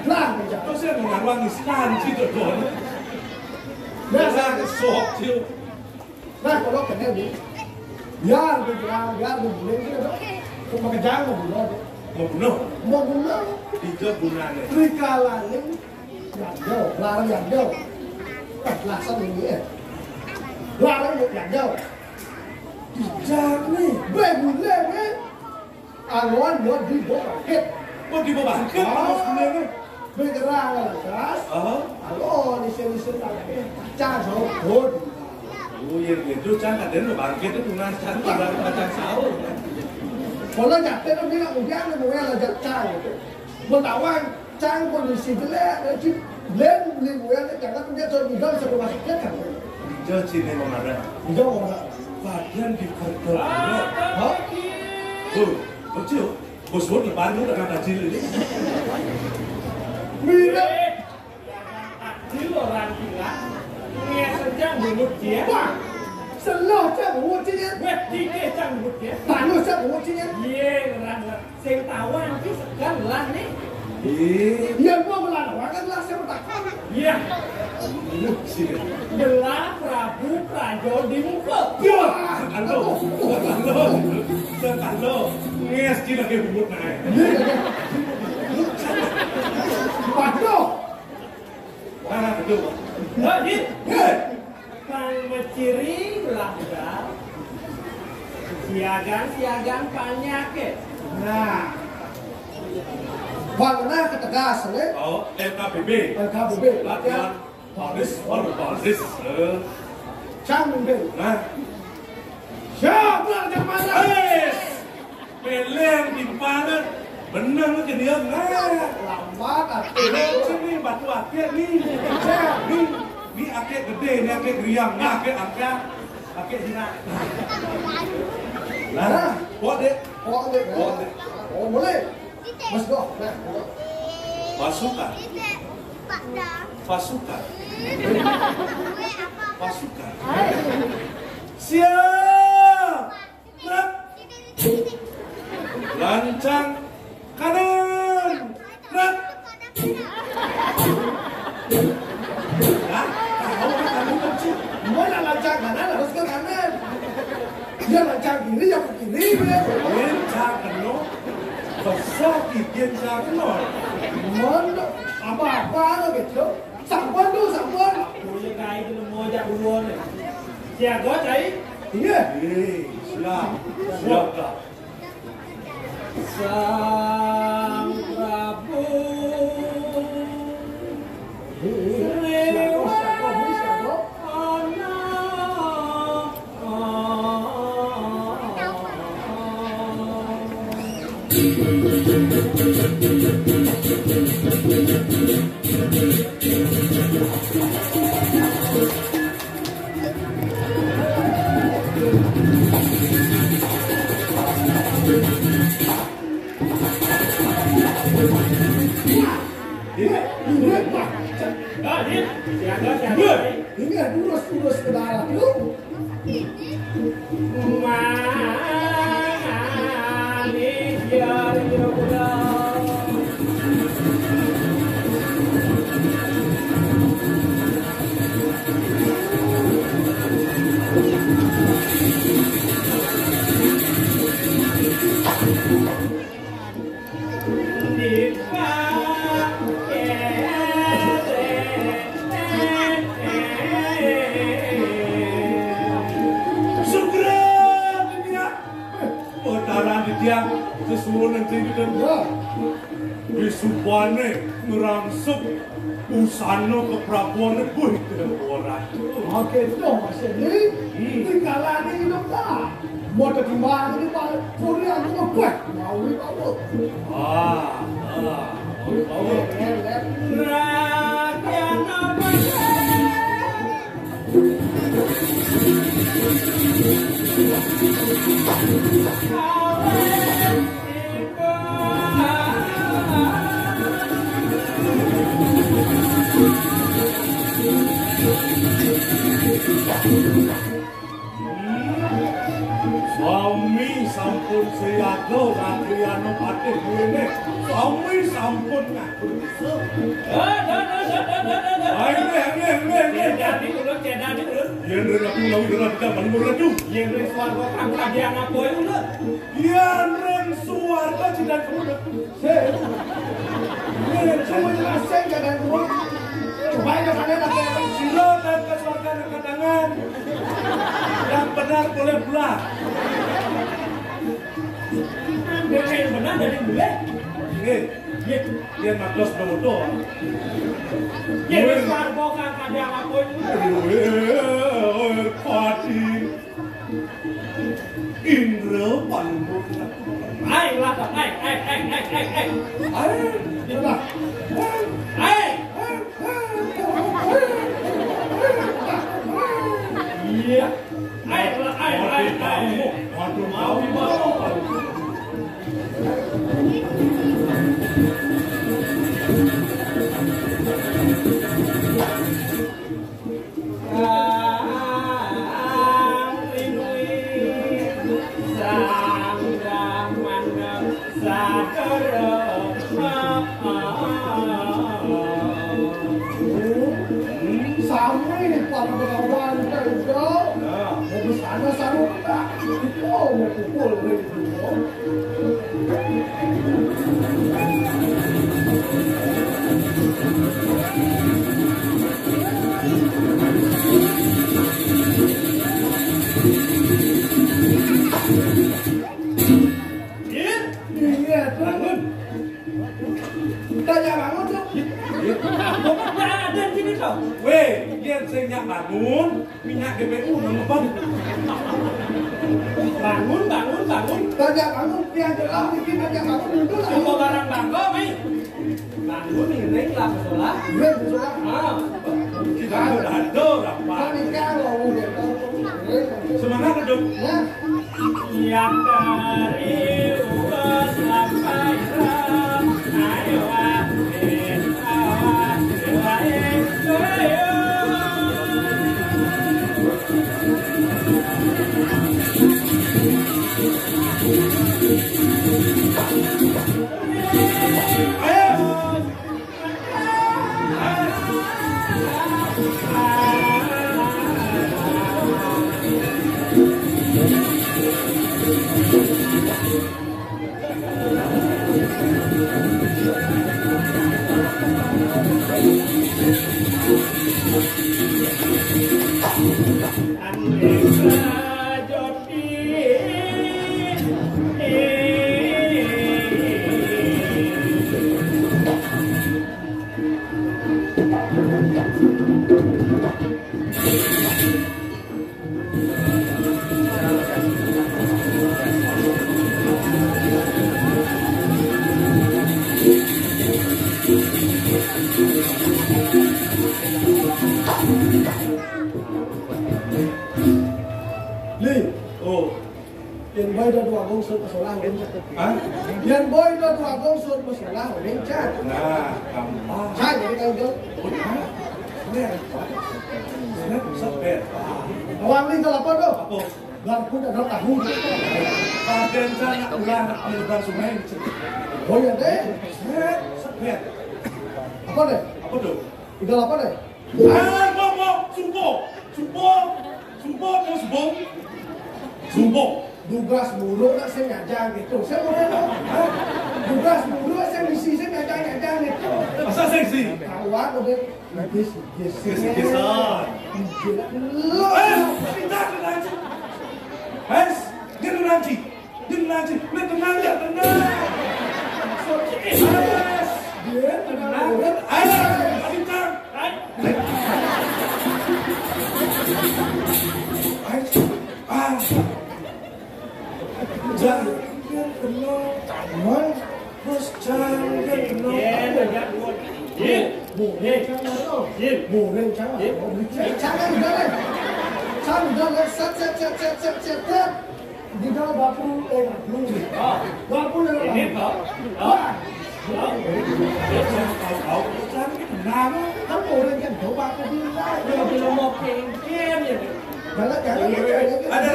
Lah, macam. Kau saya mengarang Islam sih tuh John. Biasa kesok sih. Nah, kalau kena ni, biar berang, biar beli kita. Kau pakai jangan bunuh. Mau bunuh? Mau bunuh? 3 bulan ya. Trikalan ni, yang jauh, larang yang jauh. Lasan ini ya. Larang yang jauh. Bijak nih. Boleh ni. Angon dia di bawah ket. Kok di bawah bangkit terus nih? Bergerak lah, Gas. Halo, listen lagi. Cang jauh. Oh iya gitu, Cang kadang lo bangkit itu tunas Cang tinggal macam sahur. Kalau jatuh itu dia kemudian lah jatuh. Bertawan, Cang kondisi jelek, jadi blend beli gue jangan dia coba juga bisa masuknya kan. Hijau sini mengarah. Hijau orang. Bagian di kertas. Hah? Kecil. Bos bos depan lu dengan kecil ini. Mirip. Kecil orang gila. Nghe sejam bulut dia. Wah, selalu cak buat dia. Wet dikit jam bulut dia. Tanu cak buat dia. Iya, orang sing tawan ki segan lah nih. Iya, gua melawan kan lah saya bertakwa. Iya. Sini. Gelar Prabu Prajo di muka. Sekalo, nges kita kayak bubut naik. Waduh. Mana betul? Hei, Pan menciri belakang. Siagan penyakit. Nah, bagaimana ketegasan ya? Oh, LKPB. LKPB. Latihan baris. Cang mungkin. Nah, Siapa yang mana? pelem di mana? Bener lu jadi Lambat atuh. Sini batu akik nih. Nih akik gede, nih akik geriang, nih akik hina. Nah, buat deh. Oh boleh. Mas go. Pasukan. Siap. Gerak. Lancang kanan. Gerak. Nah, tahu kamu kecil. Mana lancang kanan harus ke kanan. Dia lancang kiri ya ke kiri. Lancang kanan. Besar ikan kanan. Mana apa lo gitu? Sampun tuh sampun. Punya kai itu mau jak buruan nih. Siaga cai. Iya. Siap kak. Sang Prabu Ini urus ke dalam lu. Sesuatu nanti kita disubane ngerangsuk usano ke Prabuan itu orang. Oke itu masih ini kalah ini hidup tak. Mau terima ini pak puri aku mau buat mau ini mau. Suami sampun siaga rakyano patih ini. Suami sampun ngaku. Jadi udah jadi terus. Yang aku lalu dengan kita malu tu. Yang suara angkat dia anak boy udah. Yang suara tidak kemudian. Ini cuma jelasin jangan keluar. Coba aja kalian ada Sila dan kesuargaan kedatangan. Yang benar boleh pulang. Yang benar dari boleh. Ini Dia maklos dodo. Dia sarbo kan kadang apa Party. Indra Pandu. Ayolah, iya, Waduh, mau. Sampai para kawan terjauh, mau sana sarung tak, itu mau pukul begitu. Iya, bangun. Tanya bangun tuh. ada di sini kau. Weh, dia saya bangun, minyak GPU ngebang. Bangun. Tanya bangun, dia jelas bikin tanya bangun dulu lah. Coba barang bangko, mai. Bangun ini lah sekolah. Iya, sudah. Ah, Kita udah ada apa? Kami kalau udah tahu. Semangat dong. Ya. yang dari ulas sampai ram. Ayo awan, ayo. Yang boy dah dua gongsor masalah lencet. Hah? Yang boy dah dua gongsor masalah lencet. Nah, gampang. Saya jadi kau jauh. Sepet. Awang ni kalau apa tu? Apa? Garpu dah tahu. Paden sana ulang di sungai. Oh ya deh. Sepet. Apa deh? Apa tuh? Udah apa deh? Sumbo. Tugas mulu nak saya ngajar gitu. Saya mau tahu. Tugas mulu saya misi saya ngajar gitu. Masa seksi? Kawan udah habis Geser. Kita nanti. Dia nanti. Tenang ya, tenang. Dia tenang. Ayo, kita. Jangan kenal, bos jangan kenal. Boleh jangan tu. Boleh jangan. Jangan jangan. Jangan set. Di dalam dapur belum. Dapur dalam. Ini kau. Jangan kenal. Kamu orang kan tahu apa dia. Kalau belum mau pengkem ya. Jangan. Ada.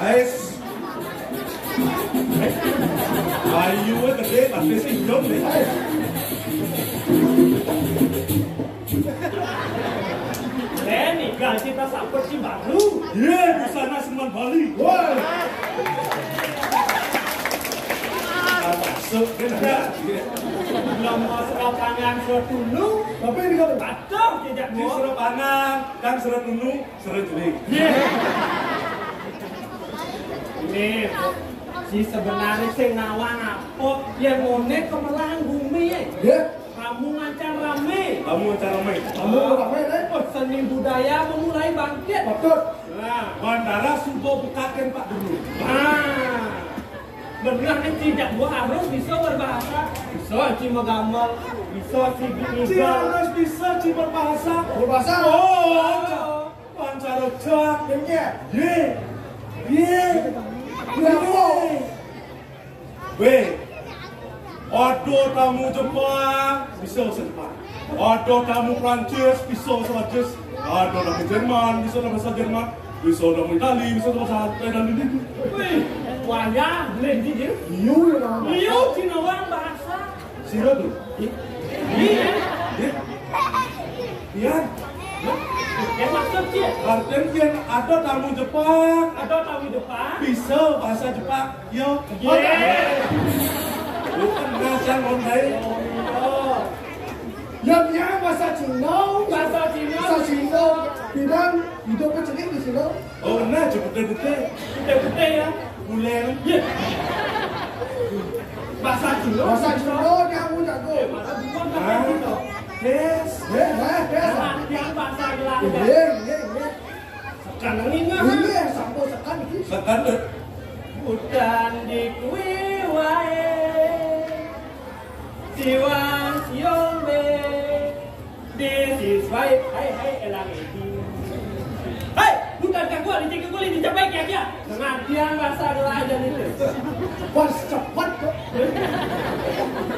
Ais. Ayu gede tapi sih hidup deh. Ini kan kita sampai si baru. Ye, busana Seman Bali. Woi. Masuk kan ada. Belum mau serap tangan surat dulu. Tapi ini kau Kacau tidak Di mau. surat panang, kan surat dulu, surat jeling. Ini Si sebenarnya sing nawang apa? Ya monet kemelang bumi. Ya, Kamu ngancam rame. Kamu acara main. kamu ramai deh. Oh, seni budaya memulai bangkit. Betul. Nah, bandara sudah bukakan Pak dulu. Benar kan tidak gua harus bisa berbahasa. Bisa cuma gambar, bisa sih Si harus bisa Ci berbahasa. Berbahasa. Oh, pancara cak. Dengar. Ye. Ye. Bravo. Weh. Ada tamu Jepang, bisa bahasa Jepang. Ada tamu Prancis, bisa bahasa Prancis. Ada tamu Jerman, bisa bahasa Jerman. Bisa tamu Itali, bisa bahasa Itali. Wih, wajah blend dia. You lah. Iya, cina orang bahasa. Sira tuh. Iya. Ye. Iya. Yang maksud dia, Artinya ada tamu Jepang, ada tahu depan. bisa bahasa Jepang. Yo. Bukan bahasa Mondai. Yang bahasa Cina. Bahasa Cina. Bahasa Cina. Bidang hidupnya celik di sini. Oh, nah, cepet-cepet. Gede-gede ya. Bulan. Iya. Bahasa Cina. Bahasa Cina kamu jago. Bukan Ah, bahasa Cina. yes. Yang bahasa Belanda. Ini. Sekarang ini Ini sampo sekan iki. Sekarang Udan di kui wae Siwan siong be This is why hai elang ini. Hai, bukankah gua dicek gua dicapai aja. Pengertian bahasa Belanda itu. Pas cepat kok.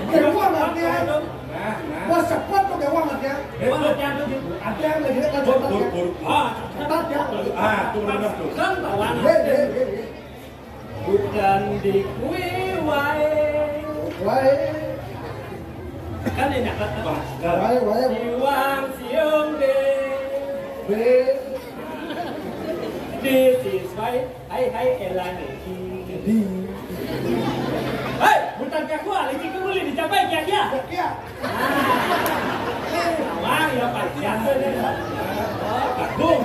Dewa ngerti. Pas cepat kok dewa ngerti. Pengertian itu. Ada yang lagi kan Bur, cepat bur, ya. bur. Ah, Cepat ya. Ah, tuh benar tuh. kan kawan. Udan di kui wae. Wae. Kan enak banget. Wae. Siwan siong be Be. This is why hai elang ini. Di. Hei, bukankah gua licik boleh dicapai kaya-kaya? Ya. Wah, ya pasti ada deh. Bung,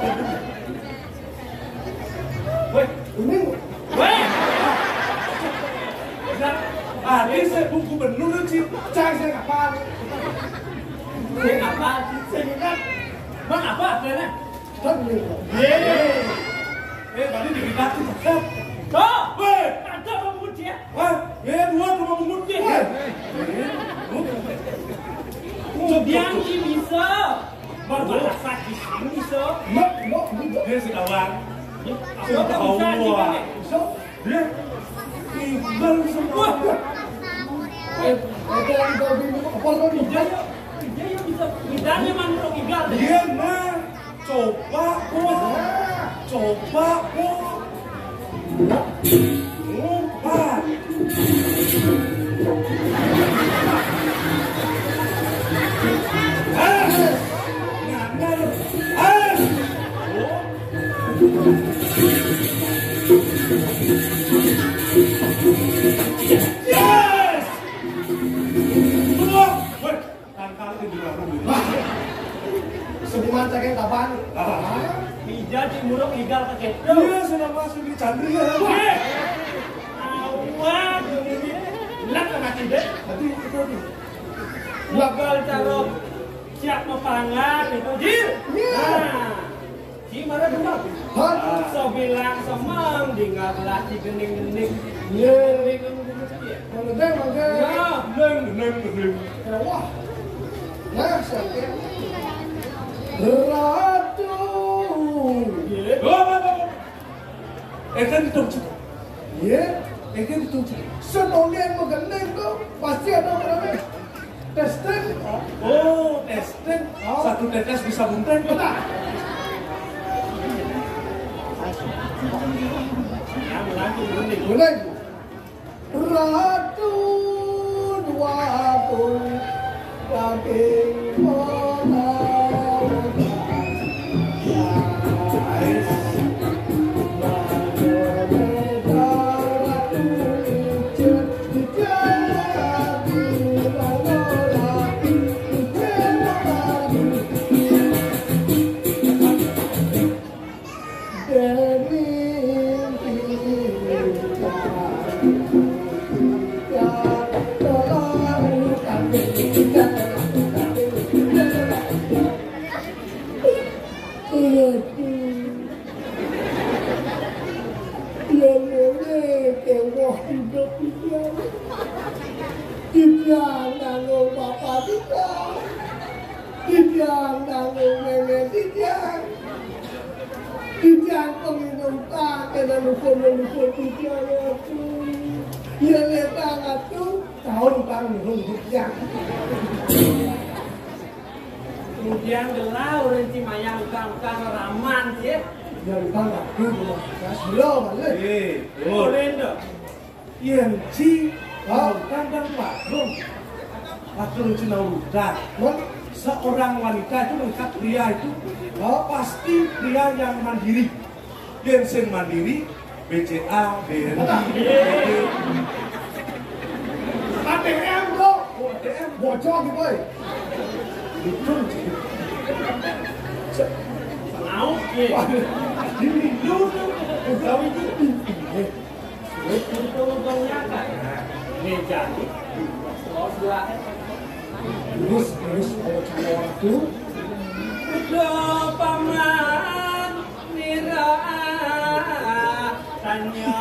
Woi, Ini woi. ini saya buku bener sih. cang saya kapan? Sing apa? Sing kan. Bang apa sebenarnya? Kan ini. Tadi dikitakin cakep. Tuh, Weh, ada pemut dia. wah, dua rumah bungut nih. Kemudian dia bisa berbahasa Jepang bisa. No. Dia si kawan. Apa bisa juga nih? So, Dia tinggal semua. ada yang kau bingung apa lagi? Dia yang bisa. Bidangnya mangrove igal deh. Dia mah coba kok. Coba kok. Ngumpat. Yes! Semua. Woi, tangkal itu juga dulu. Sebulan cakap kapan? Bija cimuruk igal ke keto. Dia sudah masuk di Chandria. Awan, lihat kan hati deh. Tadi itu tuh. Bakal cara siap mepangan itu Jil. Nah, si mana dulu? So bilang semang tinggallah si gening-gening. Mengedeng. Ya, Neng. Wah. Nah, saya Ratu. Kan itu. Ya, Kan itu. senolian mengedeng tuh pasti ada orangnya. Testing. Oh, testing. Satu tetes bisa bunten. Betul. yang lagi gening. Mulai. Ratu dua pun daging Tidak nanggung bapak tidak. Tidak nanggung nenek tidak. Tidak penginum tak dan lupa tidak aku. Ya letang aku tahun tidak. Kemudian gelau renti mayang utang-utang raman sih. Ya letang aku slow balik. Boleh dong. Yang ci, kandang patung. Patung cina udah. Seorang wanita itu melihat pria itu, pasti pria yang mandiri. Yang mandiri, BCA, BNI, ATM bro, ATM bocor gitu boy. itu Mau sih. ini dulu. Tahu itu. Itu kan. Nih jadi. Oh sudah. Terus kalau cara waktu Udah paman nira tanya.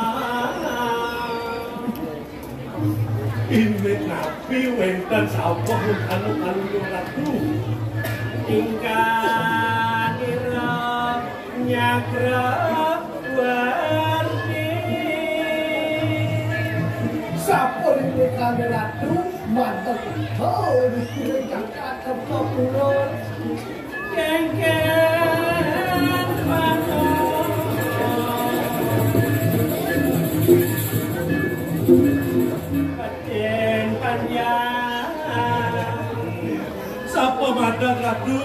Ini nabi wenten sapa anu ratu. Tingkat nira nyagra warni. Sapo ini kamera tuh mantap. Oh, ini kakak kepulan. Kengken panon. Paten panjang. Sapa madang ratu?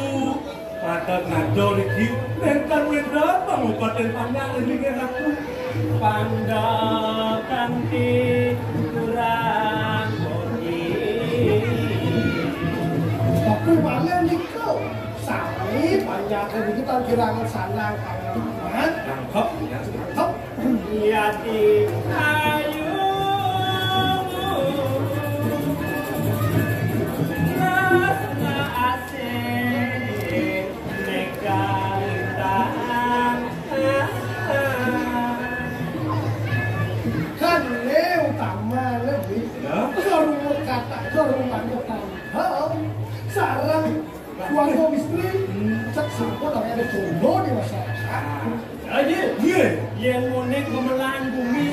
Madang ngado iki nenten wedok pangobaten panjang iki ratu. Pandang kanti kurang bodi. Tapi mana nih kau? Sami panjang kita kirangan sana panjang. Nangkep ya. Hop. Yati ayu. Rasa asing nekan Kan utama lebih. Ya. Kerumah kata kerumah kata. Sarang keluarga istri. Cek sampun ada jodoh di masyarakat. aja. Iya. Yang monek gemelan bumi.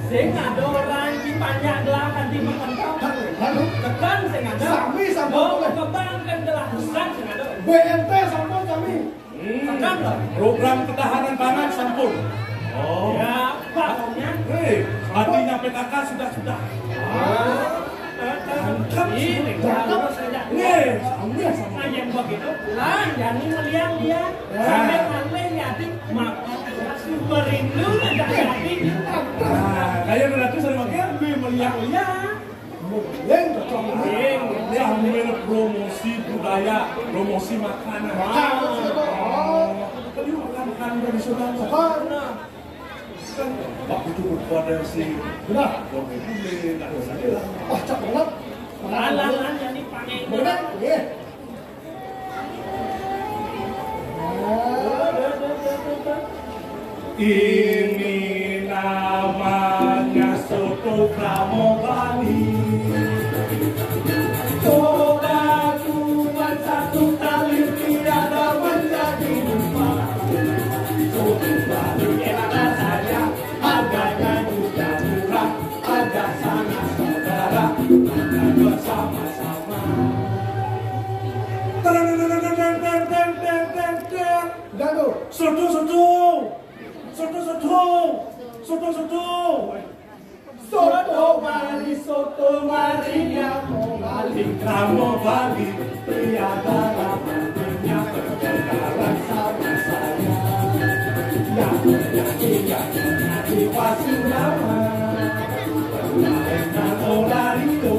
Sing ada orang di panjang gelakan di makan kau. Lalu Tekan sing ada. Sami sampun Oh, boleh. kebangkan telah besar sing ada. BNT sampun kami. Tekan loh. Program ketahanan pangan sampun. Oh. Ya, pokoknya. Artinya PKK sudah. Ini kalau saja. Nih, sami sama. Nah, yang begitu, lah jangan melihat dia. Sampai nanti yatim makan merindu dan yatim. Kayak berarti sering pakai Melihat-lihat. Yang cocok. sambil promosi budaya, promosi makanan. Tadi makan tradisional. Kan waktu itu berpotensi. Benar. Boleh tak ada saja. Wah, cak banget. Lalan jadi pakai itu. Benar. Iya. Ini namanya soto Pramugari. Coba cuma satu kali tiada menjadi lupa. Soto Bali enak rasanya, harganya juga murah. Ada sana saudara, makan bersama-sama. Dado. Soto. Soto mari kamu bali. Kamu bali, tiada lamanya berjalan sama saya. Yang pasti nama. Bermain Orlando,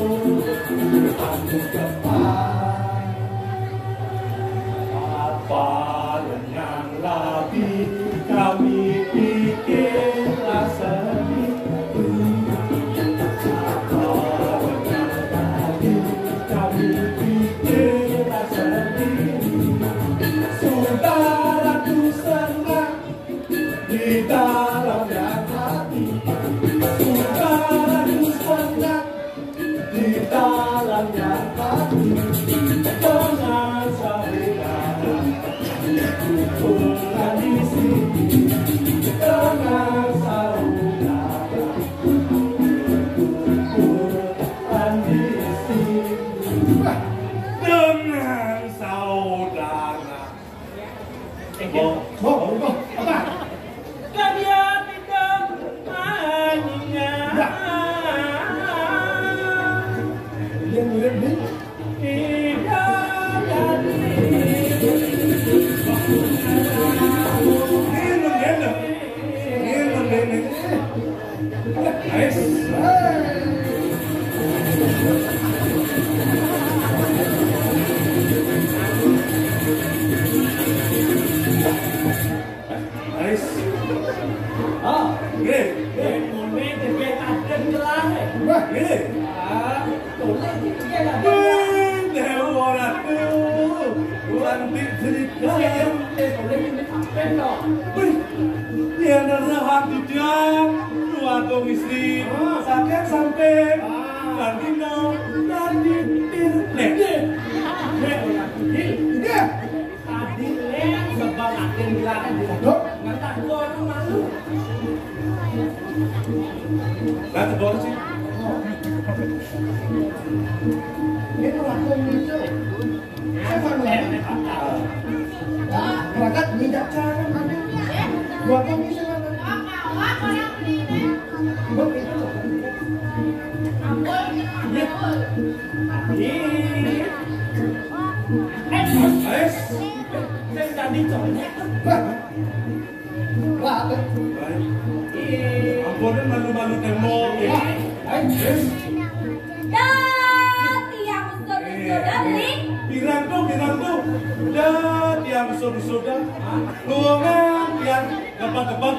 aku depan. Apa yang lebih kami pikirlah sedih. Saudaraku senang di dalamnya hati. Saudaraku senang di dalamnya Boleh dia lah. Neo orang tu, nanti cerita. Boleh ini sampai loh. Dia nerahat di jam, dua kong istri, sakit sampai, nanti no, nanti tirnek. Dia. Tadi leh sebab akan bilangan di ladok. Nggak gua orang malu. Nanti boleh sih. Itu aku muncul. Saya malu. Berangkat tidak cara mana. Gua kau bisa mana. Bang itu loh. Ais, Saya tadi colek. Wah, ampunnya malu-malu tembok. Ais, Tiang usul-usul dari pirang tuh, dah tiang sudah, luangan tiang gebak-gebak.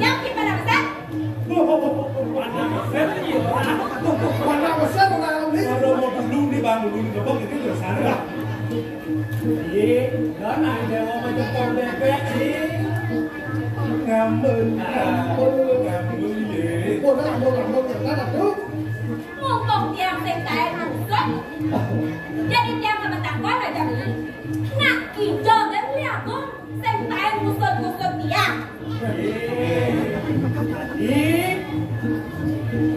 yang gimana besar? mana besar orang ini. Kalau mau dulu nih bang, dulu nih gebak itu udah sana. Dan ada yang mau jempol bebek sih. Ngambel ye. Bola jangan tuh. Mumpung tiang sengkai usul, jadi tiang sama takwan aja beli. Nak hijau dan lihat sengkai usul tiang.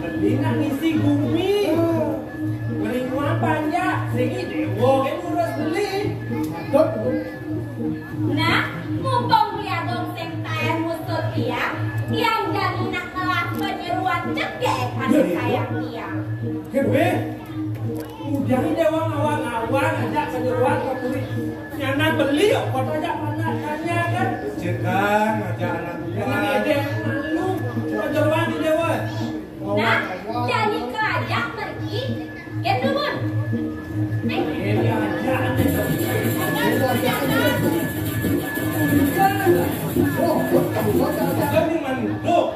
Beli nak ngisi bumi. Beli apa aja? Segi dewo kan urus beli. Nah, mumpung lihat dong sengkai usul tiang jadi nak ngelak penyeruan cegek adik sayang tiang. Gue udah dewa ngawang-ngawang ajak penyeruan ke kulit. Nyana beli kok foto aja pandangannya kan. Cekan aja anak Jangan ide malu. Penyeruan di dewa. Nah, jadi kerajaan pergi, gendrumun. Ini aja. Jadi manduk.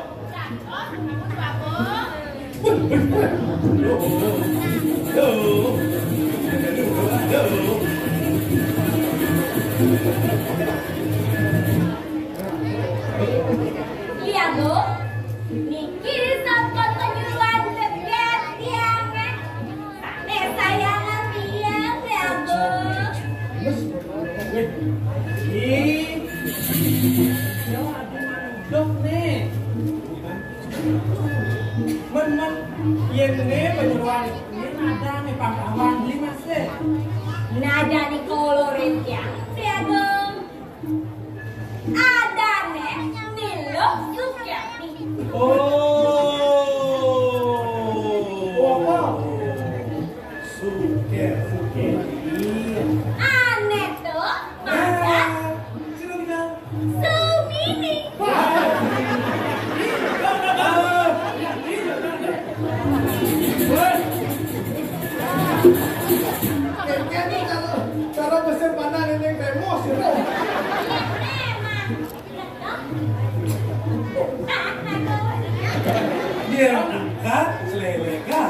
Lihat tuh, Niki sempat penyeruan cegek tiang. Nih sayangan tiang, lihat tuh. Dok nih. Men yang ini penyeruan ini ada nih pahlawan 5 sih. Nada nih kolorin tiang, lihat dong. Ada nih, Nilo Sukiyati. Aneh tuh, maka Sumini. Cara besar mana ini demos itu. Dia angkat seleleka.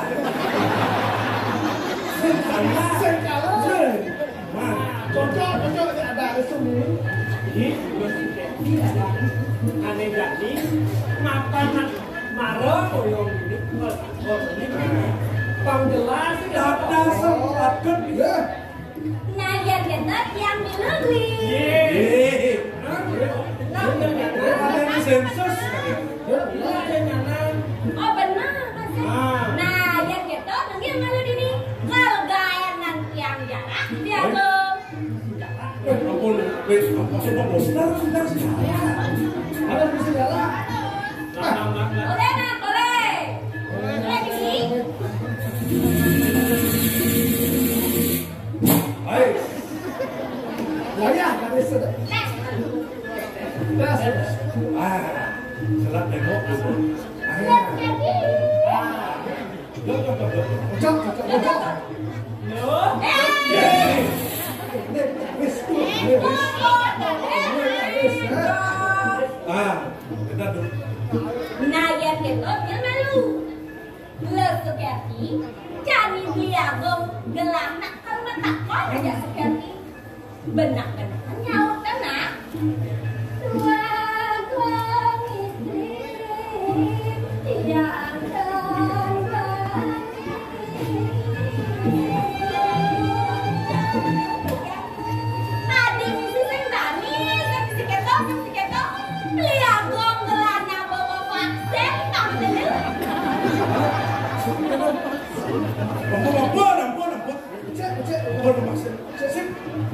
Sekala. Cocok ada semua. Aneh jadi makan marah koyong ini pang jelas sih Ada sempat Ya. Nah, yang kita yang di negeri. ada di sensus. Oh benar, Mas. Nah, yang kita nanti yang ada di sini. Kalau gayanan yang jarak, dia tuh. Ampun, sebentar sekali. Ada di segala. Boleh nak, boleh. Boleh di. Hai, Layak dari sudah. selat tengok dulu. Lihat jadi. Cocok. Kita dulu. Nah, yang kita dia malu. Sukiyati, jadi diagong gelang nak kan tak kau aja Sukiyati. Benak-benak nyawa kena. Dua istri tidak akan adik si Sendani, si Keto, beli agong gelana bawa vaksin tak dulu.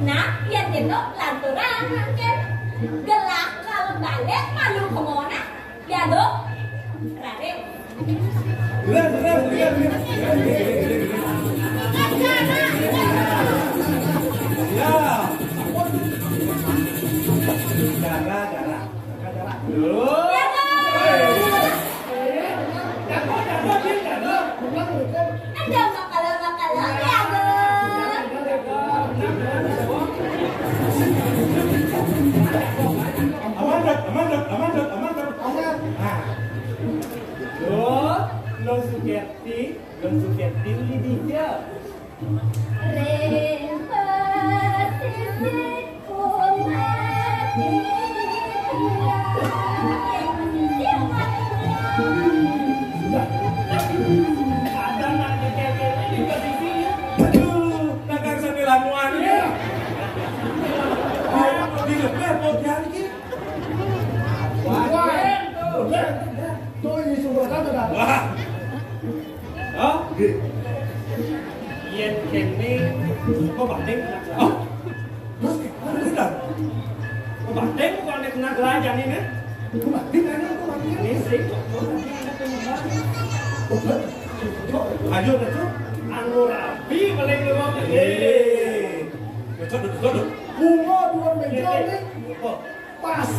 Nah, yang itu lanturan mungkin gelak kalau balik malu kemana? Ya dok, Raden. Lo Sukiyati di dia. Yen kene kok banding. Oh. Terus kan? Kok banding kok nek kena gelajan ini? Kok banding ini sih. Ayo itu anu rapi paling lewat ini. Betul. Bunga dua meja ini. Pas.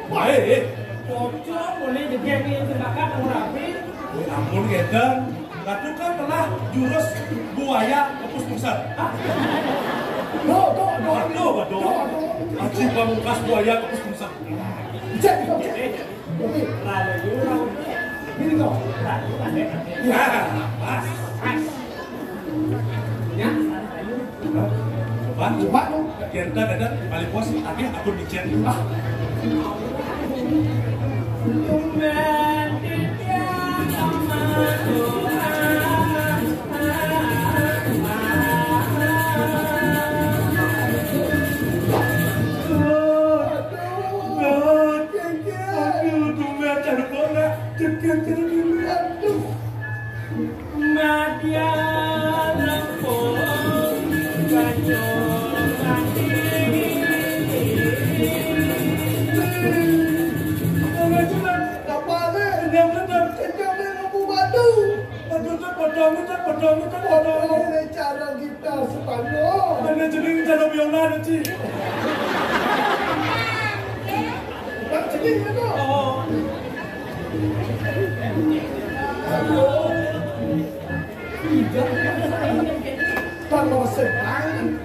Baik. Cocok boleh jadi yang terbakar anu rapi. Ampun Gedan, Ratu kan telah jurus buaya kepus pusat. Waduh. Aji pamungkas buaya kepus pusat. Cek. Lalu jurang. Ini kok. Ya, pas. Ya. Coba. Gedan, paling puas tapi akun dicet. Ini cara gitar Spanyol. Ada jenis cara biola nanti. Tak jenis itu. Tanpa senang.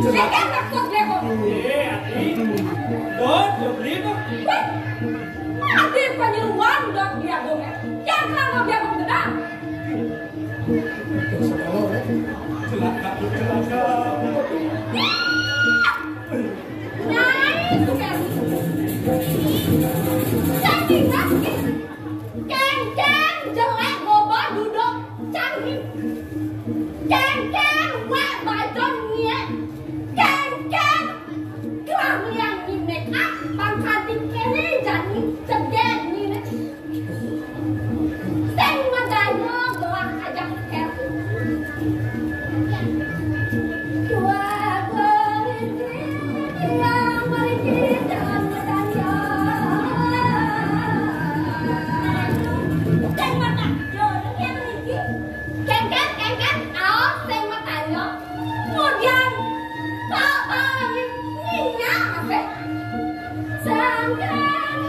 Saya takut dia kok. Ati. Dot, beli kok. Ati penyuluan dot dia kok. Yang lama dia kok gedang. Celaka. Nah, itu kan. Jadi nasi. Keng jelek bobo duduk canggih. Keng wek bacon nia. Keng kelam yang ni make up pangkatin kene jadi cedek ni ne. Seng madanya gelang ajak ker. Dua yang mari dalam madanya. Seng mata, yo yang ni. Keng áo seng matanya. Kemudian papa ninya apa? Sangkan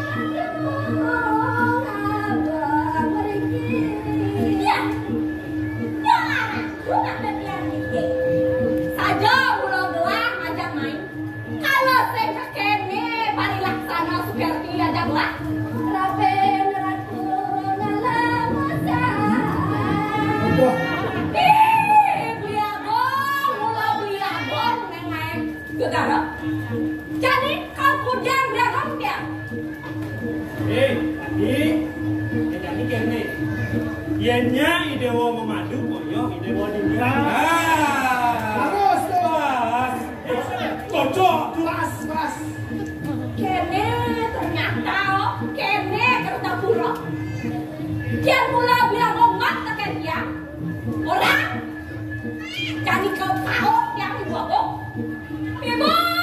abang pergi. Ya, jangan bukan bagian ini. Saja pulau gelang ajak main. Kalau saya kekene pari laksana Sukerti ajak lah. Rapen ratu ngalamasa. Gegara. Jadi kamu dia beragam dia. Tadi jadi kene. Yenya idewo memadu koyo idewo dunia. Harus Cocok. Pas. Kene ternyata kene kereta pura. Dia mula bilang omat tekan dia. Orang. Jadi kau tahu yang ibu aku. Ibu aku.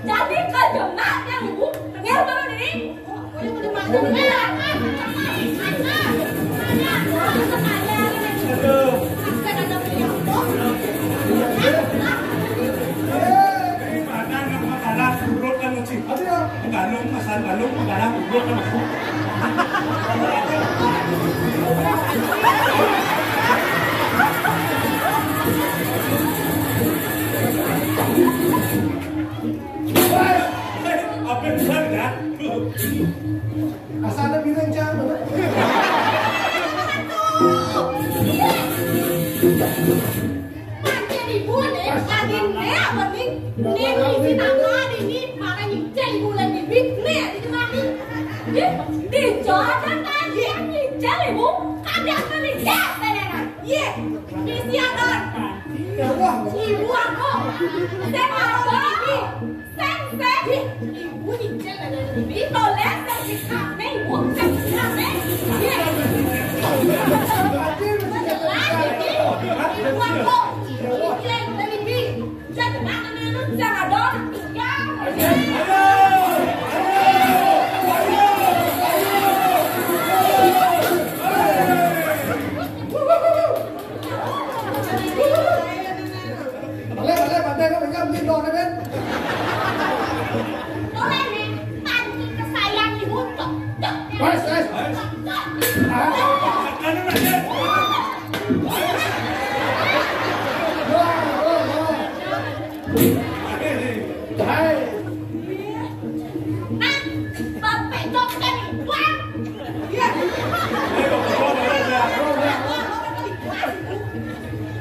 Jadi kejemak yang ibu dengar baru ini. Apa yang besar ya? Asalnya bilang jangan. Macam ibu ni, lagi ni apa ni? Ni isi tangan ini, mana ni cari bulan ni, ni di mana ni? Di Jordan tadi ni cari ibu, ada apa ni? Ye, di siaran. Ibu aku, saya apa ni? Saya ibu ni cari ni, boleh saya kami ibu kami. Ye. Boleh, pandai kau pegang minum ni kan? Boleh ni, tadi kesayang ibu tu. bukan Iwan. Iya.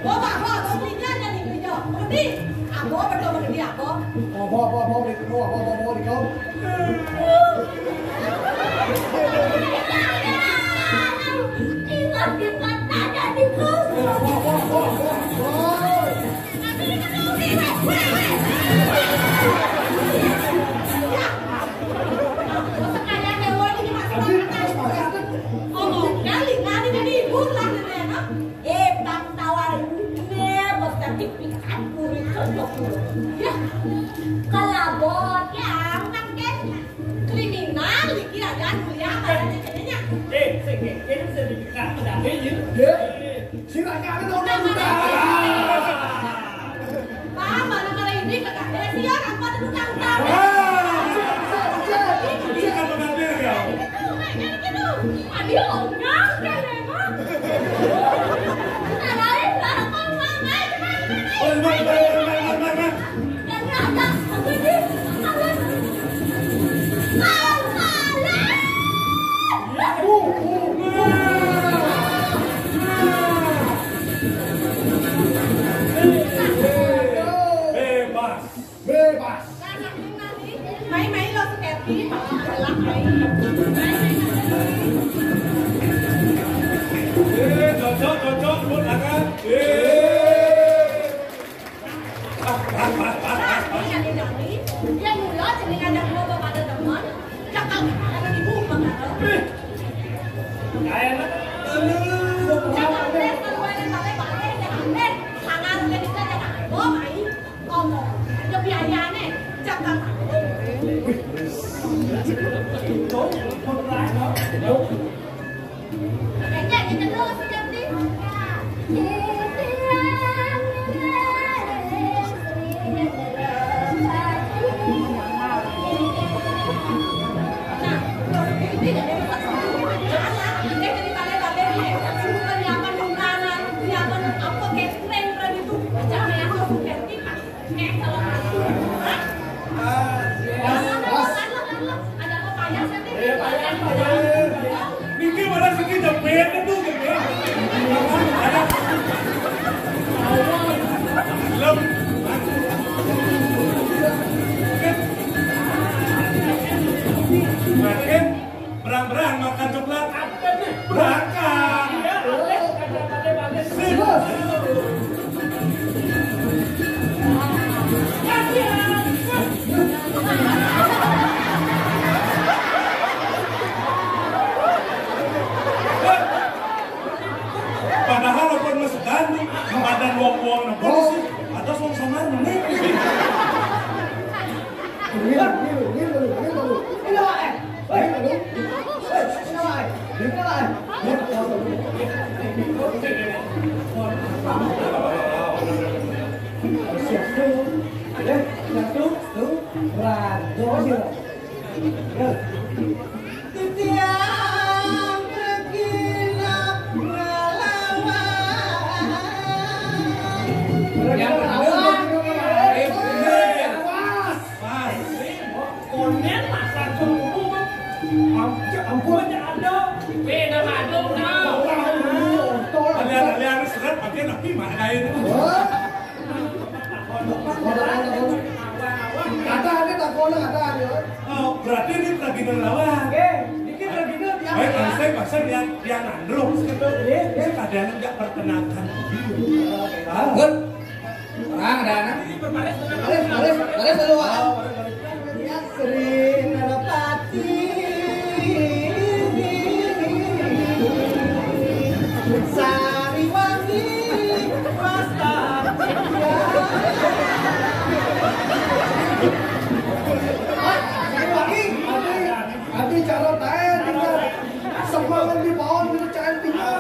Bố bảo họ có gì nhá, nhà mình bây giờ con đi. À bố bắt đầu mình đi à bố. Bố đi không? Iwan tanya di kos. Sekalian dewa ini masuk ngomong kali nani jadi bulan nenek. Bang tawarin mesti dipikat kurit condok. Ya. Kalau bot yang kan kriminal dikira kan kuliah pada jadinya. Ini bisa dipikat tidak ini. Siranya ada orang muda. Pak, mana kali ini kagak ada dia kan pada utang-utang. Jangan mengambil ya. Gitu. Aduh, enggak memang. Alain lah ngomong aja. Oh, mana. Dan ada aku ini. Bebas. Mấy lo kẹp tí mà lắc mấy. Cocok, buat akan. Yang mula jadi ada dua bapak ada teman. Cakap ada ibu makan. Kayak Jangan deh kalau ada balik jangan deh. Tangan udah bisa jangan. Bố mày ngomong. Ada biayanya. Cakap. Kayaknya kita terus jadi. Mungkin mana segi jepit itu jepit. Lem. Makin berang-berang makan coklat. Berangkat. Padahal walaupun masuk gandung, badan wong-wong na polisi, atas wong samar menit. Kalian serat pakai napi mana ini? Oh, berarti ini lagi nelawan. Baik, kalau saya pasal dia nandrong segitu. Kadang nggak perkenalkan. Good. Orang ada anak. Baris dulu. Ya sering Narapati. Sariwangi Prastaja. Sariwangi, ada cara lain tinggal semangat di bawah itu cantiknya.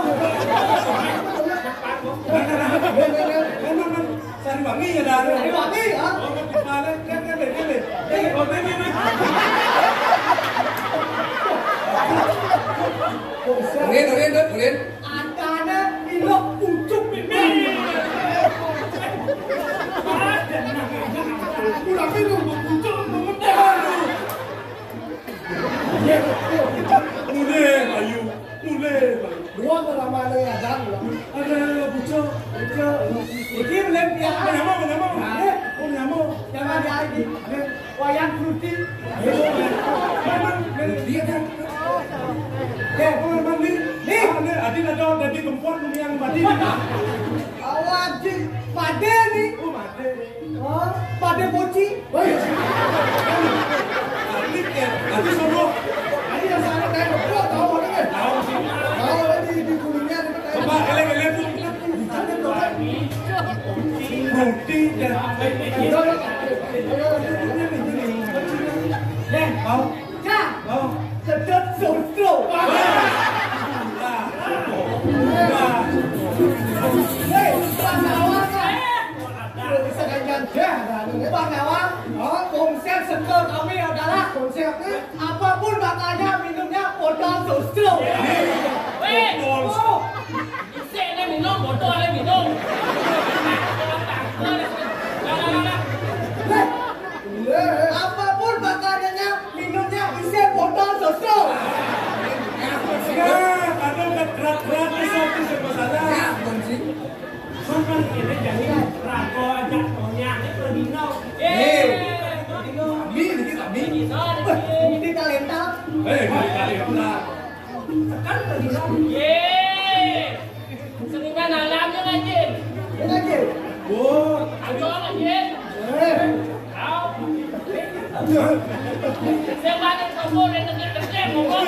Sariwangi ya dah. Sariwangi, ha? Oh, mana kan beli. Oh, beli. Urin. Adanya ilok pucuk ini. Udah minum pucuk mengenai. putih. Dia kan. Memang nih, adik ada dari tempat yang mati. Awajib, pade nih. Oh, mati. Oh, pade poci. Adik suruh. Ini yang sana kayak berdua tahu mana kan? Tahu sih. Tahu di kulitnya. Coba eleng-eleng tuh. Putih dan mau. Cha, sedot sutro. Hei, Panawang kan? Bisa ganyan dah. Panawang, konsep sekel kami adalah konsepnya apapun makannya, minumnya botol sutro. Weh, isi ini minum, botol ini minum. Apapun makanannya, minumnya isi botol sutro. Kadang gerak-gerak di satu masalah. Kan ini jadi rago aja tonya ini perdino. Di talenta. Kali pula. Kan perdino. Seniman alamnya ngajin. Ngaji. Oh, Ayo ngajin. Kau. Saya balik toko dan tegak-tegak ngomong.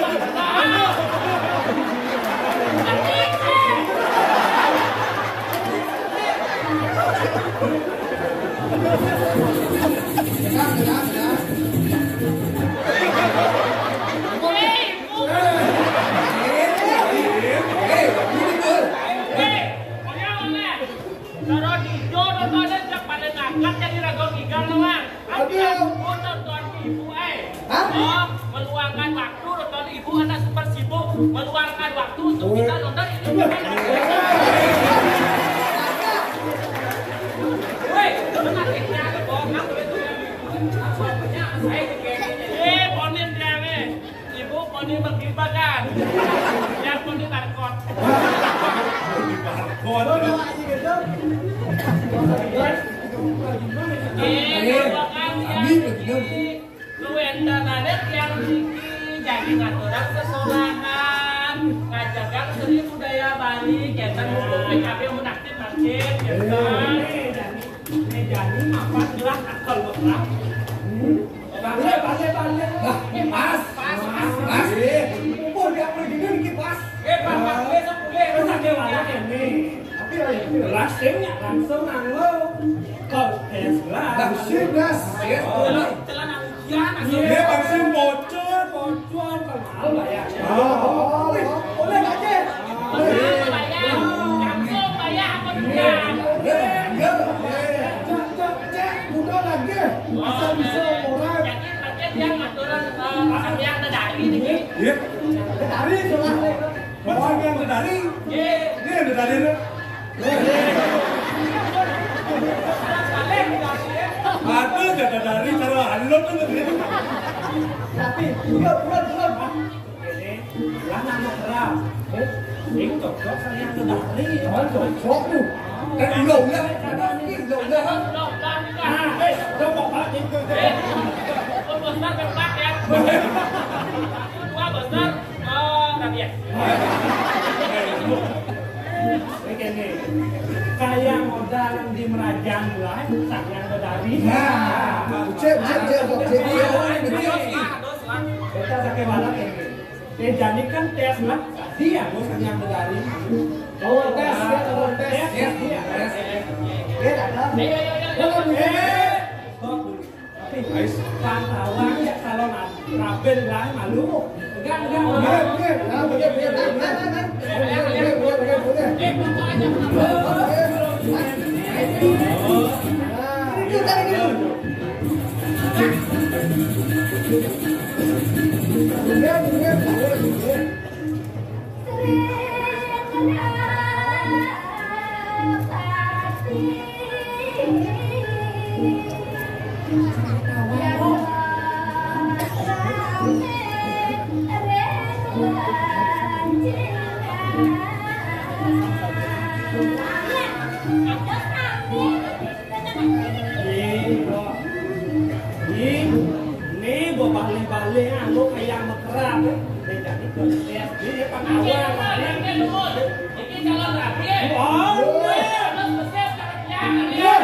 Meluangkan waktu nonton ibu anak super sibuk meluangkan waktu untuk kita nonton ini. Woi, menariknya bohong itu ya. Ponin dia ibu ponin berkibakan. Yang ponin barcode. Luendanet yang jadi ngaturan kesorangan ngajakan seni budaya Bali kita ngumpul PKB menaktif masjid kita Jadi apa jelas akal betul. Balik. Pas. Kumpul yang begini dikit pas. Pas besok boleh. Besok dia malah ini. Tapi langsung nanglo. Kau tes lah. Sidas. celana ujian dia pasti bocor. Bocor kalau lah ya. Boleh aja. bayar langsung bayar apa dendam Udah lagi. Bisa orang. jadi pakai dia ngaturan yang dari nih Iya. Dari setelah Macam yang dari. Ini yang dari tu. Ada kata dari cara halus tu tadi. tapi bulan. Lah nama kerap. Ini cocok saya ke dari. Cocok tu. Kan ulau lah. lo Udah mau balik. besar tempat ya dua besar rabiat Begini, kayak modal yang di Merajang lah, sayang dari. Cek. Kita pakai balak ini. Jadi kan tes lah, dia bos yang dari. Oh tes. Dia. Tapi pantauan ya kalau rabel lah malu. Enggak. Ini apa? Jadi kontes dia pengawan. Ini calon lagi. Oh, Terus besar sekarang ya.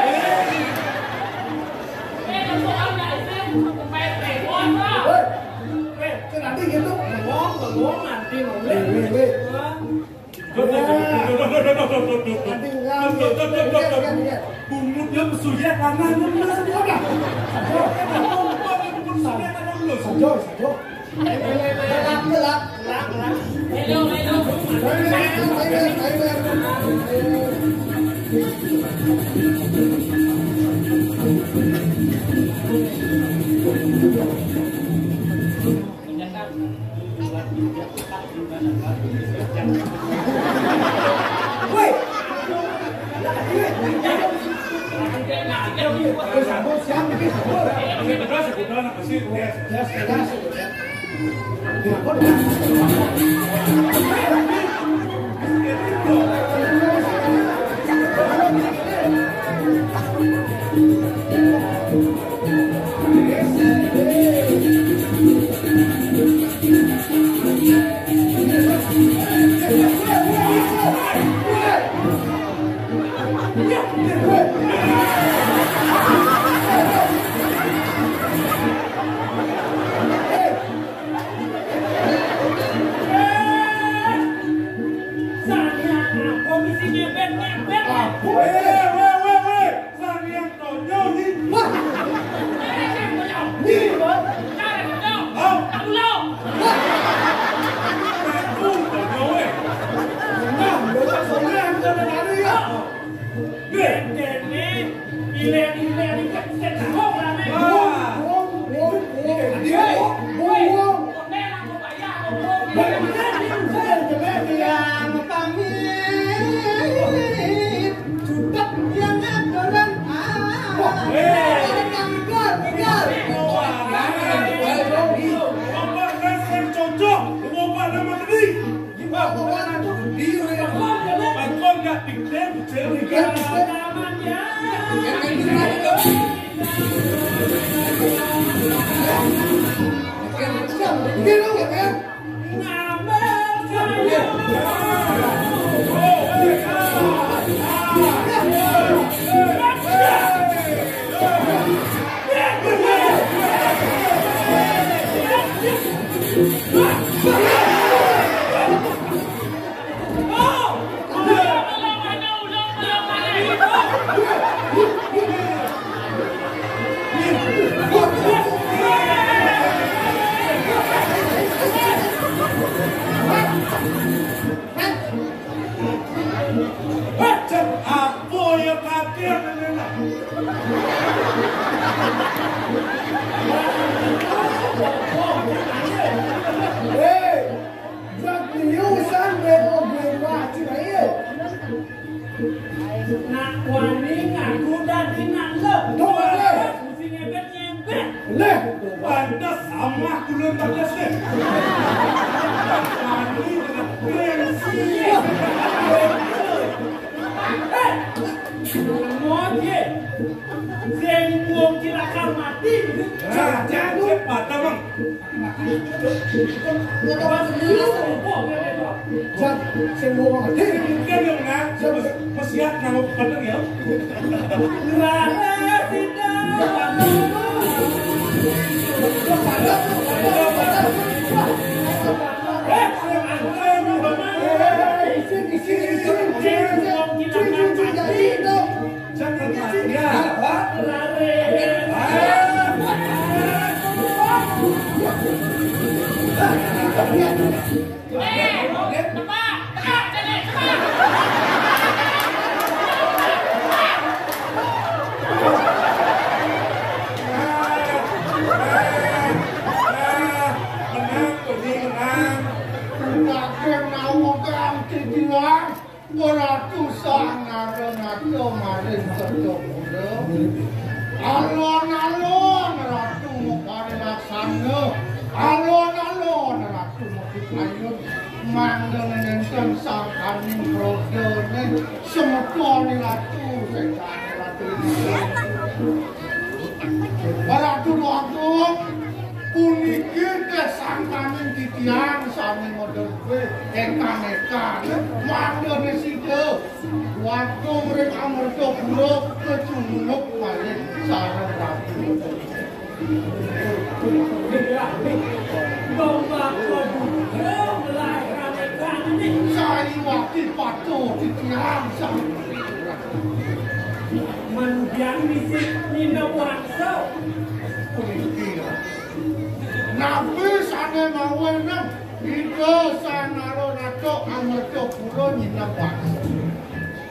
Ini soal nggak sih? Main telepon lah. Nanti gitu. Ngomong nanti mau Nanti enggak. Bumutnya mesuya kanan bener semua. Sajo. Gelap. Hello. Woi. Alon-alon ratu mukari laksana, alon-alon ratu mukipayun, manggil nenten sangkaning krodone, semeponi ratu sekane ratu ini. Ratu doang puniki kesangkaning titiang sami model gue ekan-ekan mandone sido waktu mereka amerto buruk kecunuk balik sarang rapi saya waktu patuh titiang sami Mandiang misi nina wangso. Nabi sana mawenang ito sanaro nato amerto puro nina wangso.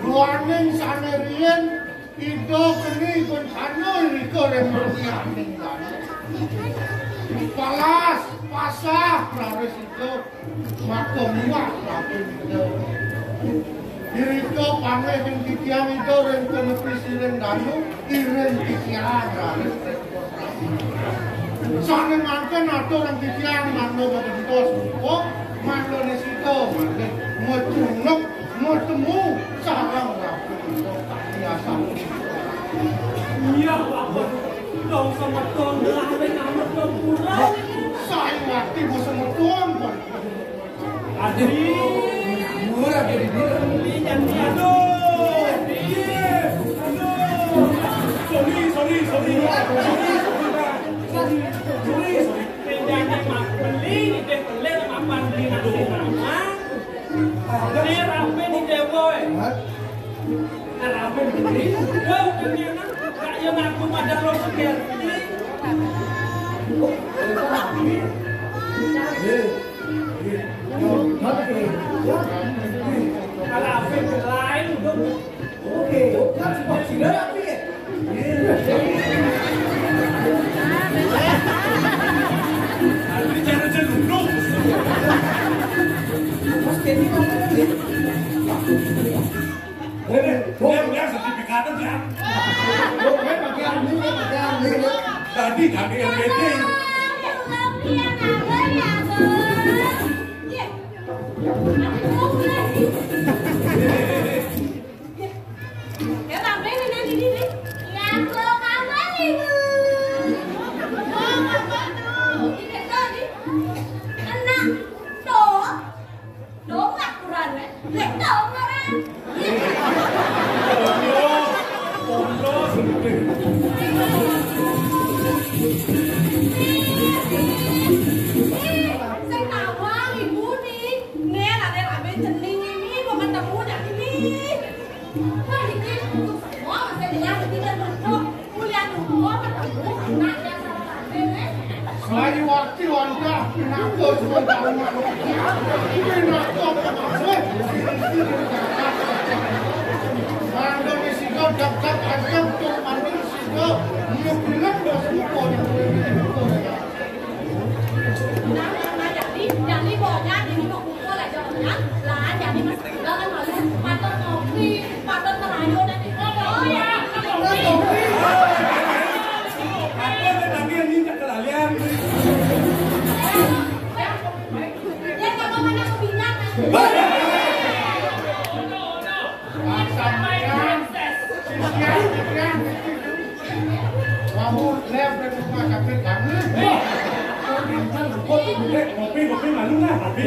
Luaning sana riyen ito kini pun sanoy riko remania ninggan. Palas pasah prares itu makomua tapi itu. Iriko pange yang titiang itu rencana presiden danu iren titiang rares sana mantan atau orang titiang mando berbentuk suko mando nesito mando mau cunuk mau temu sarang rapi itu biasa Iya, apa? Dong sama tuan berapa nama tuan kurang? saya waktu mau sama tuan pun Adri, murah jadi beli jangan aduh, sorry. Penjangan mak beli ni deh beli sama beli nanti nama. Beli rapi ni deh boy. Rapi beli. Wow, kemudian tak yang aku pada lo sekian. Kalau apa lain oke, kan sebab sila api. Bicara cenderung. Mas Kenny mana ni? Dia punya sertifikatnya kan? Oke, pakai ambil. Tadi kami LPD. Saya waktu anda kenapa semua tahu malu? Kenapa apa? Anda ni siapa dapat anda untuk anda siapa? Dia bilang dah semua yang Jadi bonya, jadi mau kumpul aja bonya, lah jadi mas jangan malu, patut ngopi, patut merayu nanti. Oh ya, ngopi. Aku ada tadi yang minta kelalian. Dia kalau mana kebinyang. Kamu lewat dari rumah sakit kami. Kopi malu lah, kopi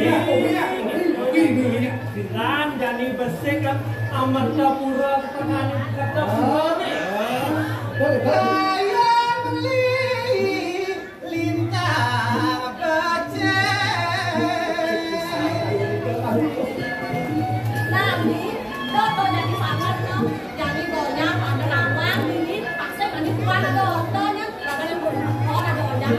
dulunya. Bilang jadi bersih kan Amarta Pura kata Pura ni. Saya beli lintang becek. Nanti, foto jadi sangat dong. Jadi bonya pada lawang ini paksa mandi kuat ada fotonya, lalu yang berfoto ada bonya.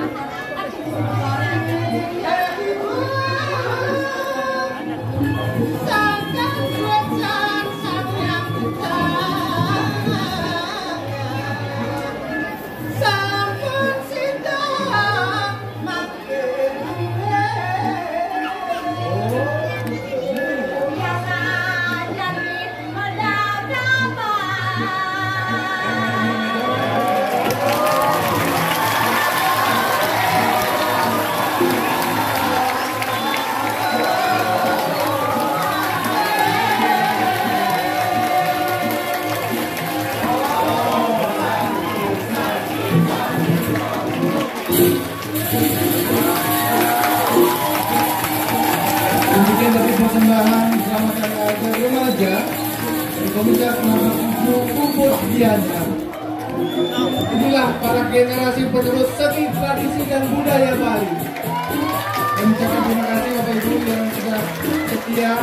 Kelurahan Selamat Raya Remaja dari Komunitas Nama Kumpul Gianyar. Inilah para generasi penerus seni, tradisi dan budaya Bali. Dan ucapkan terima kasih Bapak Ibu yang sudah setia